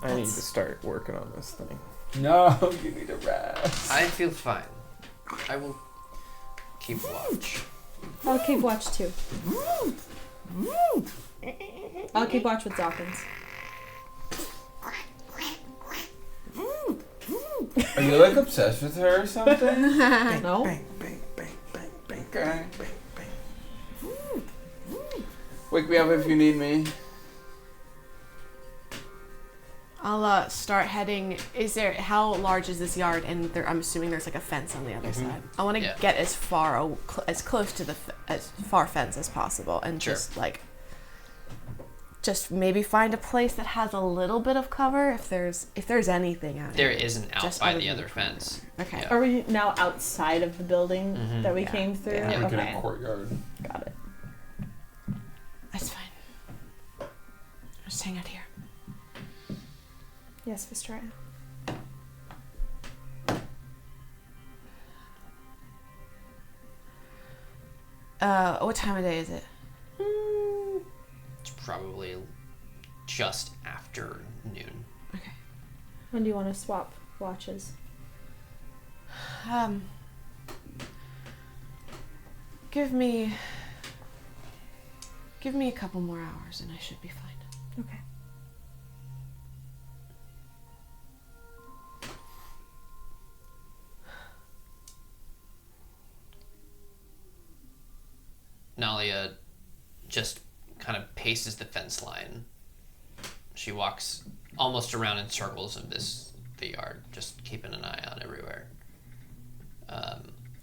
I need to start working on this thing. No, you need to rest. I feel fine. I will keep watch. I'll keep watch too. I'll keep watch with Dawkins. Are you like obsessed with her or something? No? Bang, bang, bang, bang, bang, Okay. bang, bang. Wake me up if you need me. I'll start heading. How large is this yard? And I'm assuming there's like a fence on the other side. I want to get as close to the as far fence as possible, and just maybe find a place that has a little bit of cover if there's anything out There here. isn't out by the other fence. Okay. Yeah. Are we now outside of the building that we came through? Yeah. Like in Okay. a courtyard. Got it. That's fine. Just hang out here. Yes, Vistria. What time of day is it? It's probably just after noon. Okay. When do you want to swap watches? Give me a couple more hours and I should be fine. Okay. Nalia just kind of paces the fence line. She walks almost around in circles of the yard, just keeping an eye on everywhere.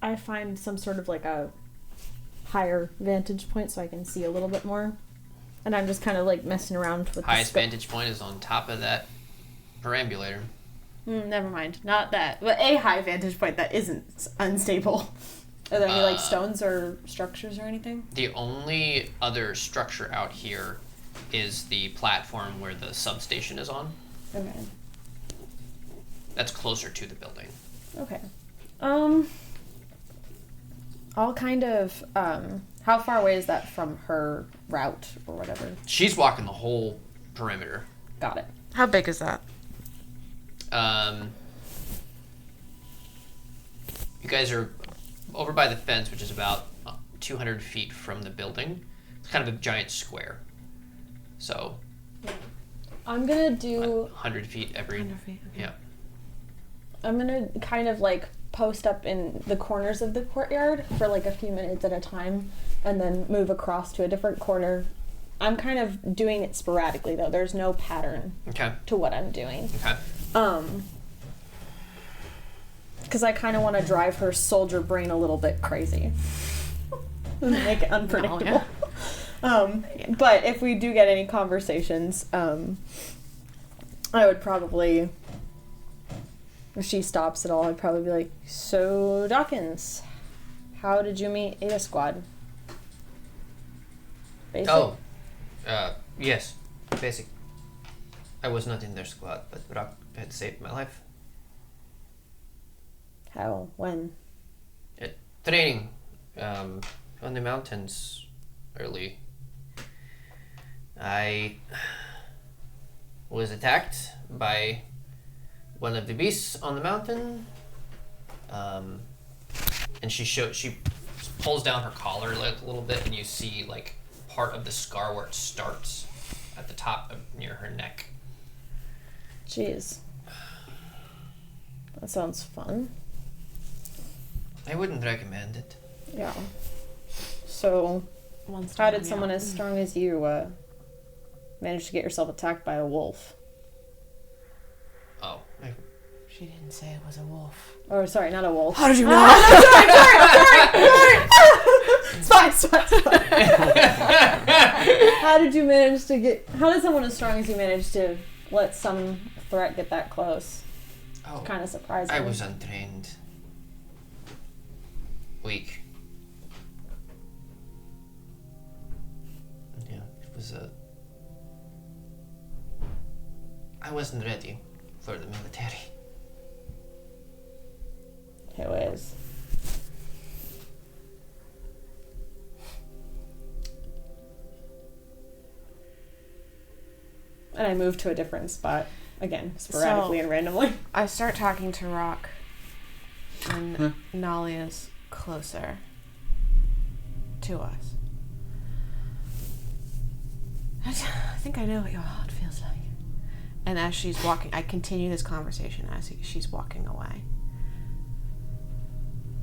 I find some sort of like a higher vantage point so I can see a little bit more. And I'm just kind of like messing around with Highest vantage point is on top of that perambulator. Never mind. Not that. But a high vantage point that isn't unstable. Are there any like stones or structures or anything? The only other structure out here is the platform where the substation is on. Okay. That's closer to the building. Okay. I'll kind of, how far away is that from her route or whatever? She's walking the whole perimeter. Got it. How big is that? You guys are over by the fence, which is about 200 feet from the building. It's kind of a giant square. So, I'm gonna do 100 feet every. 100 feet, okay. Yeah. I'm gonna kind of like post up in the corners of the courtyard for like a few minutes at a time and then move across to a different corner. I'm kind of doing it sporadically though. There's no pattern Okay. to what I'm doing. Okay. Because I kind of want to drive her soldier brain a little bit crazy. Make it unpredictable. But if we do get any conversations, I would probably, if she stops at all, I'd probably be like, so Dawkins, how did you meet Eta Squad? Basic? Oh. Yes. Basic. I was not in their squad, but Rock had saved my life. How? When? Training. On the mountains early. I was attacked by one of the beasts on the mountain. And she pulls down her collar like a little bit, and you see like part of the scar where it starts at the top near her neck. Jeez. That sounds fun. I wouldn't recommend it. Yeah. So, Once how to did hang someone out. as strong as you manage to get yourself attacked by a wolf? Oh. She didn't say it was a wolf. Or sorry, not a wolf. How did you know? It's fine. How did you manage to get? How did someone as strong as you manage to let some threat get that close? Oh. Kind of surprising. I was untrained. Weak. Yeah, it was I wasn't ready for the military. Who is? And I move to a different spot again, sporadically and randomly. I start talking to Rock, and Nalia's closer to us. I think I know what your heart feels like. And as she's walking, I continue this conversation as she's walking away.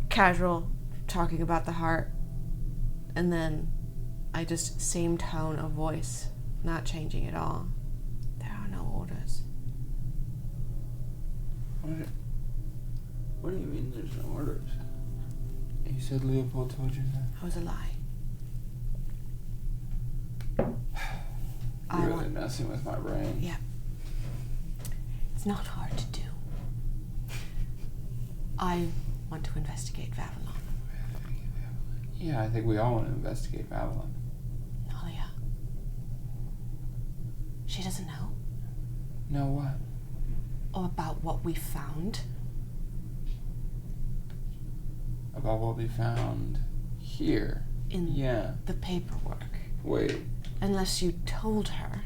Casual, talking about the heart, and then I just, same tone of voice, not changing at all. There are no orders. What do you mean there's no orders? You said Leopold told you that. That was a lie. You're really messing with my brain. Yeah. It's not hard to do. I want to investigate Vavilon. Yeah, I think we all want to investigate Vavilon. Nalia. She doesn't know? Know what? Or about what we found? About what we found here. In the paperwork. Wait. Unless you told her.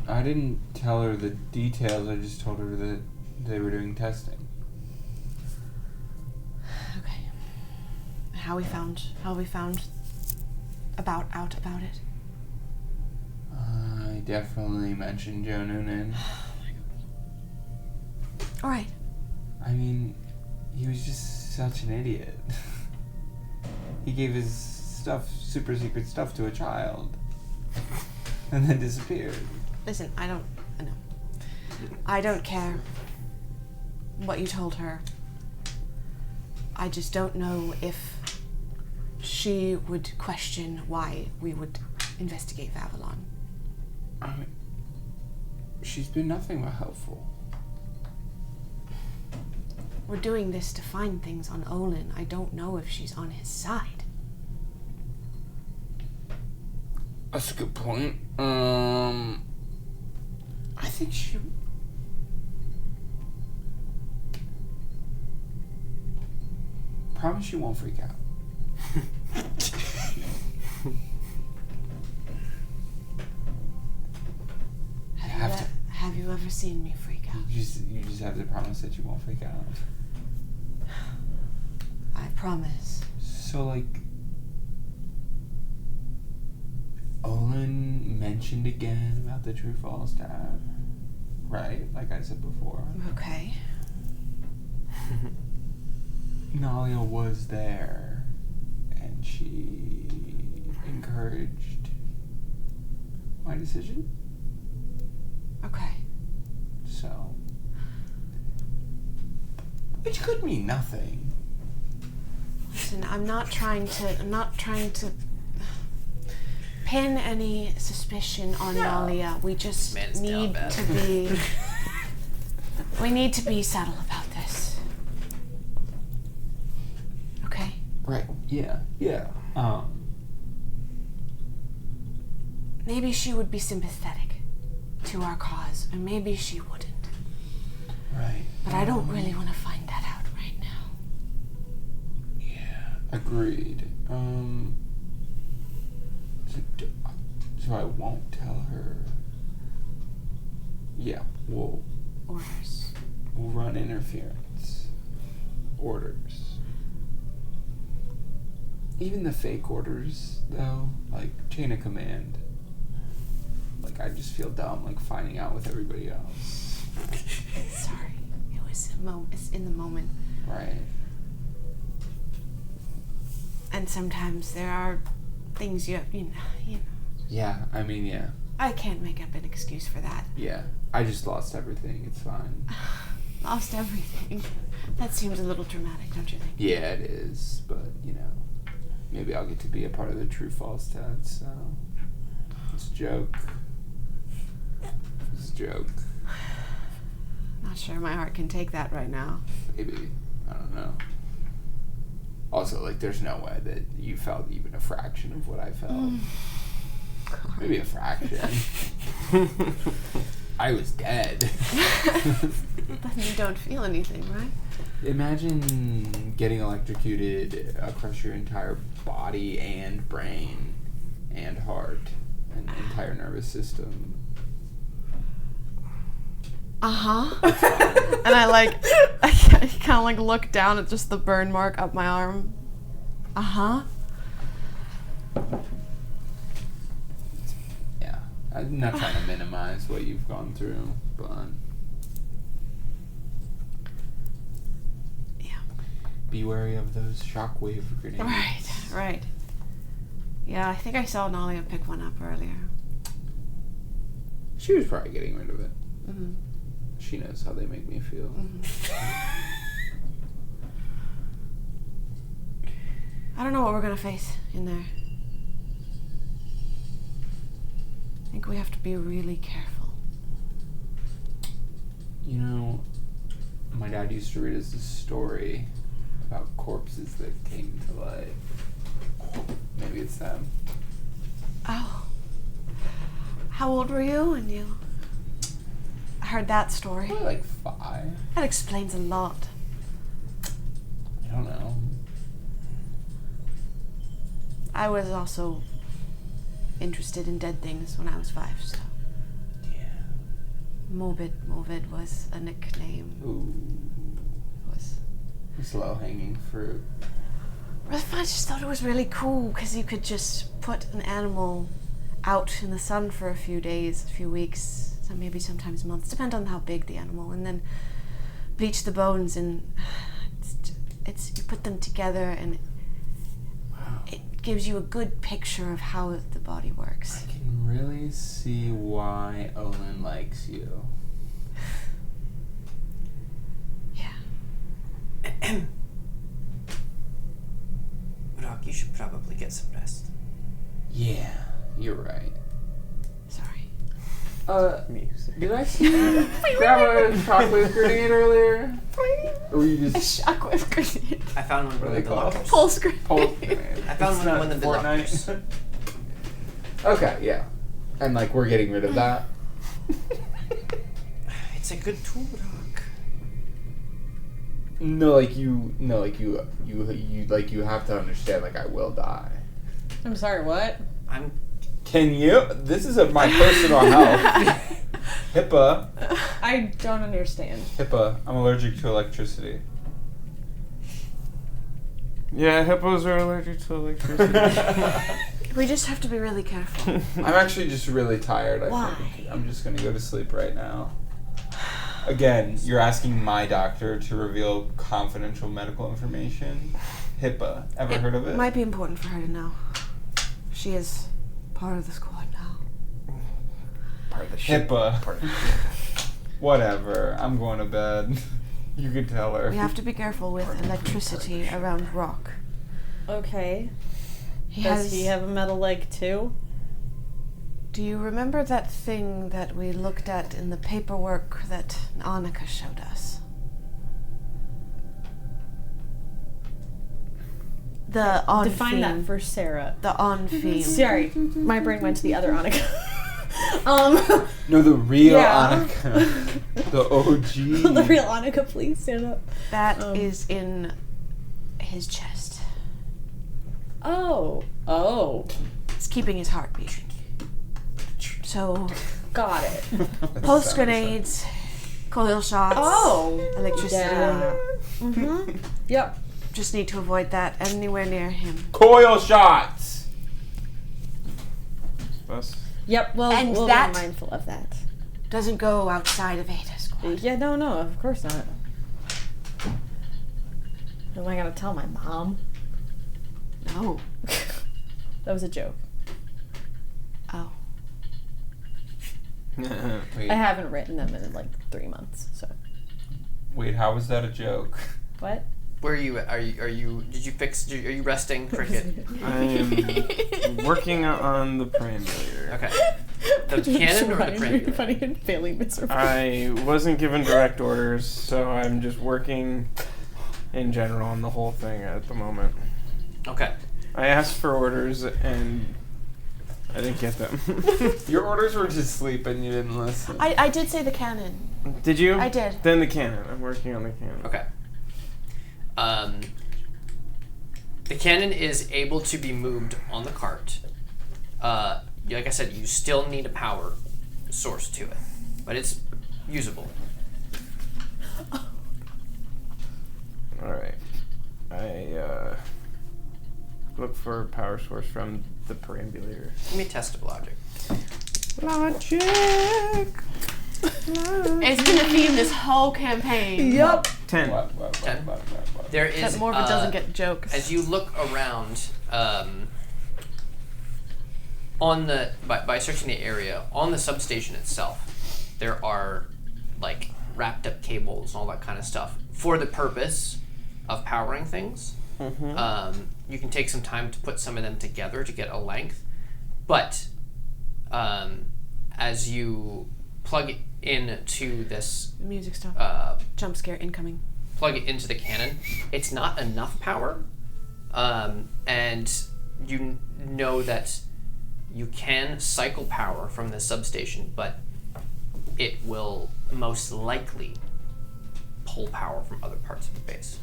I didn't tell her the details. I just told her that they were doing testing. Okay. How we found out about it? I definitely mentioned Joe Noonan. All right. I mean, he was just such an idiot. He gave his super secret stuff to a child. And then disappeared. Listen, I don't care what you told her. I just don't know if she would question why we would investigate Vavilon. I mean, she's been nothing but helpful. We're doing this to find things on Olin. I don't know if she's on his side. That's a good point. I think she... Promise you won't freak out. Have you ever seen me freak out? You just have to promise that you won't freak out. I promise. So, like... Olin mentioned again about the true false tab. Right? Like I said before. Okay. Nalia was there, and she encouraged my decision. Okay. So, which could mean nothing. Listen, I'm not trying to pin any suspicion on Nalia. We just need to be we need to be subtle about this. Okay? Right. Yeah. Maybe she would be sympathetic to our cause, and maybe she wouldn't. Right. But I don't really want to find that out right now. Yeah. Agreed. So I won't tell her. Yeah. We'll run interference. Orders. Even the fake orders, though, like chain of command. Like, I just feel dumb, like, finding out with everybody else. Sorry. It's in the moment. Right. And sometimes there are things you know. Yeah, I mean, yeah. I can't make up an excuse for that. Yeah. I just lost everything. It's fine. Lost everything. That seems a little dramatic, don't you think? Yeah, it is. But, maybe I'll get to be a part of the true false test, so... It's a joke. It's a joke. Not sure my heart can take that right now. Maybe. I don't know. Also, like, there's no way that you felt even a fraction of what I felt. Maybe a fraction. I was dead. But you don't feel anything, right? Imagine getting electrocuted across your entire body and brain and heart and entire nervous system. And I kind of look down at just the burn mark up my arm. Yeah, I'm not trying to minimize what you've gone through, but yeah, be wary of those shockwave grenades. Right. Yeah, I think I saw Nalia pick one up earlier. She was probably getting rid of it. Mm-hmm. She knows how they make me feel. Mm-hmm. I don't know what we're gonna face in there. I think we have to be really careful. My dad used to read us this story about corpses that came to life. Maybe it's them. Oh. How old were you when you heard that story? Probably like 5. That explains a lot. I don't know. I was also interested in dead things when I was 5, so. Yeah. Morbid was a nickname. Ooh. Was. It's low-hanging fruit. I just thought it was really cool because you could just put an animal out in the sun for a few days, a few weeks, so maybe sometimes months, depend on how big the animal, and then bleach the bones and it's you put them together and it gives you a good picture of how the body works. I can really see why Olin likes you. Yeah. Rock, you should probably get some rest. Yeah, you're right. Sorry. Did I see you grab a shockwave grenade earlier? Or were you just... Shockwave grenade. I found one What are in they the called? lockers. Pulse grenade. Pulse grenade. I found one in the lockers. Okay, yeah. And like we're getting rid of that. It's a good tool, Rock. No, you have to understand, like, I will die. I'm sorry, what? Can you? This is my personal health. HIPAA. I don't understand. HIPAA. I'm allergic to electricity. Yeah, hippos are allergic to electricity. We just have to be really careful. I'm actually just really tired, I Why? think. I'm just gonna go to sleep right now. Again, you're asking my doctor to reveal confidential medical information. HIPAA. Ever heard of it? Might be important for her to know. She is part of the squad now. Part of the ship. HIPAA. Whatever. I'm going to bed. You could tell her. We have to be careful with electricity around Rock. Okay. Does He have a metal leg too? Do you remember that thing that we looked at in the paperwork that Annika showed us? The on Define that for Sarah. The on theme. Sorry, my brain went to the other Annika. No, the real Yeah. Annika. The OG. The real Annika, please stand up. That is in his chest. Oh. It's keeping his heart beating. So, Got it. pulse grenades, coil shots, electricity. Yeah. Mm-hmm. Yep. Just need to avoid that anywhere near him. Coil shots! Us? Yep. Well, And we'll that- be mindful of that. Doesn't go outside of Eta Squad. Yeah. No. Of course not. Am I gonna tell my mom? No. That was a joke. Oh. Wait, I haven't written them in like 3 months. So wait, how was that a joke? what? Where are you? Are you? Did you fix? Are you resting, Kriqit? I am working on the perambulator. Okay. The cannon or the perambulator? Funny and failing miserable. I wasn't given direct orders, so I'm just working in general on the whole thing at the moment. Okay. I asked for orders and I didn't get them. Your orders were to sleep and you didn't listen. I did say the cannon. Did you? I did. Then the cannon. I'm working on the cannon. Okay. The cannon is able to be moved on the cart. Like I said, you still need a power source to it, but it's usable. Alright. I look for a power source from the perambulator. Give me a test of logic. Logic! It's been a theme this whole campaign. Yep. 10. What? There is But Morphin doesn't get jokes. as you look around on the by searching the area on the substation itself, there are like wrapped up cables and all that kind of stuff for the purpose of powering things. Mm-hmm. You can take some time to put some of them together to get a length, but as you plug it into this Music stuff. Jump scare incoming. plug it into the cannon, it's not enough power, and you know that You can cycle power from the substation, but it will most likely pull power from other parts of the base.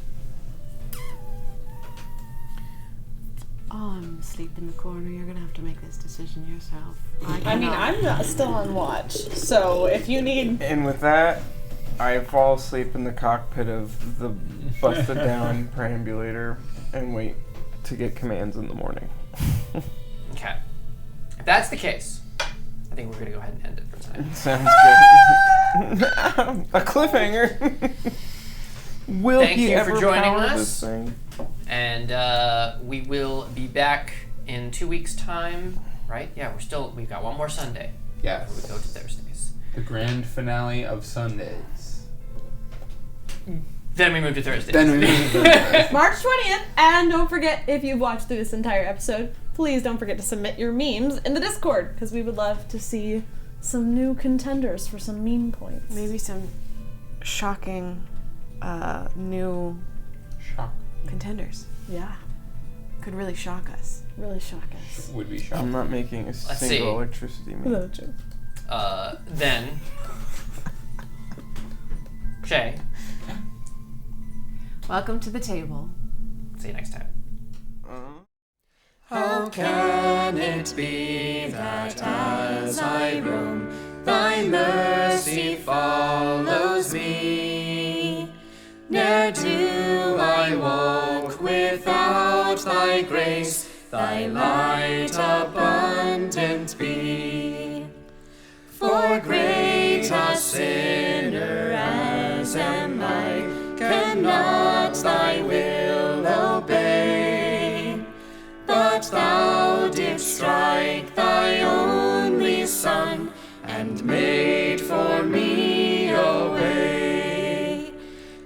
I'm asleep in the corner. You're gonna have to make this decision yourself. I mean, I'm not still on watch, so if you need... And with that, I fall asleep in the cockpit of the busted down perambulator and wait to get commands in the morning. Okay. If that's the case, I think we're going to go ahead and end it for tonight. Sounds good. A cliffhanger. Will Thank he you ever for joining power us. this thing? And we will be back in 2 weeks' time, right? Yeah, we've got one more Sunday. Yes. Before we go to Thursdays. The grand finale of Sundays. Then we move to Thursdays. March 20th, and don't forget, if you've watched through this entire episode, please don't forget to submit your memes in the Discord, because we would love to see some new contenders for some meme points. Maybe some shocking new contenders. Yeah. Could really shock us. Really shock us. Would be shocking. I'm not making a Let's single see. electricity meme. Then Shay, Welcome to the table. see you next time. How can it be that as I roam, thy mercy follows me? Ne'er do I walk without thy grace, thy light abundant be. For great a sinner as am I, cannot thy will obey. But thou didst strike thy only Son, and made for me a way.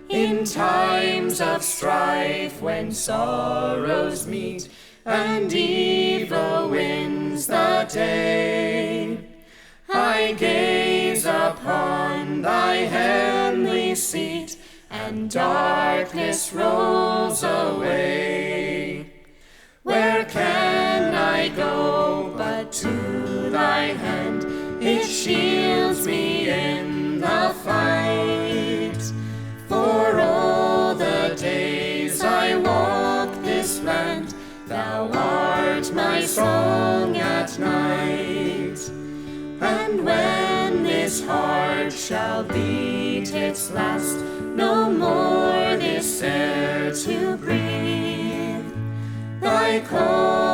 In times of strife, when sorrows meet, and evil wins the day, I gaze upon thy heavenly seat, and darkness rolls away. Where can I go but to thy hand? It shields me in the fight. For all the days I walk this land, thou art my song at night. And when this heart shall beat its last, no more this air to breathe, thy call